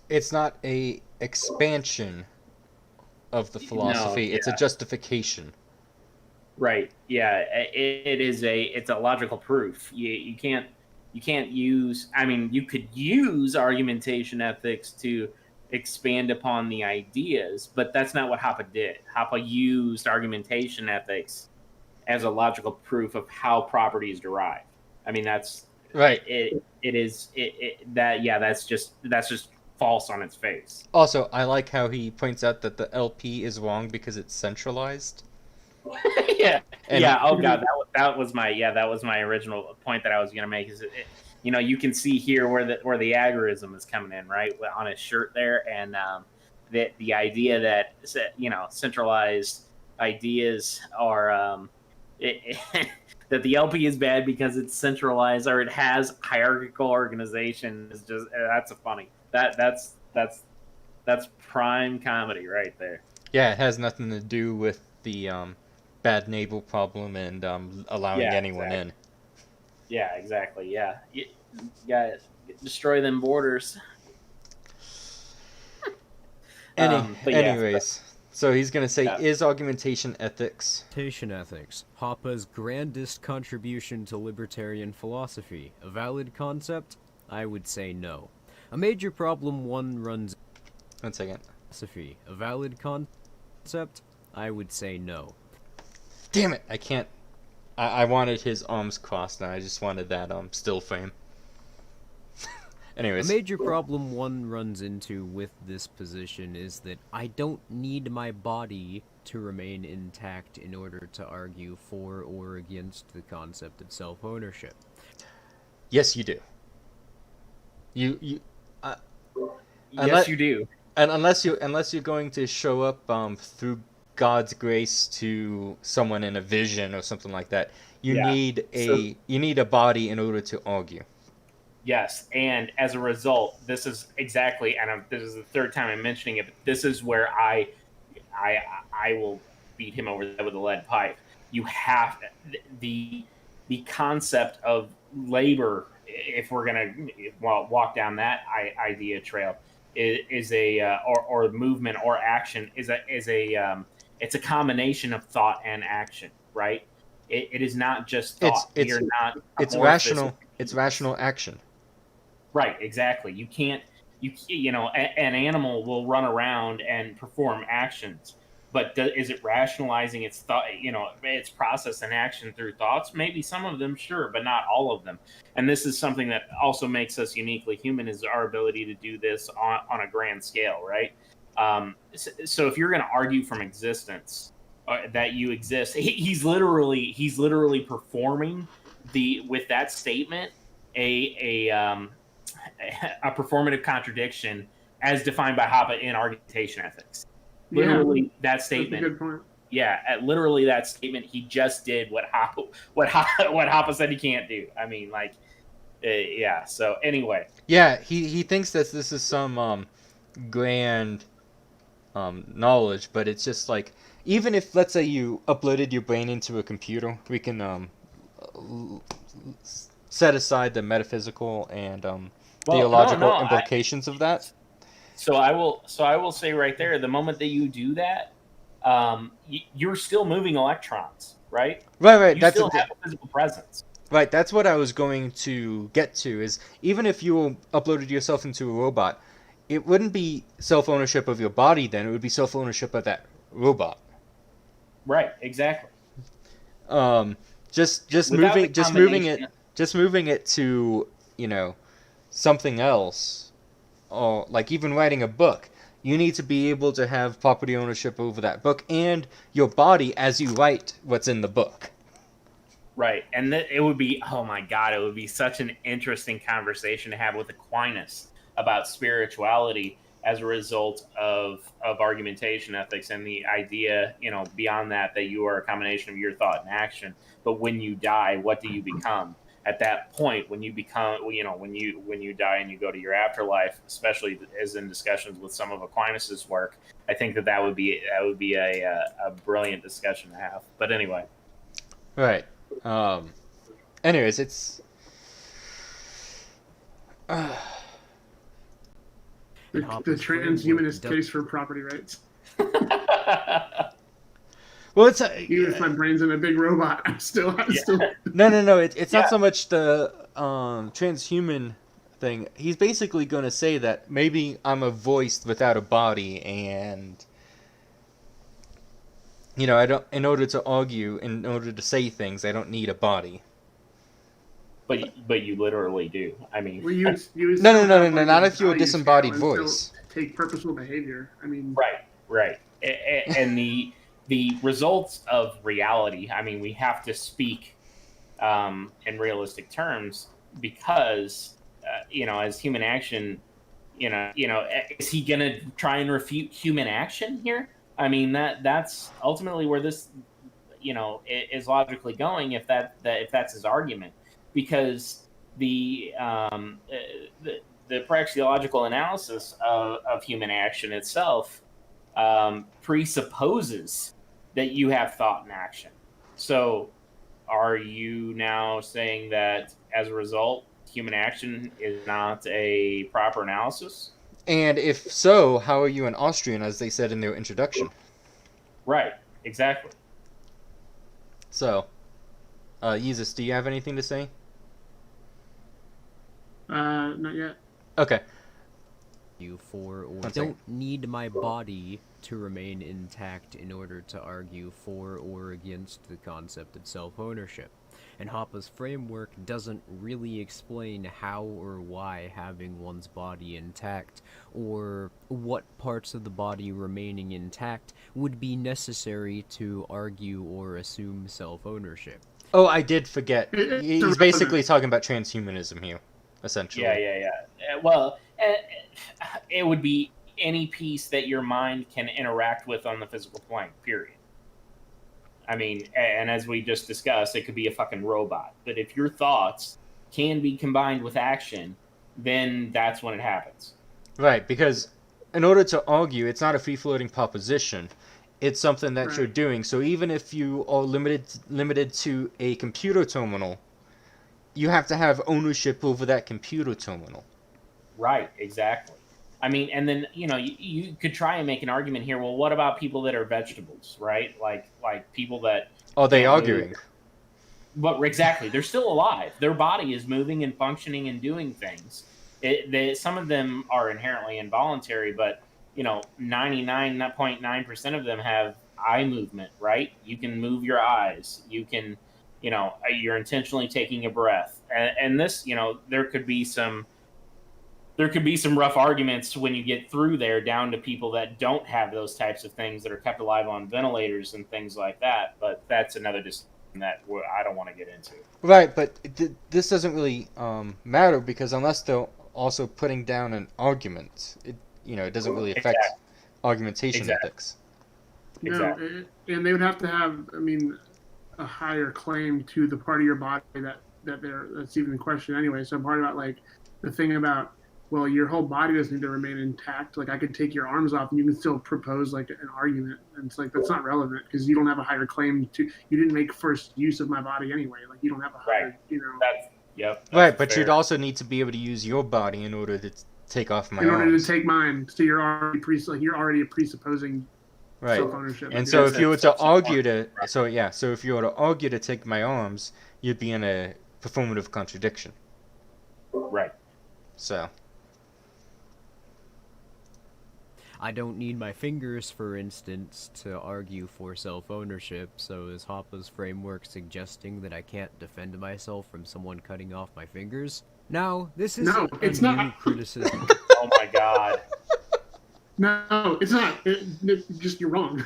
It's not a expansion of the philosophy, it's a justification. Right. Yeah. It's a logical proof. You can't use. I mean, you could use argumentation ethics to expand upon the ideas, but that's not what Hoppe did. Hoppe used argumentation ethics as a logical proof of how property is derived. I mean, that's right. That's just false on its face. Also, I like how he points out that the LP is wrong because it's centralized. Yeah. Oh god, that was my original point that I was gonna make. Is you can see here where the agorism is coming in, right, on his shirt there, and the idea that centralized ideas are that the LP is bad because it's centralized or it has hierarchical organization is just that's funny. That's prime comedy right there. Yeah, it has nothing to do with the bad naval problem and allowing anyone in. Yeah, exactly. Yeah, destroy them borders. But yeah, Anyways, so he's gonna say, Yeah. is argumentation ethics? Argumentation ethics, Hoppe's grandest contribution to libertarian philosophy. A valid concept? I would say no. A major problem one runs 1 second. philosophy. A valid concept? I would say no. Damn it! I can't. I wanted his arms crossed, and I just wanted that still frame. Anyways. A major problem one runs into with this position is that I don't need my body to remain intact in order to argue for or against the concept of self-ownership. Yes, you do. You yes, you do. And unless you're going to show up through God's grace to someone in a vision or something like that, you need a body in order to argue. Yes, and as a result, this is exactly, and this is the third time I'm mentioning it, but this is where I will beat him over the head with a lead pipe. You have the concept of labor, if we're gonna walk down that idea trail, is a or movement or action is a it's a combination of thought and action, right? It is not just thought. It's rational. It's rational action. Right, exactly. You can't, an animal will run around and perform actions, but is it rationalizing its thought, its process and action through thoughts? Maybe some of them, sure, but not all of them. And this is something that also makes us uniquely human, is our ability to do this on a grand scale, right? So if you're going to argue from existence, that you exist, he's literally performing with that statement a performative contradiction as defined by Hoppe in Argumentation Ethics. Literally, that statement. That's a good point. Yeah, literally that statement. He just did what Hoppe said he can't do. I mean, yeah. So anyway. Yeah, he thinks that this is some grand knowledge, but it's just like, even if, let's say, you uploaded your brain into a computer, we can set aside the metaphysical and theological implications of that. So I will say right there, the moment that you do that, you're still moving electrons, right? Right. You still have a physical presence. Right, that's what I was going to get to, is even if you uploaded yourself into a robot, it wouldn't be self-ownership of your body then, it would be self-ownership of that robot. Right, exactly. Just moving it to, something else, or like even writing a book, you need to be able to have property ownership over that book and your body as you write what's in the book. Right, and it would be, oh my God, it would be such an interesting conversation to have with Aquinas about spirituality as a result of argumentation ethics and the idea, beyond that you are a combination of your thought and action. But when you die, what do you become? At that point, when you become, when you die and you go to your afterlife, especially as in discussions with some of Aquinas's work, I think that would be a brilliant discussion to have. But anyway, right. Anyways, it's the transhumanist case for property rights. well, it's even if my brain's in a big robot, I'm still. No. It's not so much the transhuman thing. He's basically going to say that maybe I'm a voice without a body, and I don't. In order to argue, in order to say things, I don't need a body. But you literally do. I mean, no. Not if you're a disembodied voice. Take purposeful behavior. I mean, right. And the results of reality. I mean, we have to speak in realistic terms because as human action, is he going to try and refute human action here? I mean, that's ultimately where this is logically going if that's his argument. Because the praxeological analysis of human action itself presupposes that you have thought and action. So are you now saying that as a result, human action is not a proper analysis? And if so, how are you an Austrian, as they said in their introduction? Right. Exactly. So, Yeezus, do you have anything to say? Not yet. Okay. You for or One second. don't need my body to remain intact in order to argue for or against the concept of self-ownership. And Hoppe's framework doesn't really explain how or why having one's body intact, or what parts of the body remaining intact, would be necessary to argue or assume self-ownership. Oh, I did forget. It's He's basically talking about transhumanism here, essentially. Yeah. Well, it would be any piece that your mind can interact with on the physical plane, period. I mean, and as we just discussed, it could be a fucking robot. But if your thoughts can be combined with action, then that's when it happens. Right, because in order to argue, it's not a free-floating proposition. It's something that you're Right. doing. So even if you are limited to a computer terminal, you have to have ownership over that computer terminal. Right, exactly. I mean, and then, you could try and make an argument here. Well, what about people that are vegetables, right? Like people that... Are they can't arguing? move. But exactly, they're still alive. Their body is moving and functioning and doing things. Some of them are inherently involuntary, but 99.9% of them have eye movement, right? You can move your eyes. You can, you're intentionally taking a breath. And this, there could be some rough arguments when you get through there down to people that don't have those types of things, that are kept alive on ventilators and things like that. But that's another discussion that I don't want to get into. Right, but this doesn't really matter, because unless they're also putting down an argument, it doesn't really affect Exactly. argumentation Exactly. ethics. Exactly. No, and they would have to have, a higher claim to the part of your body that's even in question anyway. So part about like the thing about, well, your whole body doesn't need to remain intact. Like I could take your arms off and you can still propose like an argument. And it's like, that's not relevant because you don't have a higher claim to, you didn't make first use of my body anyway. Like you don't have a higher, That's Right, but fair. you'd also need to be able to use your body in order to take off my in order arms. to take mine. So you're already presupposing Right. self-ownership. And Like, so Yes, if you were to that's argue important. so if you were to argue to take my arms, you'd be in a performative contradiction. Right. So, I don't need my fingers, for instance, to argue for self-ownership, so is Hoppe's framework suggesting that I can't defend myself from someone cutting off my fingers? Now, this is No, it's new not. criticism. Oh my god. no, it's not. Just you're wrong.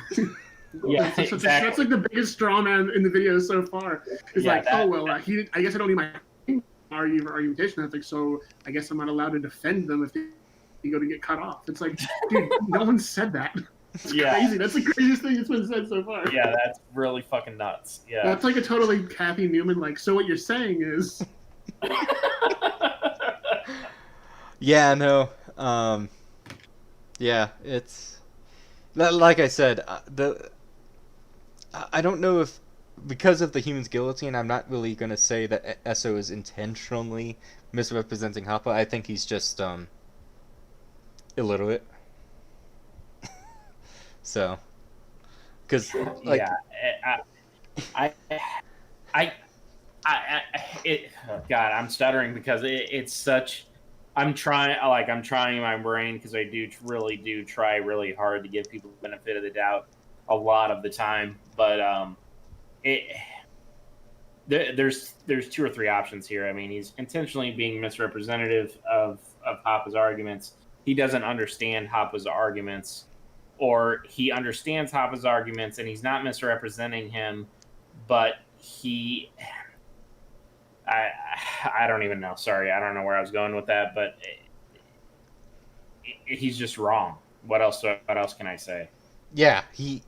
Yeah, That's exactly. like the biggest straw man in the video so far. It's Yeah, like, that- oh well, I guess I don't need my argue for argumentation ethics, so I guess I'm not allowed to defend them if they go to get cut off. It's like, dude, no one said that. It's Yeah. crazy. That's the craziest thing that's been said so far. Yeah, that's really fucking nuts. Yeah. That's like a totally Kathy Newman. Like, so what you're saying is, yeah, no. Yeah, it's like I said, I don't know if, because of the human's guillotine, I'm not really going to say that Esso is intentionally misrepresenting Hoppe. I think he's just illiterate. So, because like, yeah, God, I'm stuttering because it's such. I'm trying in my brain because I really do try really hard to give people the benefit of the doubt a lot of the time, but there's 2 or 3 options here. I mean, he's intentionally being misrepresentative of Hoppe's arguments. He doesn't understand Hoppe's arguments, or he understands Hoppe's arguments and he's not misrepresenting him, but I don't even know. Sorry, I don't know where I was going with that, but he's just wrong. What else can I say? yeah, he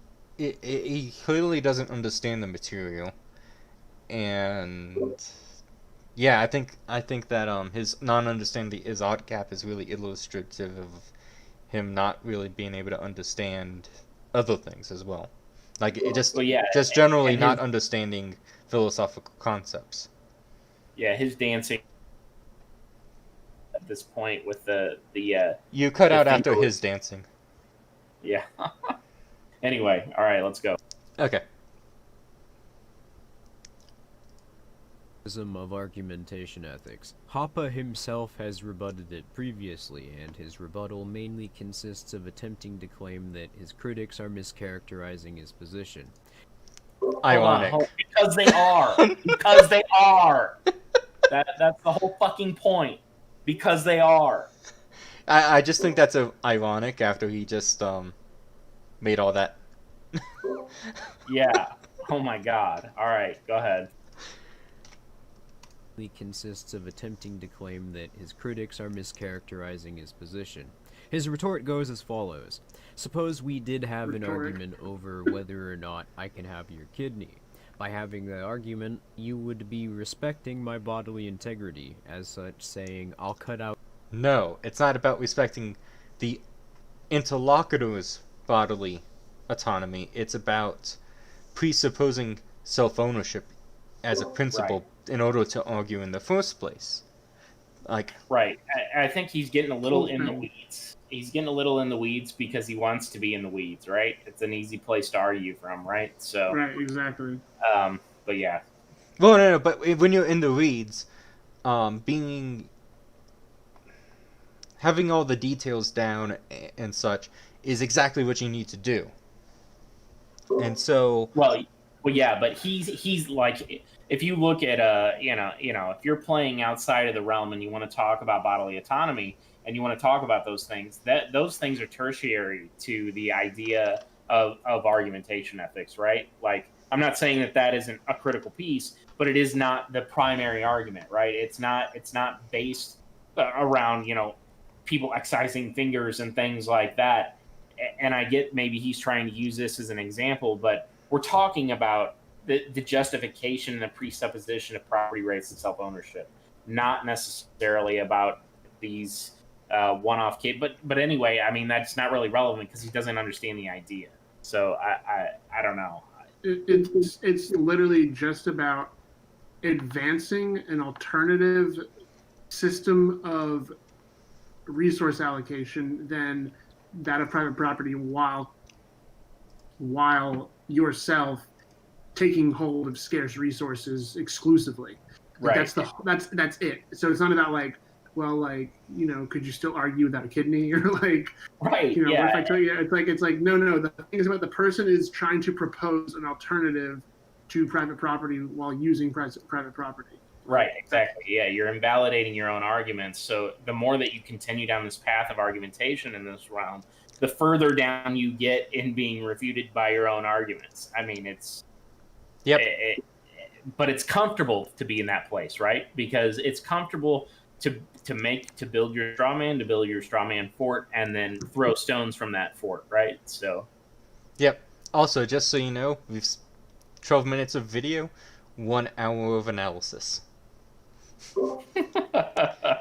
clearly doesn't understand the material, and yeah, I think that his non-understanding his art gap is really illustrative of him not really being able to understand other things as well. Like it just generally and not understanding philosophical concepts. Yeah, his dancing this point with the You cut the out after finger- his dancing. Yeah. Anyway, all right, let's go. Okay. Of argumentation ethics. Hoppe himself has rebutted it previously, and his rebuttal mainly consists of attempting to claim that his critics are mischaracterizing his position. Ironic. Hold on. Because they are. Because they are. That's the whole fucking point. Because they are. I just think that's ironic after he just made all that. Yeah. Oh my god. All right, go ahead. Consists of attempting to claim that his critics are mischaracterizing his position. His retort goes as follows. Suppose we did have an argument over whether or not I can have your kidney. By having that argument, you would be respecting my bodily integrity, as such saying, I'll cut out... No, it's not about respecting the interlocutor's bodily autonomy. It's about presupposing self-ownership as a principle in order to argue in the first place. Like, right. I think he's getting a little in the weeds. He's getting a little in the weeds because he wants to be in the weeds, right? It's an easy place to argue from, right? So, Right, exactly. But yeah. well, no, but when you're in the weeds, having all the details down and such is exactly what you need to do. And so, well, yeah, but he's like, if you look at if you're playing outside of the realm and you want to talk about bodily autonomy and you want to talk about those things, those things are tertiary to the idea of argumentation ethics, right? Like, I'm not saying that isn't a critical piece, but it is not the primary argument, right? It's not based around people excising fingers and things like that. And I get maybe he's trying to use this as an example, but we're talking about the justification and the presupposition of property rights and self-ownership, not necessarily about these one-off kids. But anyway, I mean, that's not really relevant because he doesn't understand the idea. So I don't know. It's literally just about advancing an alternative system of resource allocation than that of private property while yourself taking hold of scarce resources exclusively. Right. That's it. So it's not about like, well, like, could you still argue without a kidney or like, right? What Yeah. if I tell you, it's like no. The thing is about the person is trying to propose an alternative to private property while using private property. Right, exactly. Yeah, you're invalidating your own arguments. So the more that you continue down this path of argumentation in this realm, the further down you get in being refuted by your own arguments. I mean, it's... Yep. But it's comfortable to be in that place, right? Because it's comfortable to build your straw man, to build your straw man fort, and then throw stones from that fort, right? So... Yep. Also, just so you know, we've 12 minutes of video, 1 hour of analysis.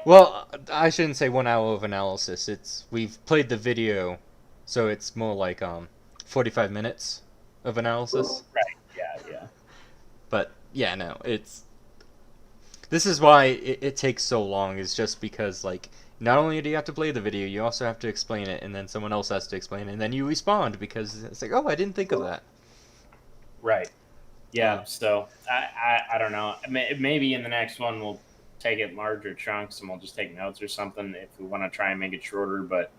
Well, I shouldn't say 1 hour of analysis. We've played the video, so it's more like 45 minutes of analysis. Right. Yeah. But yeah, no, this is why it takes so long. Is just because like not only do you have to play the video, you also have to explain it, and then someone else has to explain it, and then you respond because it's like, oh, I didn't think of that. Right. Yeah. So I don't know. Maybe in the next one we'll take it in larger chunks and we'll just take notes or something if we want to try and make it shorter. But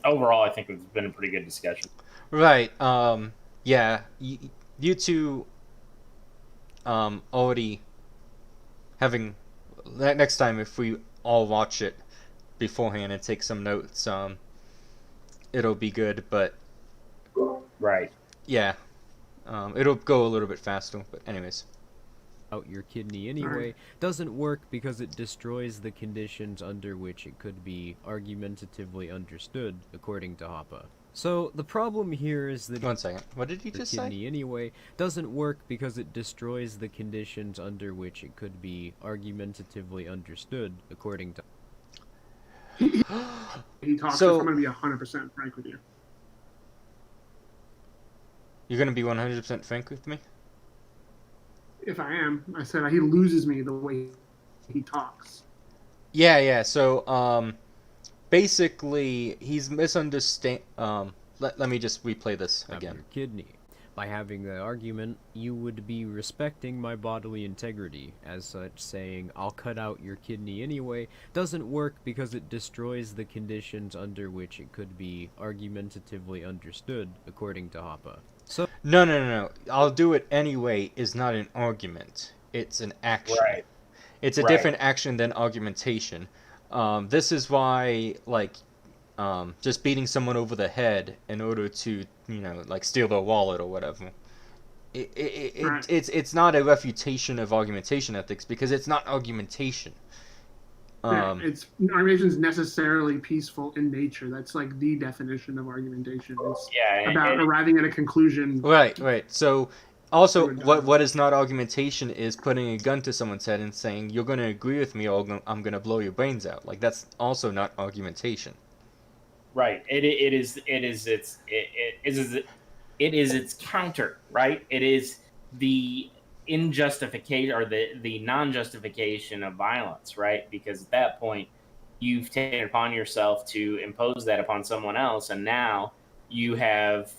overall, I think it's been a pretty good discussion. Right. Yeah. You two already having next time if we all watch it beforehand and take some notes, it'll be good. But right. Yeah. It'll go a little bit faster. But anyways. Out your kidney anyway doesn't work because it destroys the conditions under which it could be argumentatively understood, according to Hoppe. So the problem here is that 1 second. What did you just say? The kidney anyway doesn't work because it destroys the conditions under which it could be argumentatively understood, according to. He talks. So, I'm going to be 100% frank with you. You're going to be 100% frank with me? If I am, I said he loses me the way he talks. Yeah. So basically, he's let me just replay this Have again. your kidney. By having the argument, you would be respecting my bodily integrity. As such, saying, I'll cut out your kidney anyway, doesn't work because it destroys the conditions under which it could be argumentatively understood, according to Hoppe. So, No. I'll do it anyway is not an argument. It's an action. Right. It's a Right. different action than argumentation. This is why, like, just beating someone over the head in order to, like, steal their wallet or whatever. Right. It's not a refutation of argumentation ethics because it's not argumentation. It's argumentation's necessarily peaceful in nature. That's like the definition of argumentation. It's about arriving at a conclusion. Right. So, also, Through a dialogue. what is not argumentation is putting a gun to someone's head and saying, you're going to agree with me or I'm going to blow your brains out. Like, that's also not argumentation. Right. It is its counter, right? It is the injustification or the non-justification of violence, right? Because at that point, you've taken it upon yourself to impose that upon someone else, and now you have,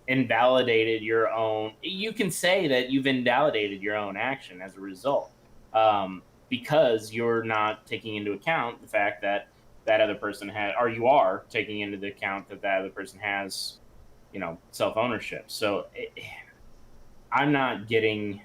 invalidated your own. You can say that you've invalidated your own action as a result, because you're not taking into account the fact that that other person had, or you are taking into the account that that other person has, self-ownership. So I'm not getting,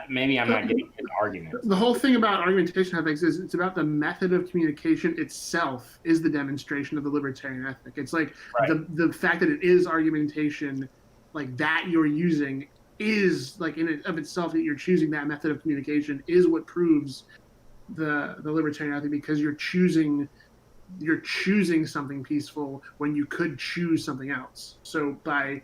maybe I'm not getting an argument. The whole thing about argumentation ethics is it's about the method of communication itself is the demonstration of the libertarian ethic. It's like the fact that it is argumentation, like that you're using is like in and of itself that you're choosing that method of communication is what proves the libertarian ethic, because you're choosing something peaceful when you could choose something else. So by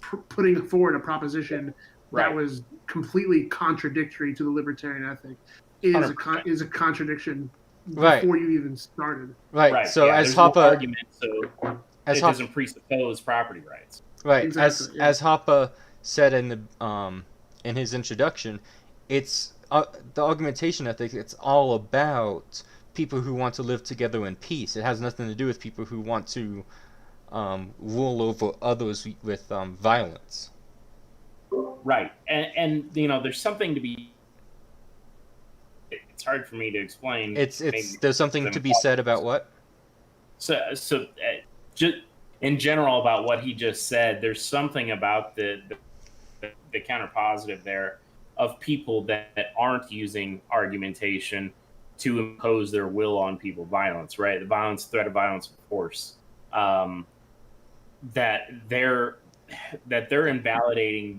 putting forward a proposition that was completely contradictory to the libertarian ethic is a contradiction before you even started. Right. So as Hoppe argument, so it doesn't presuppose property rights. Right. Exactly, as Hoppe said in the in his introduction, it's the argumentation ethic. It's all about people who want to live together in peace. It has nothing to do with people who want to rule over others with violence. Right, and there's something to be. It's hard for me to explain. There's something to be said about what. So just in general about what he just said. There's something about the counterpositive there of people that aren't using argumentation to impose their will on people. Violence, right? The threat of violence, of course. That they're invalidating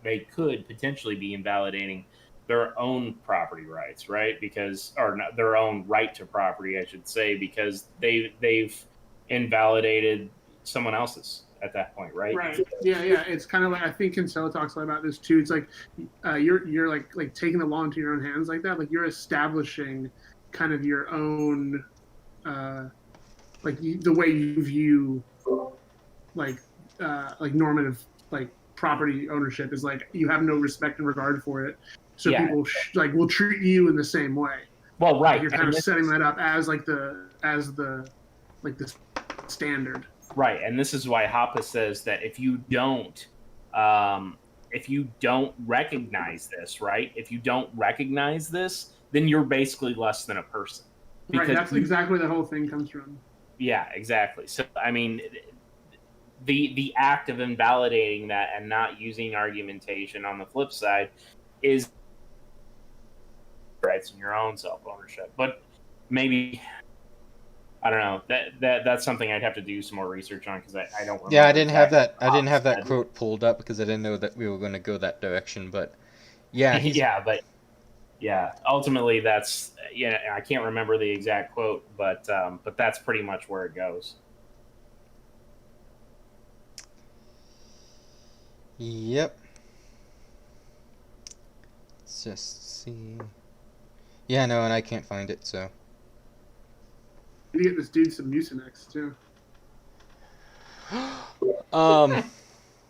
they could potentially be invalidating their own property rights, right? Or not, their own right to property, I should say, because they've invalidated someone else's at that point, right? Right. Yeah. It's kind of like, I think Kinsella talks a lot about this too. It's like you're like taking the law into your own hands like that. Like you're establishing kind of your own the way you view like normative like property ownership is like you have no respect and regard for it. So people will treat you in the same way. Well, right. Like you're kind of setting that up as the standard. Right, and this is why Hoppe says that if you don't recognize this, right? If you don't recognize this, then you're basically less than a person. Right, that's exactly where the whole thing comes from. Yeah, exactly. So, I mean, the act of invalidating that and not using argumentation on the flip side is rights in your own self-ownership. But maybe, I don't know, that's something I'd have to do some more research on because I don't remember. Yeah, I didn't have that quote pulled up because I didn't know that we were going to go that direction. But yeah, ultimately that's I can't remember the exact quote, but that's pretty much where it goes. Yep. Let's just see. Yeah, no, and I can't find it, so. You get this dude some Mucinex too.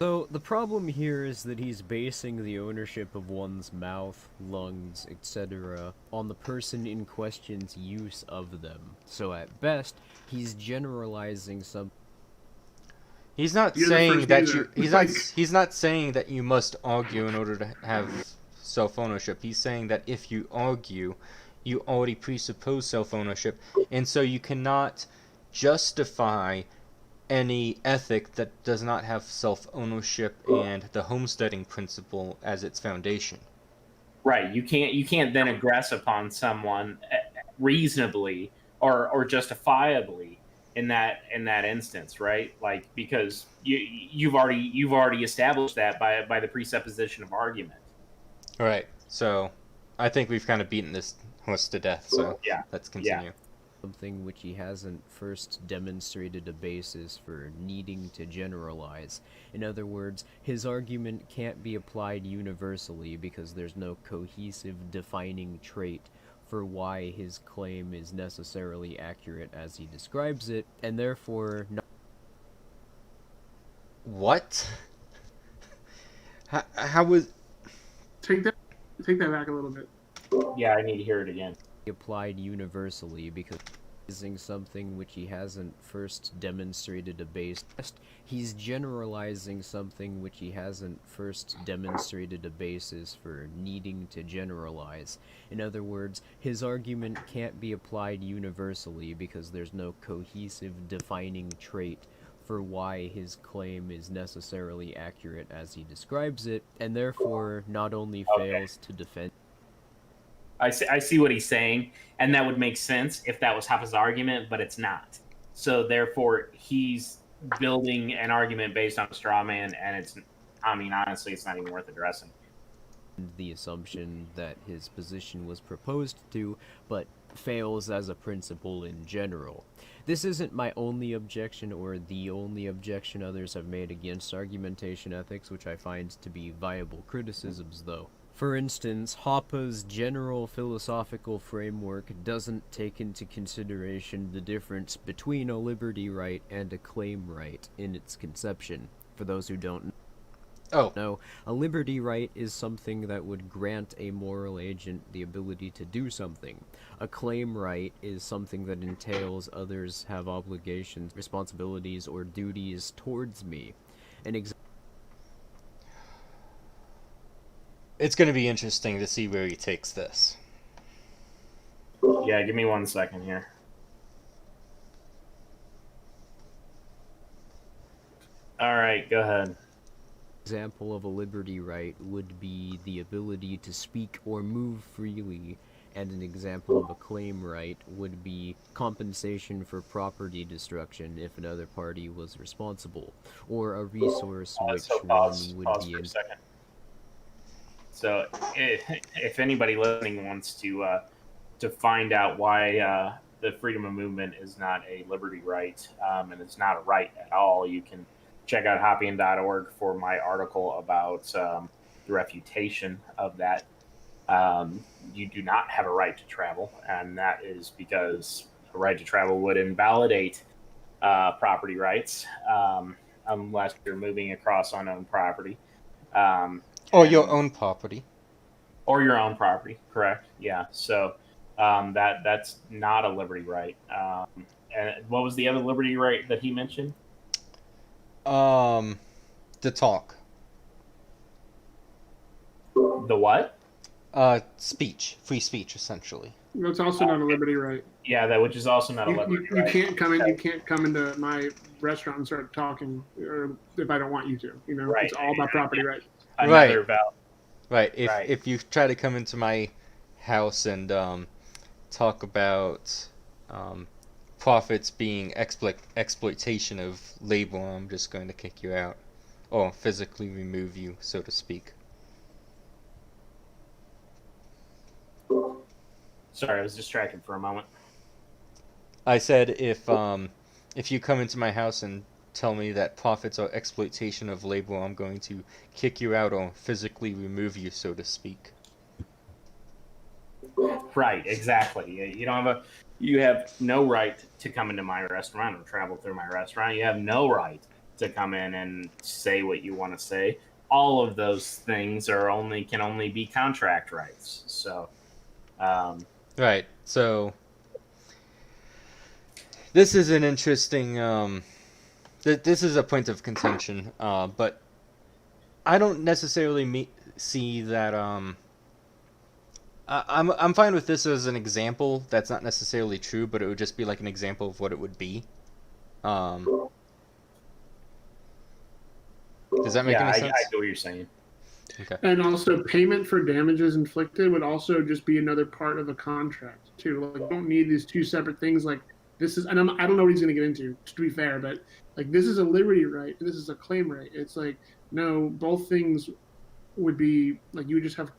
So, the problem here is that he's basing the ownership of one's mouth, lungs, etc. on the person in question's use of them. So, at best, he's generalizing some. He's not You're the saying first that user. you. Like- He's not saying that you must argue in order to have self-ownership. He's saying that if you argue, you already presuppose self-ownership, and so you cannot justify any ethic that does not have self-ownership and the homesteading principle as its foundation. Right. You can't then aggress upon someone reasonably or justifiably in that instance, right? Like, because you've already established that by the presupposition of argument. All right. So, I think we've kind of beaten this horse to death. So Yeah. let's continue. Something which he hasn't first demonstrated a basis for needing to generalize. In other words, his argument can't be applied universally because there's no cohesive defining trait for why his claim is necessarily accurate as he describes it, and therefore not. What? How was? Take that back a little bit. Yeah, I need to hear it again. Applied universally because using something which he hasn't first demonstrated a basis. He's generalizing something which he hasn't first demonstrated a basis for needing to generalize. In other words, his argument can't be applied universally because there's no cohesive defining trait for why his claim is necessarily accurate as he describes it, and therefore not only fails to defend. I see what he's saying, and that would make sense if that was Hoppe's argument, but it's not. So therefore, he's building an argument based on a straw man, and it's, I mean, honestly, it's not even worth addressing. The assumption that his position was proposed to, but fails as a principle in general. This isn't my only objection or the only objection others have made against argumentation ethics, which I find to be viable criticisms, though. For instance, Hoppe's general philosophical framework doesn't take into consideration the difference between a liberty right and a claim right in its conception. For those who don't know, a liberty right is something that would grant a moral agent the ability to do something. A claim right is something that entails others have obligations, responsibilities, or duties towards me. It's going to be interesting to see where he takes this. Yeah, give me 1 second here. All right, go ahead. Example of a liberty right would be the ability to speak or move freely, and an example of a claim right would be compensation for property destruction if another party was responsible, or a resource which So one would pause be for a second. So, if anybody listening wants to find out why the freedom of movement is not a liberty right, and it's not a right at all, you can check out Hoppean.org for my article about the refutation of that. You do not have a right to travel, and that is because a right to travel would invalidate property rights unless you're moving across unowned property. Or your own property. Or your own property, correct? Yeah. So that's not a liberty right. And what was the other liberty right that he mentioned? To talk. The what? Speech. Free speech, essentially. That's also not a liberty right. Yeah, that which is also not a liberty You right. can't come in. You can't come into my restaurant and start talking, or if I don't want you to. You know, Right. It's all about property rights. Another valid. Right. If Right. if you try to come into my house and talk about profits being exploitation of labor, I'm just going to kick you out, or physically remove you, so to speak. Sorry, I was distracted for a moment. I said if you come into my house and tell me that profits are exploitation of labor, I'm going to kick you out or physically remove you, so to speak. Right, exactly. You have no right to come into my restaurant or travel through my restaurant. You have no right to come in and say what you want to say. All of those things can only be contract rights. So, Right. So this is an interesting. This is a point of contention. But I don't necessarily see that. I'm fine with this as an example. That's not necessarily true, but it would just be like an example of what it would be. Does that make any sense? I get what you're saying. Okay. And also, payment for damages inflicted would also just be another part of a contract too. Like, you don't need these two separate things. Like, this is, and I don't know what he's going to get into. To be fair, but like, this is a liberty right, and this is a claim right. It's like, no, both things would be like, you would just have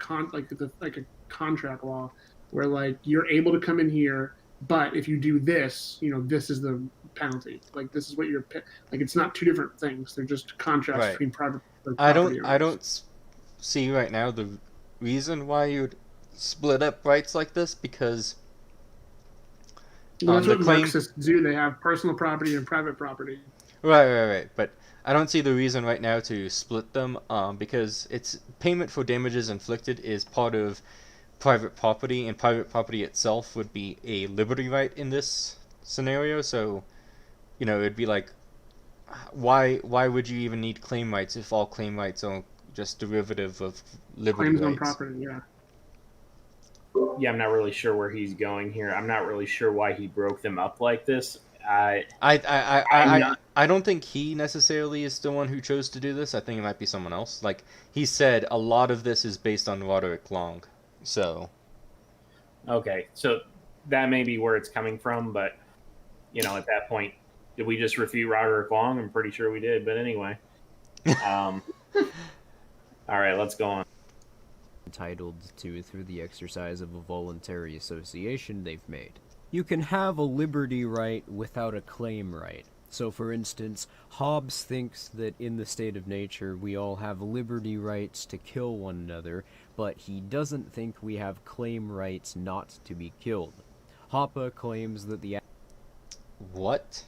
like a contract law where like you're able to come in here, but if you do this, this is the penalty. Like, this is what you're like. It's not two different things. They're just contracts Right. between private. I don't see right now the reason why you'd split up rights like this, because Well, that's the what Marxists do. They have personal property and private property. Right. But I don't see the reason right now to split them, because it's payment for damages inflicted is part of private property, and private property itself would be a liberty right in this scenario. So, it'd be like, why would you even need claim rights if all claim rights are just derivative of liberty Claims on rights? property, yeah. Yeah, I'm not really sure where he's going here. I'm not really sure why he broke them up like this. I don't think he necessarily is the one who chose to do this. I think it might be someone else. Like, he said a lot of this is based on Roderick Long. So, Okay, so that may be where it's coming from, but at that point, did we just refute Roderick Long? I'm pretty sure we did, but anyway. All right, let's go on. Entitled to through the exercise of a voluntary association they've made. You can have a liberty right without a claim right. So, for instance, Hobbes thinks that in the state of nature we all have liberty rights to kill one another, but he doesn't think we have claim rights not to be killed. Hoppe claims that the... what?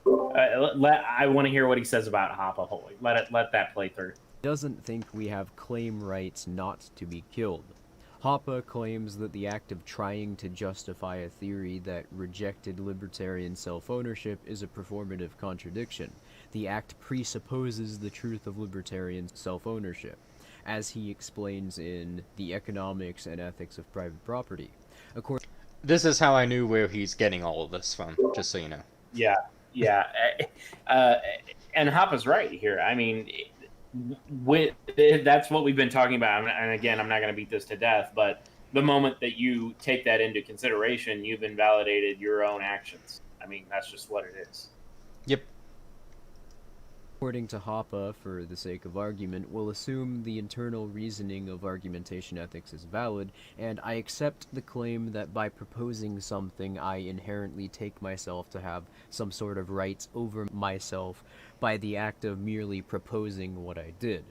I want to hear what he says about Hoppe. Holy, let that play through. doesn't think we have claim rights not to be killed. Hoppe claims that the act of trying to justify a theory that rejected libertarian self-ownership is a performative contradiction. The act presupposes the truth of libertarian self-ownership, as he explains in The Economics and Ethics of Private Property. This is how I knew where he's getting all of this from, just so you know. Yeah. And Hoppe's right here. I mean, that's what we've been talking about. And again, I'm not going to beat this to death, but the moment that you take that into consideration, you've invalidated your own actions. I mean, that's just what it is. Yep. According to Hoppe, for the sake of argument, we'll assume the internal reasoning of argumentation ethics is valid, and I accept the claim that by proposing something I inherently take myself to have some sort of rights over myself by the act of merely proposing what I did.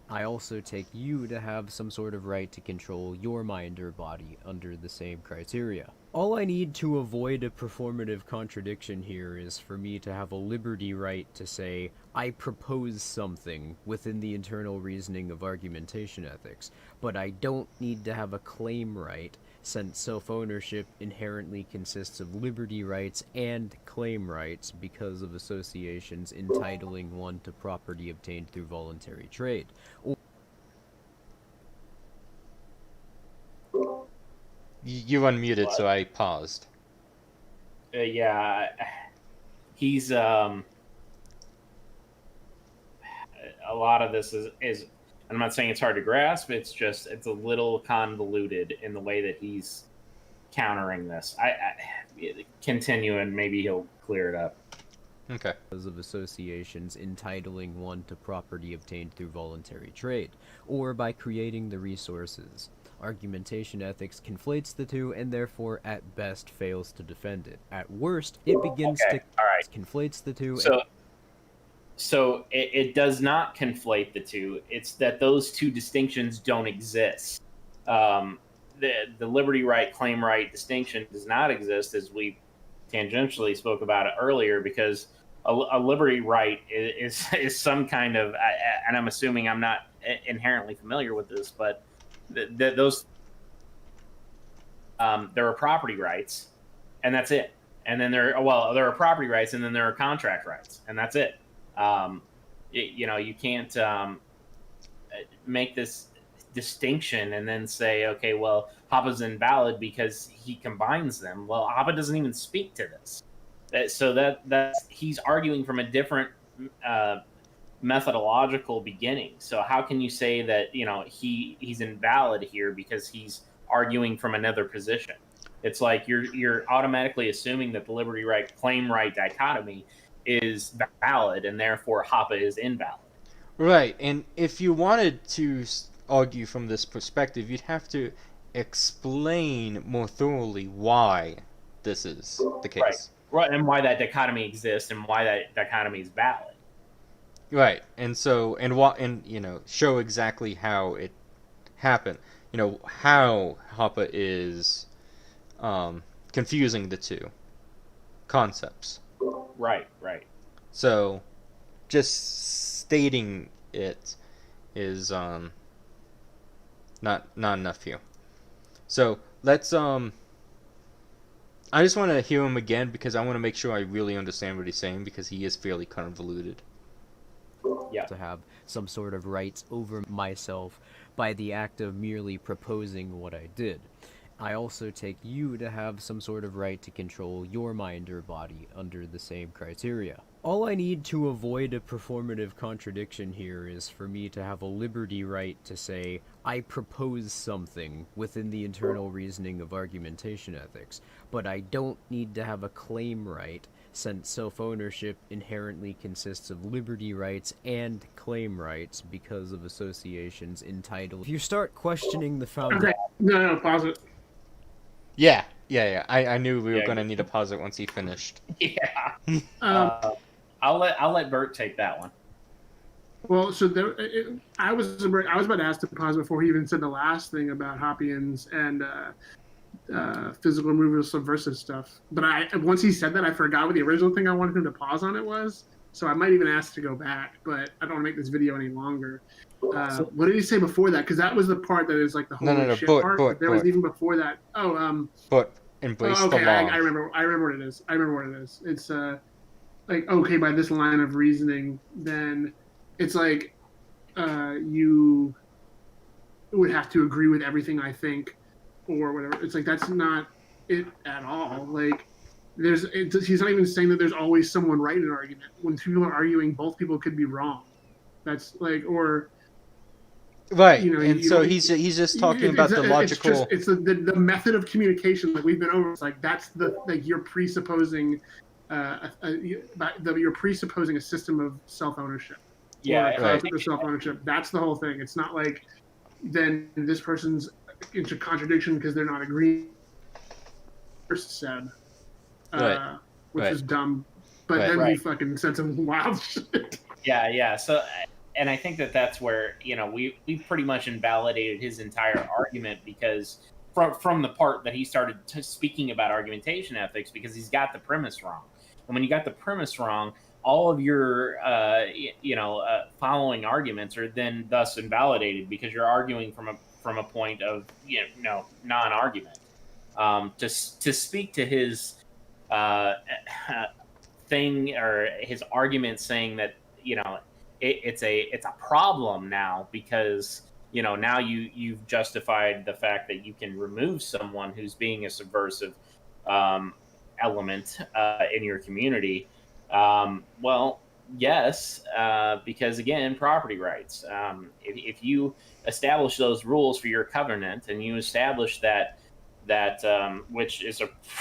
I also take you to have some sort of right to control your mind or body under the same criteria. All I need to avoid a performative contradiction here is for me to have a liberty right to say, I propose something within the internal reasoning of argumentation ethics, but I don't need to have a claim right, since self-ownership inherently consists of liberty rights and claim rights because of associations entitling one to property obtained through voluntary trade. You unmuted, so I paused. Yeah, he's a lot of this is I'm not saying it's hard to grasp. It's a little convoluted in the way that he's countering this. I continue and maybe he'll clear it up. Okay. Because of associations entitling one to property obtained through voluntary trade, or by creating the resources. Argumentation ethics conflates the two and therefore at best fails to defend it. At worst, it begins to conflates the two. So it does not conflate the two. It's that those two distinctions don't exist. The liberty right, claim right distinction does not exist, as we tangentially spoke about it earlier, because a liberty right is some kind of, and I'm assuming I'm not inherently familiar with this, but those there are property rights, and that's it. And then there are property rights, and then there are contract rights, and that's it. You can't make this distinction and then say, okay, well, Hoppe's invalid because he combines them. Well, Hoppe doesn't even speak to this. So that's he's arguing from a different methodological beginning. So how can you say that he's invalid here because he's arguing from another position? It's like you're automatically assuming that the liberty right claim right dichotomy is valid and therefore Hoppe is invalid. Right, and if you wanted to argue from this perspective, you'd have to explain more thoroughly why this is the case. Right, and why that dichotomy exists and why that dichotomy is valid. Right, and so show exactly how it happened. How Hoppe is confusing the two concepts. Right. So just stating it is not enough here. So let's I just want to hear him again because I want to make sure I really understand what he's saying because he is fairly convoluted. Yeah. To have some sort of rights over myself by the act of merely proposing what I did. I also take you to have some sort of right to control your mind or body under the same criteria. All I need to avoid a performative contradiction here is for me to have a liberty right to say, I propose something within the internal reasoning of argumentation ethics, but I don't need to have a claim right, since self-ownership inherently consists of liberty rights and claim rights because of associations entitled. If you start questioning the foundation... Okay, no, pause it. Yeah. I knew we were going to need to pause it once he finished. Yeah. I'll let Bert take that one. Well, so I was about to ask to pause before he even said the last thing about Hoppeans and physical removal subversive stuff. But once he said that, I forgot what the original thing I wanted him to pause on it was. So I might even ask to go back, but I don't want to make this video any longer. What did he say before that? Because that was the part that is like the whole shit part. But there was even before that. But embrace the law. I remember what it is. It's like, okay, by this line of reasoning, then it's like you would have to agree with everything I think or whatever. It's like that's not it at all. Like he's not even saying that there's always someone right in an argument. When people are arguing, both people could be wrong. That's like, or right. So he's just talking about the logical. It's the method of communication that we've been over. It's like that's you're presupposing. You're presupposing a system of self-ownership. Yeah, concept of self-ownership. That's the whole thing. It's not like then this person's into contradiction because they're not agreeing. First said, which is dumb. But then he fucking said some wild shit. Yeah. So, and I think that's where we pretty much invalidated his entire argument because from the part that he started speaking about argumentation ethics because he's got the premise wrong. And when you got the premise wrong, all of your following arguments are then thus invalidated because you're arguing from a point of non-argument. To speak to his thing or his argument saying that it's a problem now because now you've justified the fact that you can remove someone who's being a subversive element in your community. Well, yes, because again, property rights. If you establish those rules for your covenant and you establish that which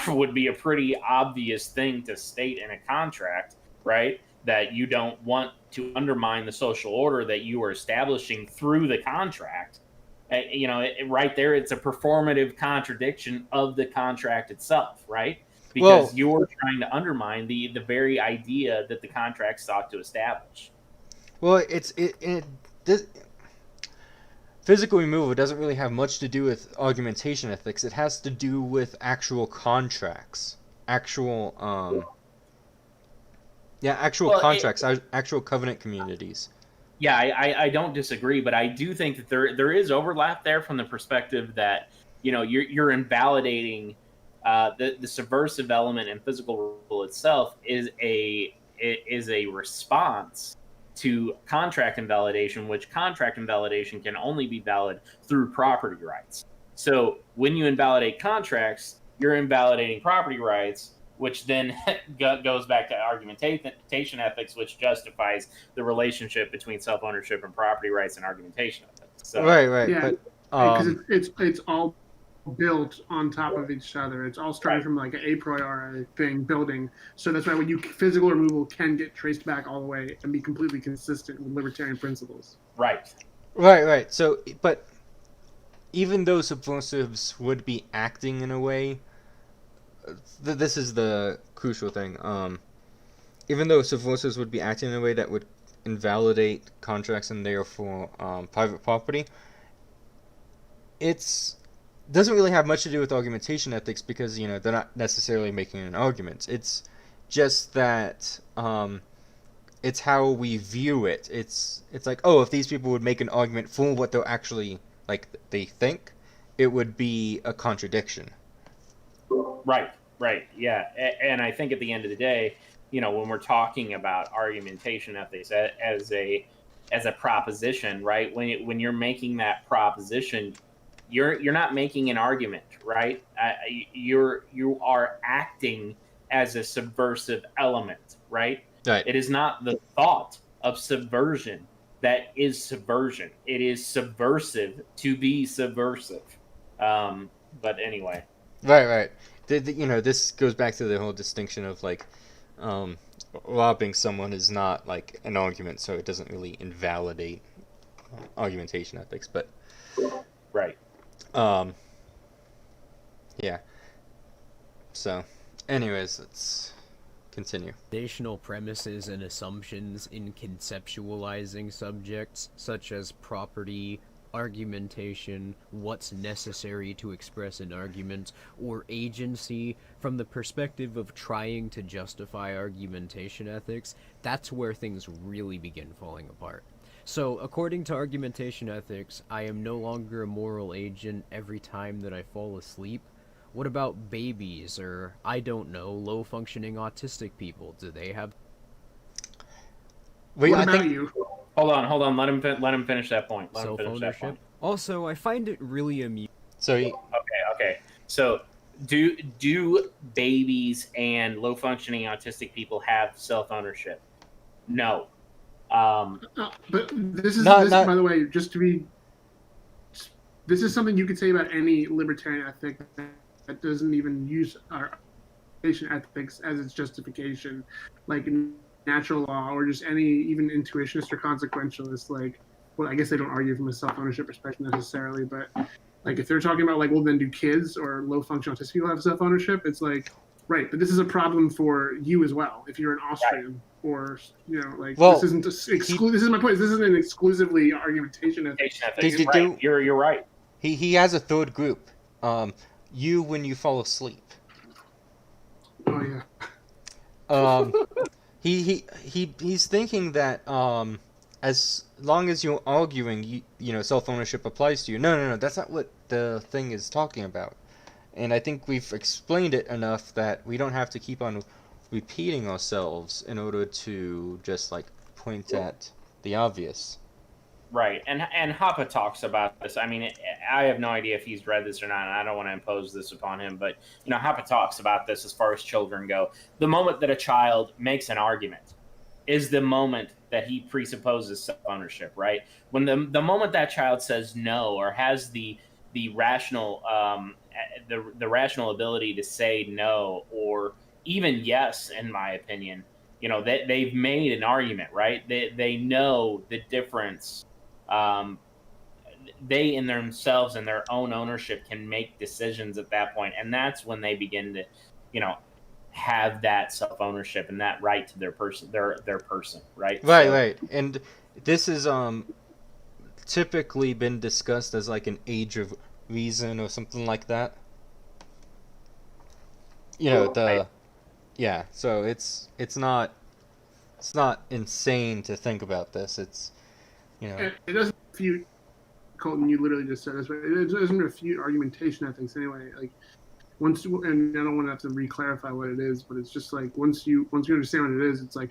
would be a pretty obvious thing to state in a contract, right? That you don't want to undermine the social order that you are establishing through the contract. Right there, it's a performative contradiction of the contract itself, right? Because you're trying to undermine the very idea that the contract sought to establish. Well, physical removal doesn't really have much to do with argumentation ethics. It has to do with actual contracts, actual Yeah, actual Well, contracts, actual covenant communities. Yeah, I don't disagree, but I do think that there is overlap there from the perspective that you're invalidating the subversive element in physical rule itself is a response to contract invalidation, which contract invalidation can only be valid through property rights. So when you invalidate contracts, you're invalidating property rights, which then goes back to argumentation ethics, which justifies the relationship between self-ownership and property rights and argumentation ethics. So, Right, Yeah, but because it's all built on top of each other. It's all starting Right. from like an a priori thing building. So that's why when you physical removal can get traced back all the way and be completely consistent with libertarian principles. right. right. So, but even though subversives would be acting in a way, this is the crucial thing. Even though subversives would be acting in a way that would invalidate contracts and therefore private property, it's doesn't really have much to do with argumentation ethics because they're not necessarily making an argument. It's just that it's how we view it. It's like, oh, if these people would make an argument for what they're actually like they think, it would be a contradiction. Right. Yeah, and I think at the end of the day, when we're talking about argumentation ethics as a proposition, right? When you're making that proposition, you're not making an argument, right? You are acting as a subversive element, right? Right. It is not the thought of subversion that is subversion. It is subversive to be subversive. But anyway. Right. This goes back to the whole distinction of like, robbing someone is not like an argument, so it doesn't really invalidate argumentation ethics. But Right. Yeah. So, anyways, let's continue. Foundational premises and assumptions in conceptualizing subjects such as property, argumentation, what's necessary to express an argument, or agency from the perspective of trying to justify argumentation ethics, that's where things really begin falling apart. So, according to argumentation ethics, I am no longer a moral agent every time that I fall asleep. What about babies, or, I don't know, low-functioning autistic people? Do they have... Wait, What I about think you? Hold on. Let him finish that point. Let him finish that self-ownership? point. Also, I find it really amusing. so. Okay. So, do babies and low functioning autistic people have self ownership? No. But this is Not- this, not- by the way, just to be. This is something you could say about any libertarian ethic that doesn't even use our ethics as its justification, like natural law or just any even intuitionist or consequentialist. Like, well, I guess they don't argue from a self-ownership perspective necessarily, but like if they're talking about like, well, then do kids or low-functional autistic people have self-ownership? It's like, right, but this is a problem for you as well if you're an Austrian or like Well, this isn't this is my point. This isn't an exclusively argumentation ethics. You're right. He has a third group. You when you fall asleep. Oh yeah. He's thinking that as long as you're arguing, self-ownership applies to you. No, that's not what the thing is talking about. And I think we've explained it enough that we don't have to keep on repeating ourselves in order to just like point at the obvious. Right, and Hoppe talks about this. I mean, I have no idea if he's read this or not, and I don't want to impose this upon him, but Hoppe talks about this as far as children go. The moment that a child makes an argument is the moment that he presupposes self-ownership, right? When the moment that child says no or has the rational the rational ability to say no or even yes, in my opinion, they've made an argument, right? They know the difference. They in themselves and their own ownership can make decisions at that point, and that's when they begin to have that self-ownership and that right to their person, right? Right. And this is typically been discussed as like an age of reason or something like that. Right. Yeah, so it's not It's not insane to think about this. It's, you know. It doesn't refute, Colton, you literally just said this, but it doesn't refute argumentation ethics anyway. Like, and I don't want to have to re-clarify what it is, but it's just like once you understand what it is, it's like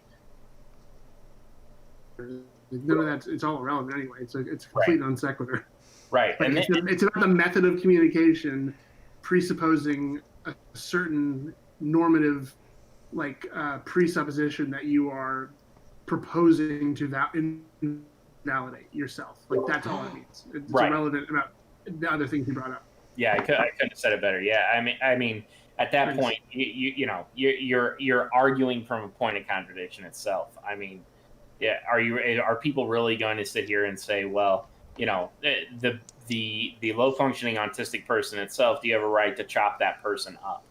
none of that. It's all irrelevant anyway. It's a complete non sequitur. Right, Like, it's about the method of communication, presupposing a certain normative, like presupposition that you are proposing to invalidate yourself. Like that's all it means. It's irrelevant about the other things you brought up. Yeah, I couldn't have said it better. Yeah, I mean, at that point, you're arguing from a point of contradiction itself. I mean, yeah, are people really going to sit here and say, well, the low functioning autistic person itself, do you have a right to chop that person up?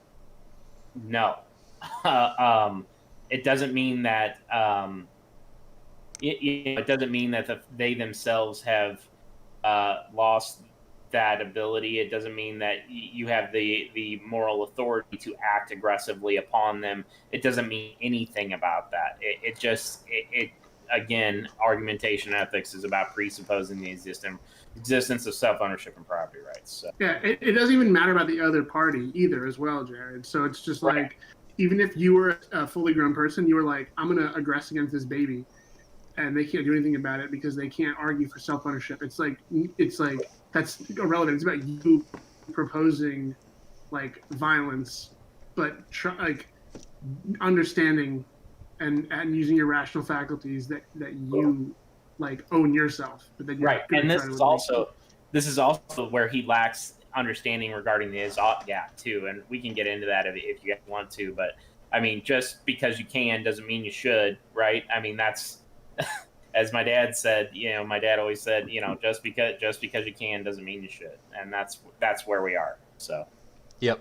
No. It doesn't mean that it doesn't mean that they themselves have lost that ability. It doesn't mean that you have the moral authority to act aggressively upon them. It doesn't mean anything about that. It just again, argumentation ethics is about presupposing the existence of self-ownership and property rights. So. Yeah, it doesn't even matter about the other party either as well, Jared. So it's just like, even if you were a fully grown person, you were like, I'm going to aggress against this baby, and they can't do anything about it because they can't argue for self-ownership. It's like that's irrelevant. It's about you proposing like violence, but like understanding and using your rational faculties that you like own yourself. But then right, and this is also where he lacks understanding regarding the Izot gap too, and we can get into that if you guys want to. But I mean, just because you can doesn't mean you should, right? I mean, that's as my dad said. My dad always said, just because you can doesn't mean you should, and that's where we are. So, yep.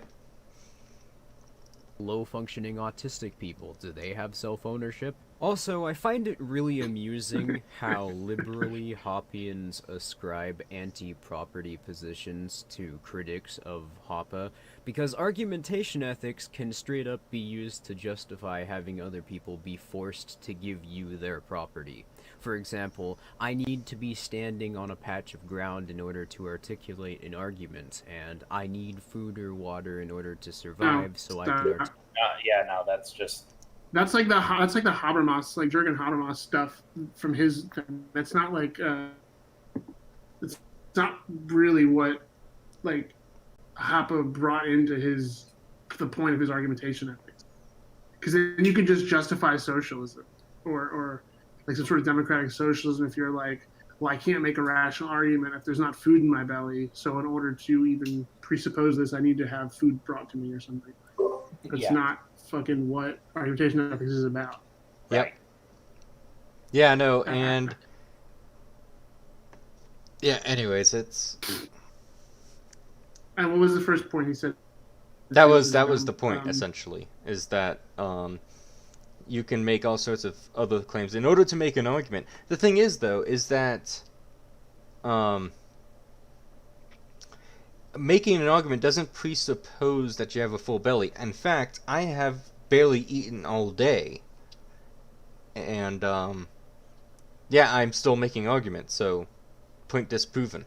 Low-functioning autistic people, do they have self-ownership? Also, I find it really amusing how liberally Hoppeans ascribe anti-property positions to critics of Hoppe, because argumentation ethics can straight up be used to justify having other people be forced to give you their property. For example, I need to be standing on a patch of ground in order to articulate an argument, and I need food or water in order to survive, so I can that's just... That's like the Habermas, like Jürgen Habermas stuff from his. That's not like it's not really what like Hoppe brought into the point of his argumentation ethics. Because then you can just justify socialism or like some sort of democratic socialism if you're like, well, I can't make a rational argument if there's not food in my belly. So in order to even presuppose this, I need to have food brought to me or something. That's not fucking what argumentation ethics is about. Yep. Yeah, no, and yeah, anyways, it's... And what was the first point he said? That was the point, essentially, is that you can make all sorts of other claims in order to make an argument. The thing is, though, is that making an argument doesn't presuppose that you have a full belly. In fact, I have barely eaten all day, and I'm still making arguments, so point disproven.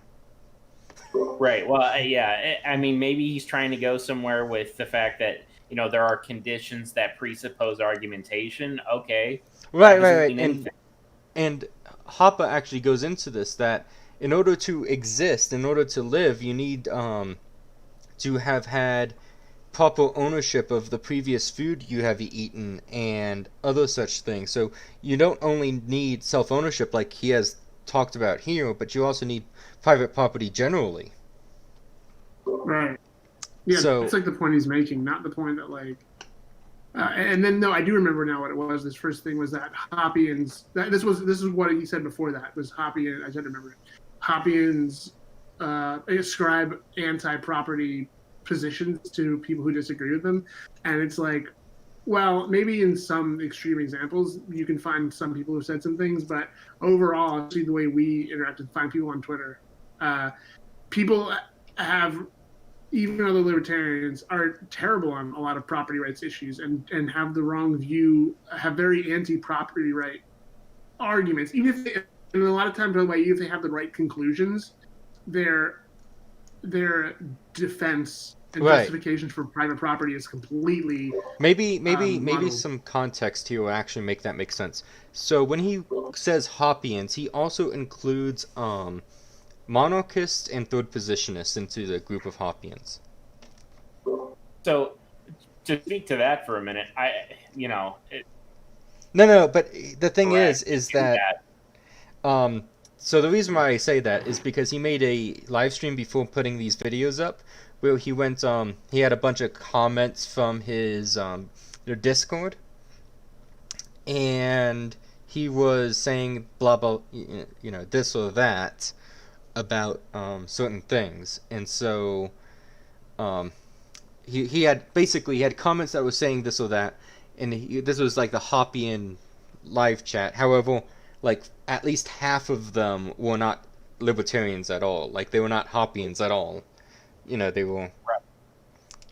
Right. Well, I mean, maybe he's trying to go somewhere with the fact that there are conditions that presuppose argumentation. Okay. Right. And Hoppe actually goes into this, that in order to exist, in order to live, you need to have had proper ownership of the previous food you have eaten and other such things. So you don't only need self-ownership like he has talked about here, but you also need private property generally. Right. Yeah, so, that's like the point he's making, not the point that like... and then, no, I do remember now what it was. This first thing was that Hoppeans... This is what he said before that, was Hoppean... I said remember it. Hoppeans ascribe anti-property positions to people who disagree with them. And it's like, well, maybe in some extreme examples, you can find some people who said some things, but overall, see the way we interact with find people on Twitter, people have even other libertarians are terrible on a lot of property rights issues and have the wrong view, have very anti-property right arguments. Even if they, and a lot of times, by the way, even if they have the right conclusions, their defense and Right. justifications for private property is completely Maybe muddled. some context here will actually make that make sense. So when he says Hoppeans, he also includes monarchists and third positionists into the group of Hoppeans. So, to speak to that for a minute, No, but the thing Correct. is that so the reason why I say that is because he made a live stream before putting these videos up, where he went he had a bunch of comments from his Discord, and he was saying blah blah, this or that about certain things, and so he had comments that were saying this or that, and this was like the Hoppean live chat. However, like at least half of them were not libertarians at all. Like they were not Hoppeans at all. They were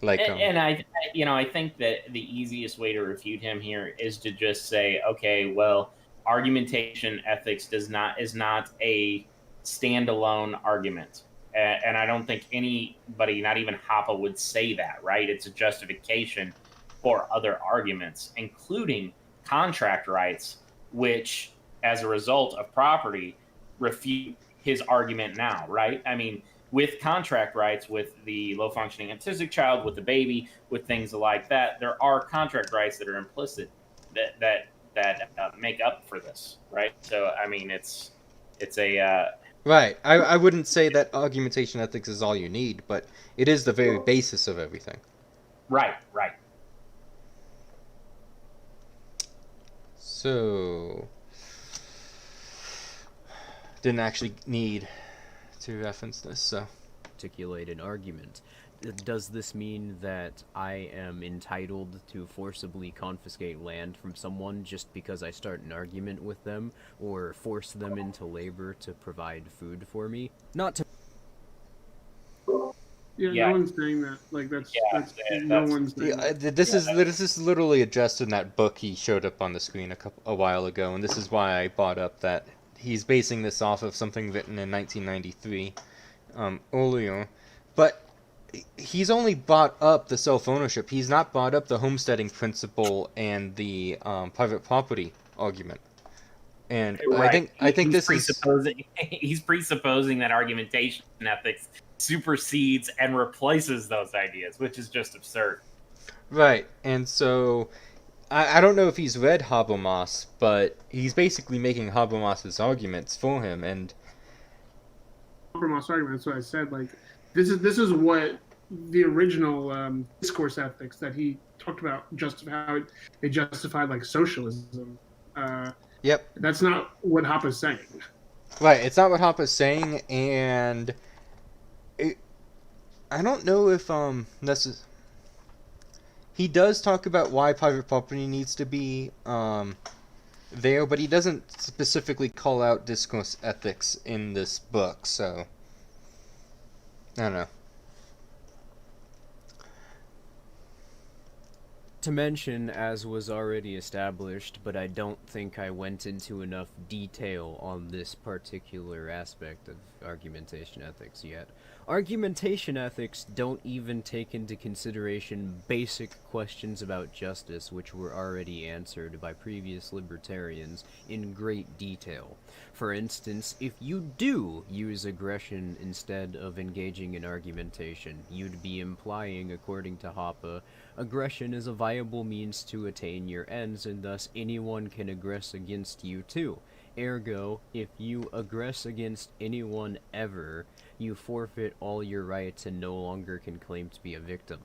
like. and I think that the easiest way to refute him here is to just say, okay, well, argumentation ethics is not a standalone argument. And I don't think anybody, not even Hoppe, would say that, right? It's a justification for other arguments, including contract rights, which, as a result of property, refute his argument now, right? I mean, with contract rights, with the low-functioning autistic child, with the baby, with things like that, there are contract rights that are implicit that make up for this, right? So, I mean, it's a Right. I wouldn't say that argumentation ethics is all you need, but it is the very basis of everything. right. So, didn't actually need to reference this, so. Articulate an argument. Does this mean that I am entitled to forcibly confiscate land from someone just because I start an argument with them, or force them into labor to provide food for me? Not to. Yeah, no one's saying that. Like that's no one's saying that. This is literally addressed in that book he showed up on the screen a while ago, and this is why I brought up that he's basing this off of something written in 1993 earlier, but he's only brought up the self-ownership. He's not brought up the homesteading principle and the private property argument. And Right. I think He's this is he's presupposing that argumentation ethics supersedes and replaces those ideas, which is just absurd. right. And so I don't know if he's read Habermas, but he's basically making Habermas's arguments for him. And Habermas argument. That's what I said. Like this is what the original discourse ethics that he talked about, how they justified like socialism. yep. That's not what Hoppe's saying. Right, it's not what Hoppe's saying, and I don't know if this is. He does talk about why private property needs to be there, but he doesn't specifically call out discourse ethics in this book, so I don't know. To mention, as was already established, but I don't think I went into enough detail on this particular aspect of argumentation ethics yet. Argumentation ethics don't even take into consideration basic questions about justice which were already answered by previous libertarians in great detail. For instance, if you do use aggression instead of engaging in argumentation, you'd be implying, according to Hoppe, aggression is a viable means to attain your ends, and thus anyone can aggress against you too. Ergo, if you aggress against anyone ever, you forfeit all your rights and no longer can claim to be a victim.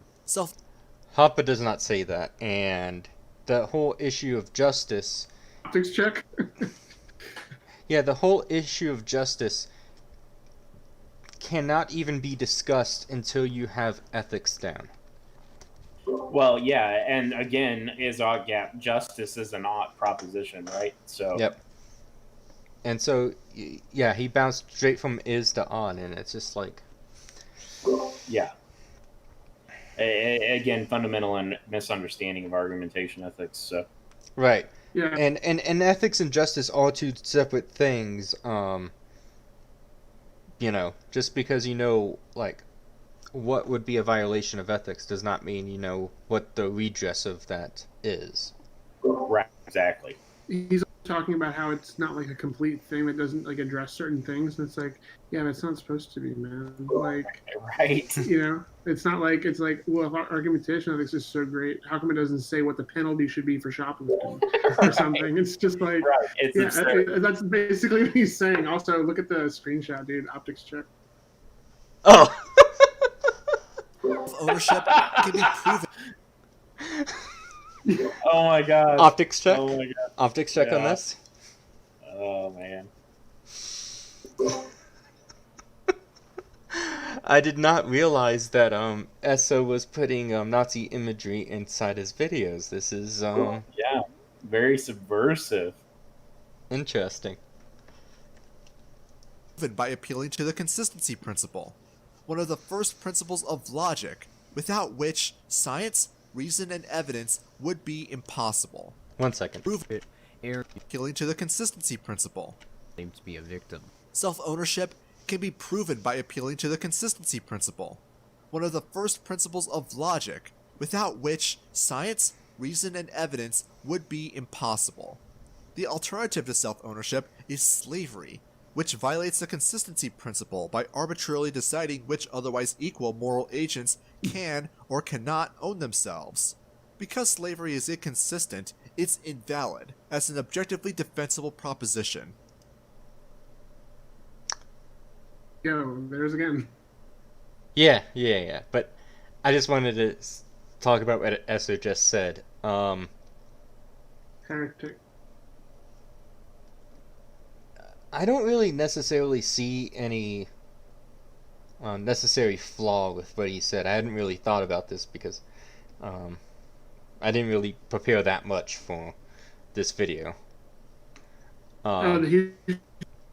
Hoppe does not say that, and the whole issue of justice. Optics check. Yeah, the whole issue of justice cannot even be discussed until you have ethics down. Well, yeah, and again, justice is an ought proposition, right? So Yep. And so, yeah, he bounced straight from is to on, and it's just like, yeah. Again, fundamental and misunderstanding of argumentation ethics. So Right. Yeah. And ethics and justice are two separate things. Just because you know, like, what would be a violation of ethics does not mean you know what the redress of that is. right, exactly. He's talking about how it's not like a complete thing that doesn't like address certain things. And it's like, yeah, but it's not supposed to be, man. Like, Right. it's not like it's like, well, if argumentation ethics is so great, how come it doesn't say what the penalty should be for shoplifting or something? It's just like, Right. It's absurd. that's basically what he's saying. Also, look at the screenshot, dude. Optics check. Oh. Ownership can be proven. Oh my god. Optics check. Oh my god. Optics check on Yeah. this. Oh man. I did not realize that Esso was putting Nazi imagery inside his videos. This is Yeah. Very subversive. interesting. By appealing to the consistency principle, one of the first principles of logic, without which science, reason, and evidence would be impossible. 1 second. Appealing to the consistency principle. Claimed to be a victim. Self-ownership can be proven by appealing to the consistency principle, one of the first principles of logic, without which science, reason, and evidence would be impossible. The alternative to self-ownership is slavery, which violates the consistency principle by arbitrarily deciding which otherwise equal moral agents can or cannot own themselves. Because slavery is inconsistent, it's invalid as an objectively defensible proposition. Yo, there's again. Yeah. But I just wanted to talk about what Esso just said. Heretic. I don't really necessarily see any necessary flaw with what he said. I hadn't really thought about this because I didn't really prepare that much for this video.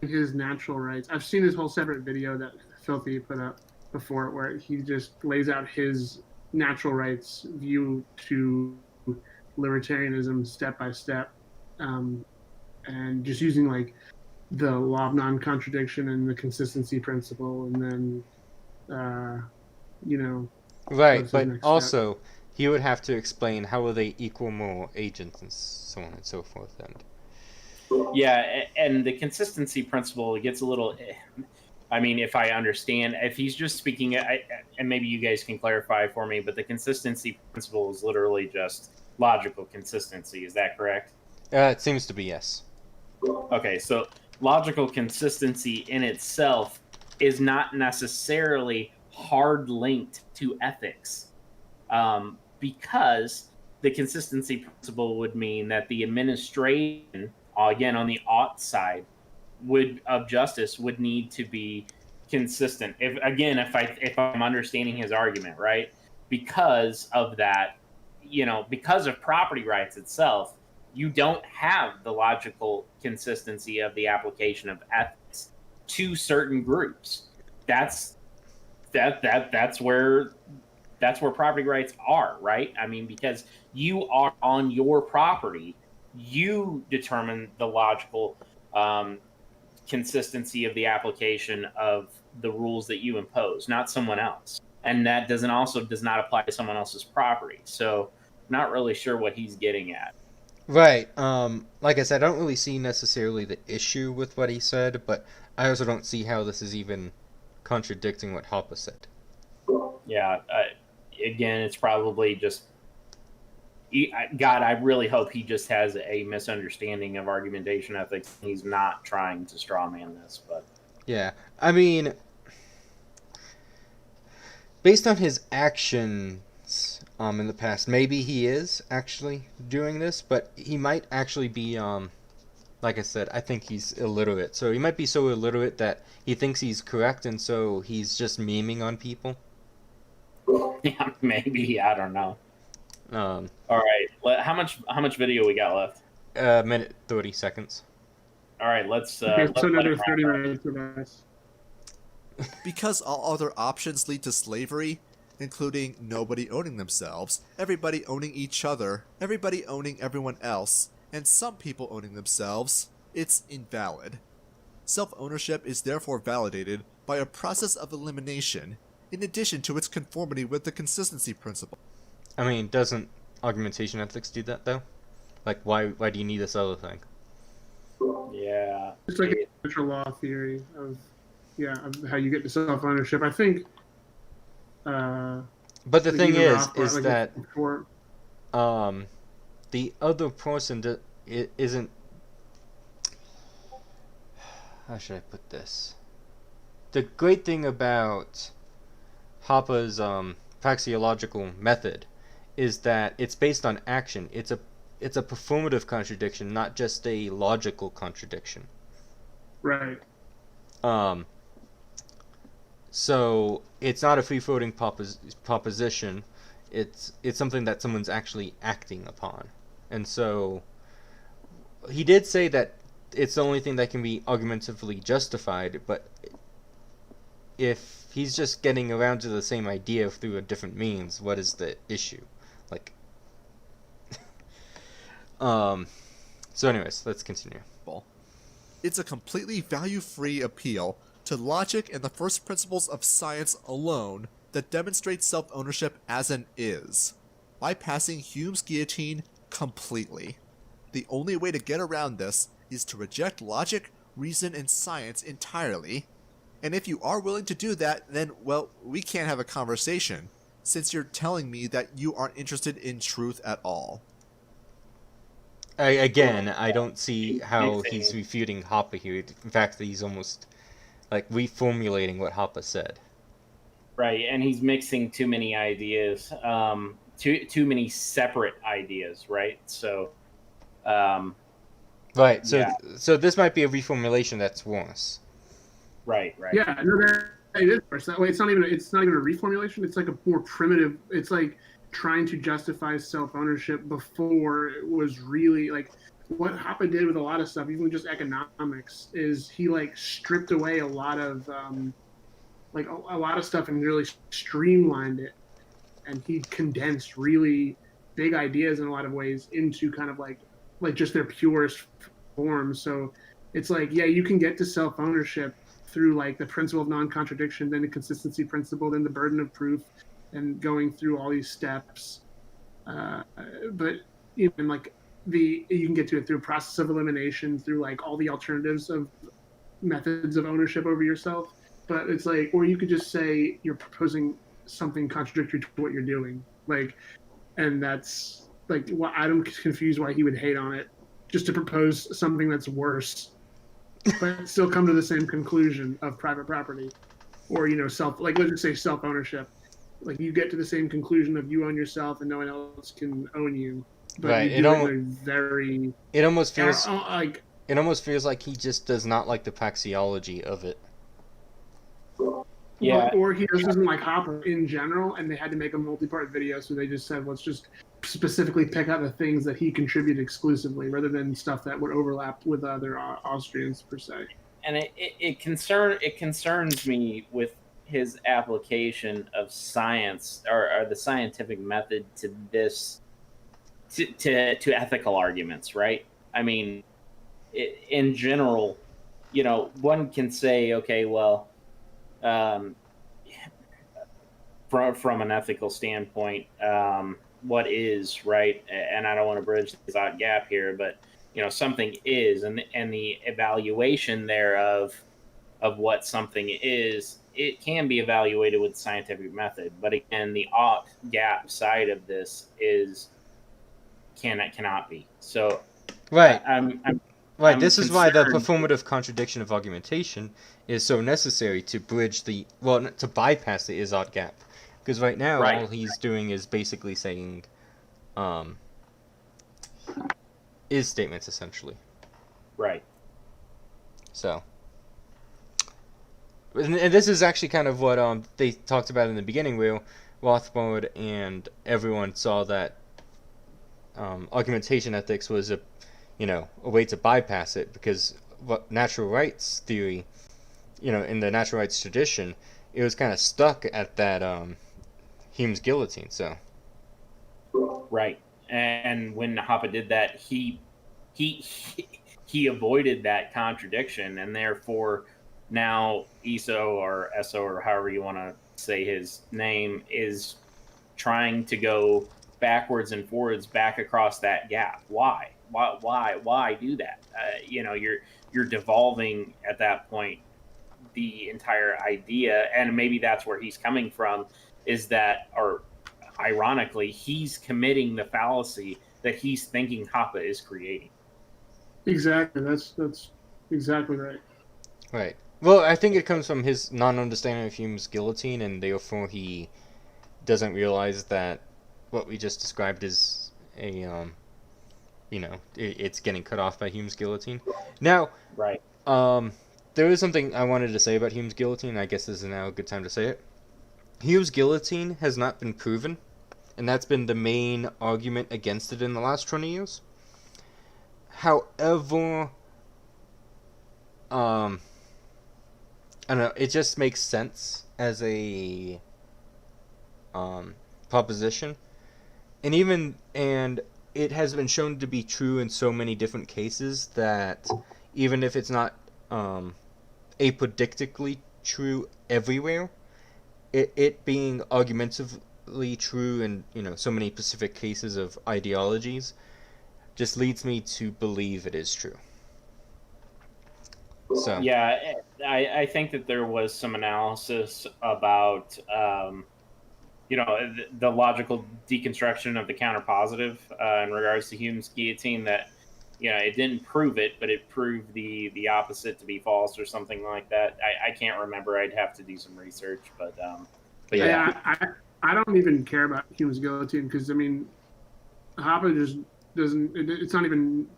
His natural rights. I've seen his whole separate video that Filthy put up before, where he just lays out his natural rights view to libertarianism step by step, and just using like the law of non-contradiction and the consistency principle, and then Right, what's his but next also he would have to explain how are they equal moral agents and so on and so forth. And Yeah, and the consistency principle gets a little. I mean, if I understand, if he's just speaking, and maybe you guys can clarify for me, but the consistency principle is literally just logical consistency. Is that correct? it seems to be yes. Okay, so logical consistency in itself is not necessarily hard linked to ethics, because the consistency principle would mean that the administration, again on the ought side, of justice would need to be consistent. If I'm understanding his argument right, because of that, because of property rights itself, you don't have the logical consistency of the application of ethics to certain groups. That's where property rights are, right? I mean, because you are on your property, you determine the logical consistency of the application of the rules that you impose, not someone else. And that does not apply to someone else's property. So not really sure what he's getting at. Right. Like I said, I don't really see necessarily the issue with what he said, but I also don't see how this is even contradicting what Hoppe said. Yeah. Again, it's probably just. God, I really hope he just has a misunderstanding of argumentation ethics. He's not trying to strawman this, but. Yeah. I mean, based on his actions in the past, maybe he is actually doing this, but he might actually be like I said, I think he's illiterate. So he might be so illiterate that he thinks he's correct, and so he's just memeing on people. Yeah, maybe. I don't know. All right. How much video we got left? Minute 30 seconds. All right. Let's. So another 30 minutes of us. Because all other options lead to slavery, including nobody owning themselves, everybody owning each other, everybody owning everyone else, and some people owning themselves, it's invalid. Self-ownership is therefore validated by a process of elimination, in addition to its conformity with the consistency principle. I mean, doesn't argumentation ethics do that though? Like, why do you need this other thing? Yeah. It's like a natural law theory of how you get to self-ownership. I think. But the thing is like that before, the other person isn't. How should I put this? The great thing about Hoppe's praxeological method is that it's based on action. It's a performative contradiction, not just a logical contradiction. right? So it's not a free-floating proposition. It's something that someone's actually acting upon. And so he did say that it's the only thing that can be argumentatively justified, but if he's just getting around to the same idea through a different means, what is the issue? Like, so anyways, let's continue. It's a completely value-free appeal to logic and the first principles of science alone that demonstrates self-ownership as an is, bypassing Hume's guillotine completely. The only way to get around this is to reject logic, reason, and science entirely. And if you are willing to do that, then, well, we can't have a conversation, since you're telling me that you aren't interested in truth at all. I don't see how he's refuting Hoppe here. In fact, he's almost like reformulating what Hoppe said. Right, and he's mixing too many ideas, too many separate ideas, right? So, right. So this might be a reformulation that's worse. Right. Yeah, no, it is worse. That way, it's not even a reformulation. It's like a more primitive. It's like trying to justify self-ownership before it was really like what Hoppe did with a lot of stuff, even just economics, is he like stripped away a lot of like a lot of stuff and really streamlined it, and he condensed really big ideas in a lot of ways into kind of like just their purest form. So it's like, yeah, you can get to self-ownership through like the principle of non-contradiction, then the consistency principle, then the burden of proof, and going through all these steps. But even like you can get to it through a process of elimination, through like all the alternatives of methods of ownership over yourself. But it's like, or you could just say you're proposing something contradictory to what you're doing. Like, and that's like what I'm confused why he would hate on it, just to propose something that's worse, but still come to the same conclusion of private property, or let's just say self-ownership. Like you get to the same conclusion of you own yourself and no one else can own you. But right. It almost feels like he just does not like the praxeology of it. Yeah. Or he just doesn't like Hoppe in general, and they had to make a multi-part video, so they just said, let's just specifically pick out the things that he contributed exclusively, rather than stuff that would overlap with other Austrians per se. And it concerns me with his application of science or the scientific method to this to ethical arguments, right? I mean, in general, one can say, okay, well, from an ethical standpoint, what is right, and I don't want to bridge the thought gap here, but something is, and the evaluation thereof of what something is, it can be evaluated with the scientific method. But again, the gap side of this cannot be. So right. I'm this is why the performative contradiction of argumentation is so necessary to bridge to bypass the is-ought gap. Because right now, all he's doing is basically saying is statements, essentially. Right. So, and this is actually kind of what they talked about in the beginning, where Rothbard and everyone saw that argumentation ethics was a way to bypass it, because what natural rights theory, in the natural rights tradition, it was kind of stuck at that Hume's guillotine. So Right. And when Hoppe did that, he he avoided that contradiction, and therefore now Eso or Eso or however you want to say his name is trying to go backwards and forwards back across that gap. Why? Why do that? You're devolving at that point the entire idea, and maybe that's where he's coming from. Is that, or ironically, he's committing the fallacy that he's thinking Hoppe is creating. Exactly. That's exactly right. right. Well, I think it comes from his non-understanding of Hume's guillotine, and therefore he doesn't realize that what we just described is a it's getting cut off by Hume's guillotine. Now, Right. there is something I wanted to say about Hume's guillotine. I guess this is now a good time to say it. Hume's guillotine has not been proven, and that's been the main argument against it in the last 20 years. However, I don't know, it just makes sense as a proposition. And it has been shown to be true in so many different cases that even if it's not apodictically true everywhere, it being argumentatively true in so many specific cases of ideologies just leads me to believe it is true. So Yeah, I think that there was some analysis about the logical deconstruction of the counterpositive in regards to Hume's guillotine, that it didn't prove it, but it proved the opposite to be false or something like that. I can't remember. I'd have to do some research, but yeah. I don't even care about Hume's guillotine because I mean, Hoppe just doesn't. It's not even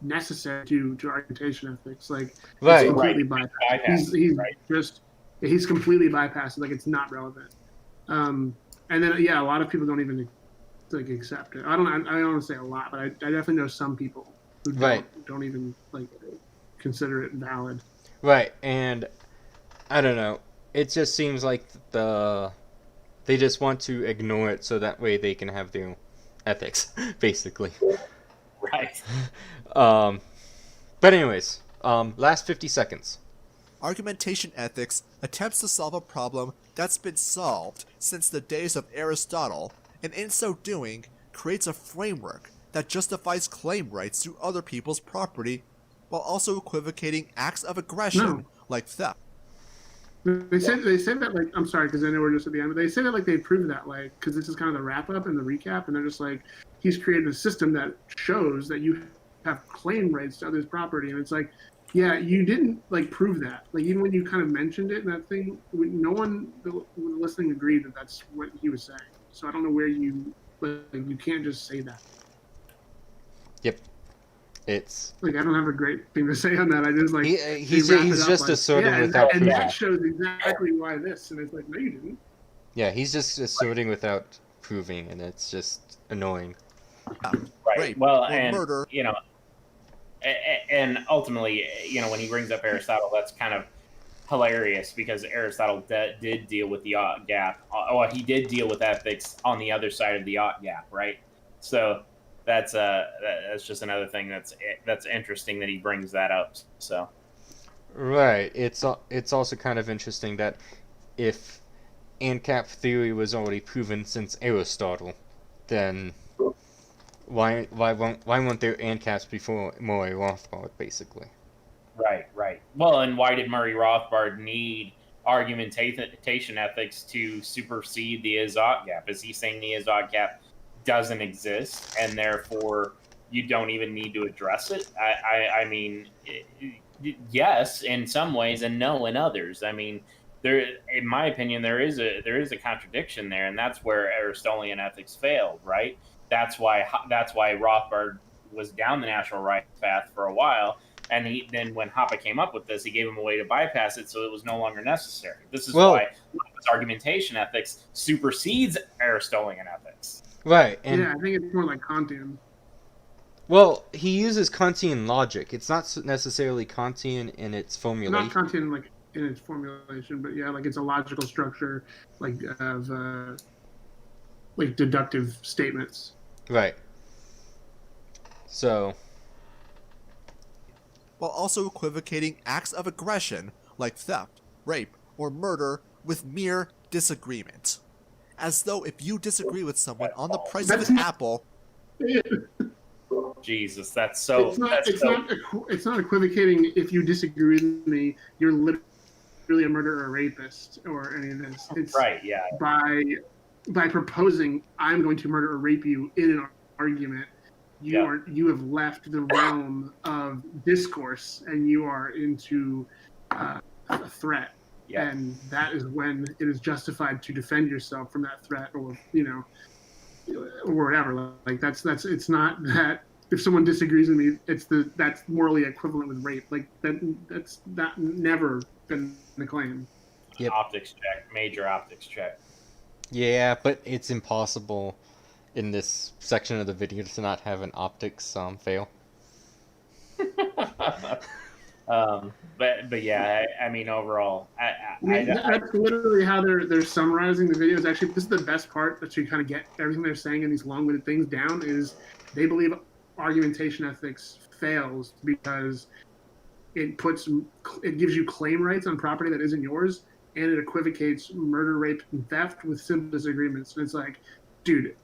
necessary to argumentation ethics. Like Right. it's completely bypassed. He's completely bypassed. Like it's not relevant. And then a lot of people don't even like accept it. I don't want to say a lot, but I definitely know some people who don't even like consider it valid. Right, and I don't know. It just seems like they just want to ignore it so that way they can have their ethics, basically. Right. But anyways, last 50 seconds. Argumentation ethics attempts to solve a problem that's been solved since the days of Aristotle, and in so doing, creates a framework that justifies claim rights to other people's property, while also equivocating acts of aggression like theft. They say that like I'm sorry because I know we're just at the end, but they say that like they prove that like because this is kind of the wrap up and the recap, and they're just like he's created a system that shows that you have claim rights to others' property, and it's like, yeah, you didn't like prove that. Like even when you kind of mentioned it in that thing, no one listening agreed that that's what he was saying. So I don't know where you can't just say that. Yep. It's like I don't have a great thing to say on that. I just like he's just asserting without proving. And that shows exactly why this. And it's like, no, you didn't. Yeah, he's just asserting without proving, and it's just annoying. Right. Rape Well, or and murder. And ultimately, when he brings up Aristotle, that's kind of hilarious because Aristotle did deal with the ought gap. Well, he did deal with ethics on the other side of the ought gap, right? So that's just another thing that's interesting that he brings that up. So right, it's also kind of interesting that if ANCAP theory was already proven since Aristotle, then why weren't there ANCAPs before Murray Rothbard, basically? Right. Well, and why did Murray Rothbard need argumentation ethics to supersede the is-ought gap? Is he saying the is-ought gap doesn't exist and therefore you don't even need to address it? I mean, yes, in some ways, and no in others. I mean, there, in my opinion, there is a contradiction there, and that's where Aristotelian ethics failed. Right. That's why Rothbard was down the natural rights path for a while. And then when Hoppe came up with this, he gave him a way to bypass it, so it was no longer necessary. This is why argumentation ethics supersedes Aristotelian ethics. Right. And I think it's more like Kantian. Well, he uses Kantian logic. It's not necessarily Kantian in its formulation. Not Kantian like in its formulation, but yeah, like it's a logical structure like of like deductive statements. Right. So, while also equivocating acts of aggression like theft, rape, or murder with mere disagreement. As though if you disagree with someone on the price of an apple, Jesus, that's so. It's not equivocating. If you disagree with me, you're literally a murderer or a rapist or any of this. It's right. Yeah. By proposing I'm going to murder or rape you in an argument, you have left the realm of discourse and you are into a threat. Yeah. And that is when it is justified to defend yourself from that threat, or or whatever. Like that's it's not that if someone disagrees with me, that's morally equivalent with rape. Like that's never been the claim. Yep. Optics check, major optics check. Yeah, but it's impossible in this section of the video to not have an optics fail. But yeah, I mean overall, that's literally how they're summarizing the videos. Actually, this is the best part, that you kind of get everything they're saying in these long-winded things down. Is they believe argumentation ethics fails because it gives you claim rights on property that isn't yours, and it equivocates murder, rape, and theft with simple disagreements. And it's like, dude,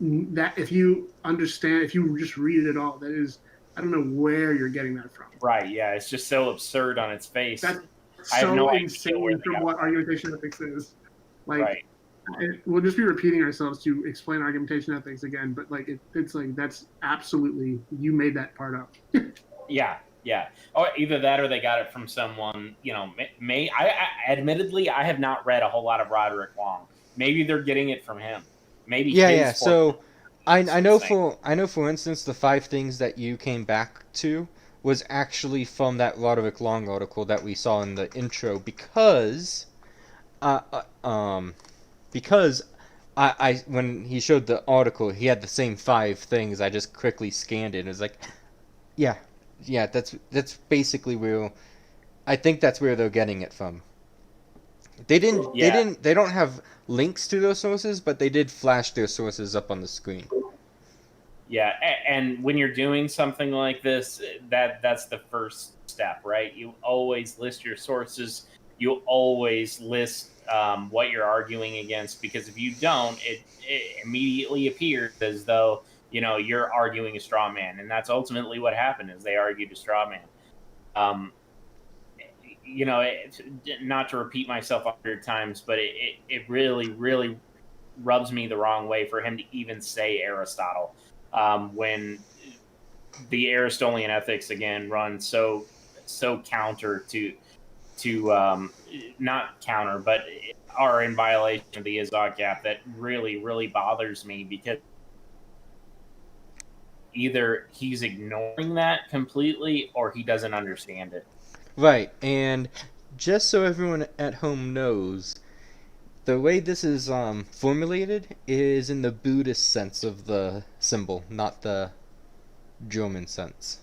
that if you understand, if you just read it at all, that is. I don't know where you're getting that from. Right, yeah. It's just so absurd on its face. That's I have so no insane idea from what argumentation ethics is. Like, right. We'll just be repeating ourselves to explain argumentation ethics again, but like it's like that's absolutely, you made that part up. Yeah. Oh, either that or they got it from someone, admittedly, I have not read a whole lot of Roderick Long. Maybe they're getting it from him. Maybe Yeah. So I know for instance the 5 things that you came back to was actually from that Roderick Long article that we saw in the intro because I when he showed the article he had the same 5 things. I just quickly scanned it and it was like yeah that's basically where I think that's where they're getting it from. They don't have links to those sources, but they did flash their sources up on the screen. Yeah, and when you're doing something like this, that's the first step, right? You always list your sources. You always list what you're arguing against, because if you don't, it immediately appears as though you're arguing a straw man, and that's ultimately what happened. Is they argued a straw man. Not to repeat myself 100 times, but it really, really rubs me the wrong way for him to even say Aristotle when the Aristotelian ethics again run so counter to not counter, but are in violation of the Izod gap. That really, really bothers me, because either he's ignoring that completely or he doesn't understand it. Right, and just so everyone at home knows, the way this is formulated is in the Buddhist sense of the symbol, not the German sense.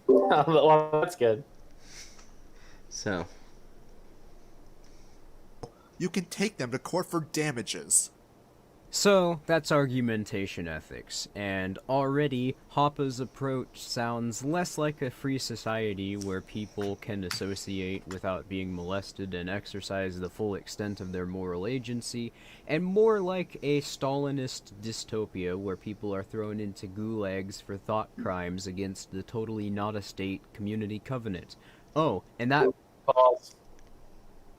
Well, that's good. So, you can take them to court for damages. So, that's argumentation ethics, and already Hoppe's approach sounds less like a free society where people can associate without being molested and exercise the full extent of their moral agency, and more like a Stalinist dystopia where people are thrown into gulags for thought crimes against the totally not a state community covenant. Oh, and that... Pause.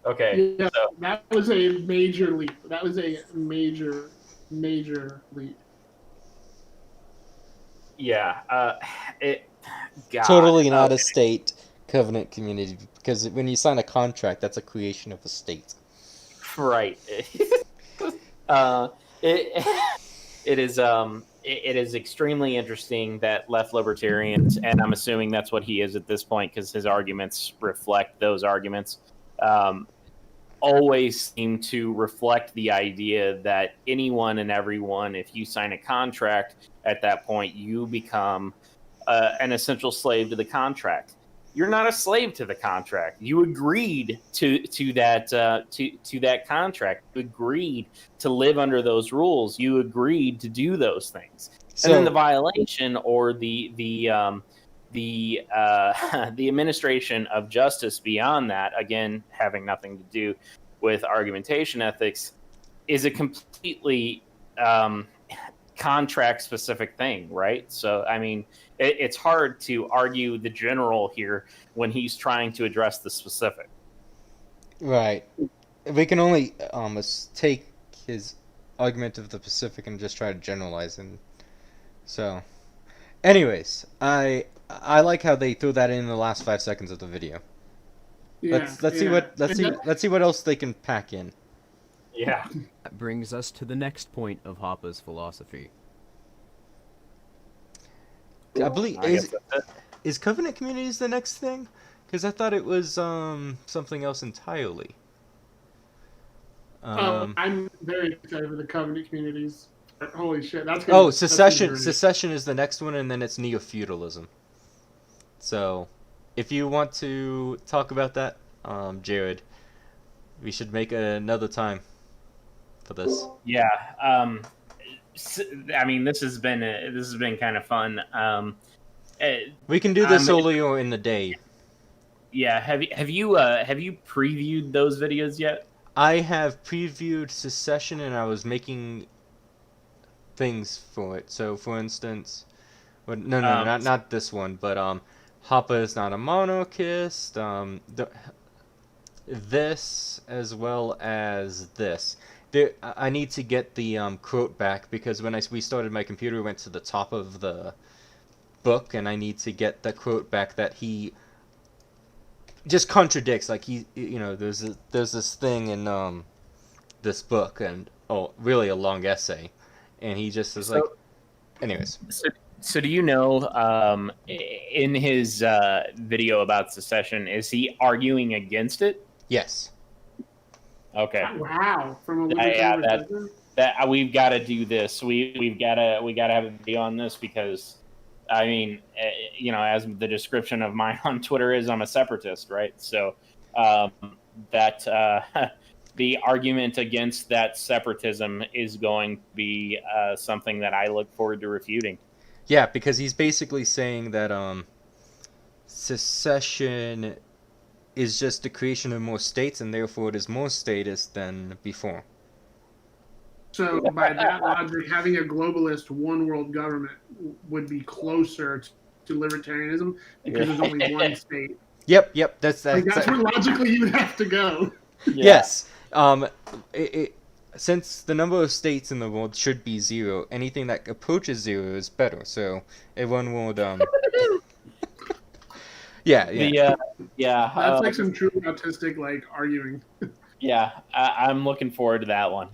Okay. Yeah, so. That was a major leap. That was a major leap. Yeah, God, totally not a state covenant community, because when you sign a contract, that's a creation of a state. Right. It is extremely interesting that left libertarians, and I'm assuming that's what he is at this point because his arguments reflect those arguments, always seem to reflect the idea that anyone and everyone, if you sign a contract, at that point you become an essential slave to the contract. you're not a slave to the contract. You agreed to that contract. You agreed to live under those rules. You agreed to do those things. And then the violation or the administration of justice beyond that, again, having nothing to do with argumentation ethics, is a completely contract-specific thing, right? So, I mean, it's hard to argue the general here when he's trying to address the specific. Right. We can only take his argument of the Pacific and just try to generalize it. So, anyways, I like how they threw that in the last 5 seconds of the video. Yeah, Let's see what else they can pack in. Yeah. That brings us to the next point of Hoppe's philosophy. I believe is Covenant Communities the next thing? Because I thought it was something else entirely. I'm very excited for the Covenant Communities. Holy shit, that's Secession. That's Secession is the next one, and then it's neo-feudalism. So, if you want to talk about that, Jared, we should make another time for this. Yeah. I mean, this has been kind of fun. We can do this solo in the day. Yeah. Have you previewed those videos yet? I have previewed Secession, and I was making things for it. So, for instance, not this one, but Hoppe is not a monarchist. This as well as this. I need to get the quote back because when we started my computer, we went to the top of the book, and I need to get the quote back that he just contradicts. Like there's this thing in this book, and really a long essay, and he just is like, anyways. So do you know, in his video about secession, is he arguing against it? Yes. Okay. Wow. From a that we've got to do this. We've got to have a video on this because, I mean, as the description of mine on Twitter is, I'm a separatist, right? So the argument against that separatism is going to be something that I look forward to refuting. Yeah, because he's basically saying that secession is just the creation of more states, and therefore it is more statist than before. So, by that logic, having a globalist one-world government would be closer to libertarianism because there's only one state. Yep. That's where logically you would have to go. Yeah. Yes. Since the number of states in the world should be 0, anything that approaches 0 is better. So everyone would Yeah. That's like some true autistic like arguing. Yeah, I'm looking forward to that one.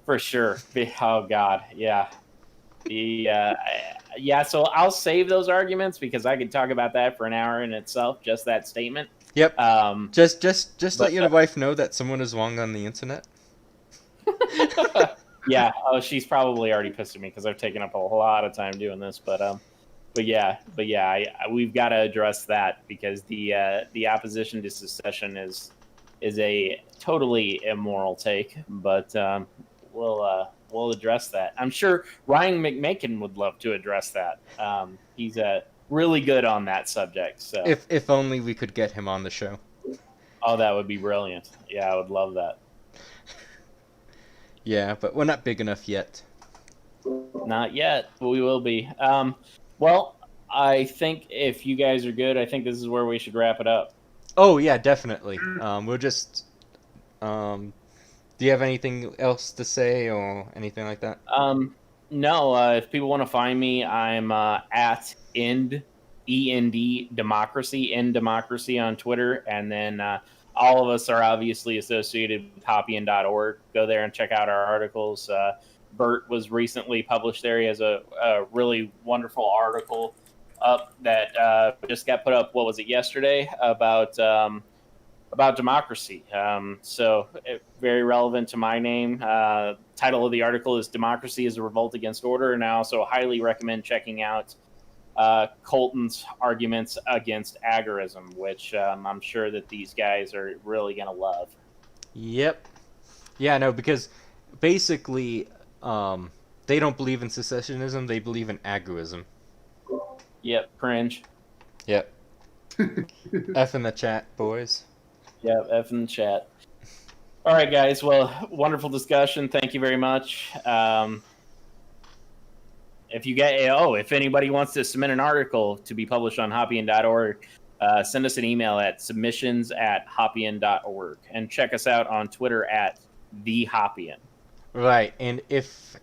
For sure. Oh God, yeah. So I'll save those arguments because I could talk about that for an hour in itself. Just that statement. Yep. Just let your wife know that someone is wrong on the internet. Yeah. Oh, she's probably already pissed at me because I've taken up a whole lot of time doing this. But we've got to address that because the opposition to secession is a totally immoral take. But we'll address that. I'm sure Ryan McMakin would love to address that. He's really good on that subject. So if only we could get him on the show. Oh, that would be brilliant. Yeah, I would love that. Yeah, but we're not big enough yet. Not yet, but we will be. Well, I think if you guys are good, I think this is where we should wrap it up. Oh, yeah, definitely. We'll just... do you have anything else to say or anything like that? No, if people want to find me, I'm at END Democracy, End Democracy on Twitter, and then all of us are obviously associated with Hoppean.org. Go there and check out our articles. Bert was recently published there. He has a really wonderful article up that just got put up, what was it, yesterday, about democracy. So very relevant to my name. Title of the article is Democracy is a Revolt Against Order, and I also highly recommend checking out Colton's arguments against agorism, which I'm sure that these guys are really going to love. Yep. Yeah, no, because basically, they don't believe in secessionism, they believe in agorism. Yep, cringe. Yep. F in the chat, boys. Yep, F in the chat. All right, guys. Well, wonderful discussion. Thank you very much. If anybody wants to submit an article to be published on Hoppean.org, send us an email at submissions@Hoppean.org, and check us out on Twitter at the Hoppean. Right, and if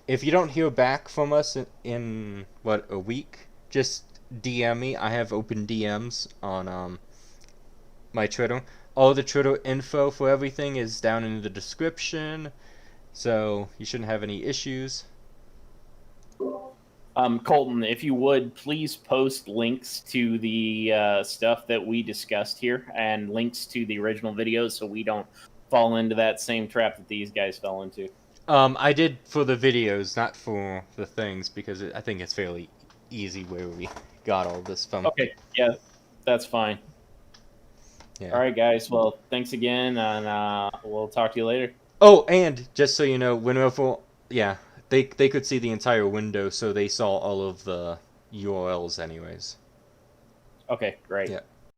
you don't hear back from us in a week, just DM me. I have open DMs on my Twitter. All the Twitter info for everything is down in the description, so you shouldn't have any issues. Colton, if you would, please post links to the stuff that we discussed here and links to the original videos so we don't fall into that same trap that these guys fell into. I did for the videos, not for the things, because I think it's fairly easy where we got all this from. Okay, yeah, that's fine. Yeah. All right, guys. Well, thanks again, and we'll talk to you later. Oh, and just so you know, whenever, they could see the entire window, so they saw all of the URLs anyways. Okay, great. Yeah.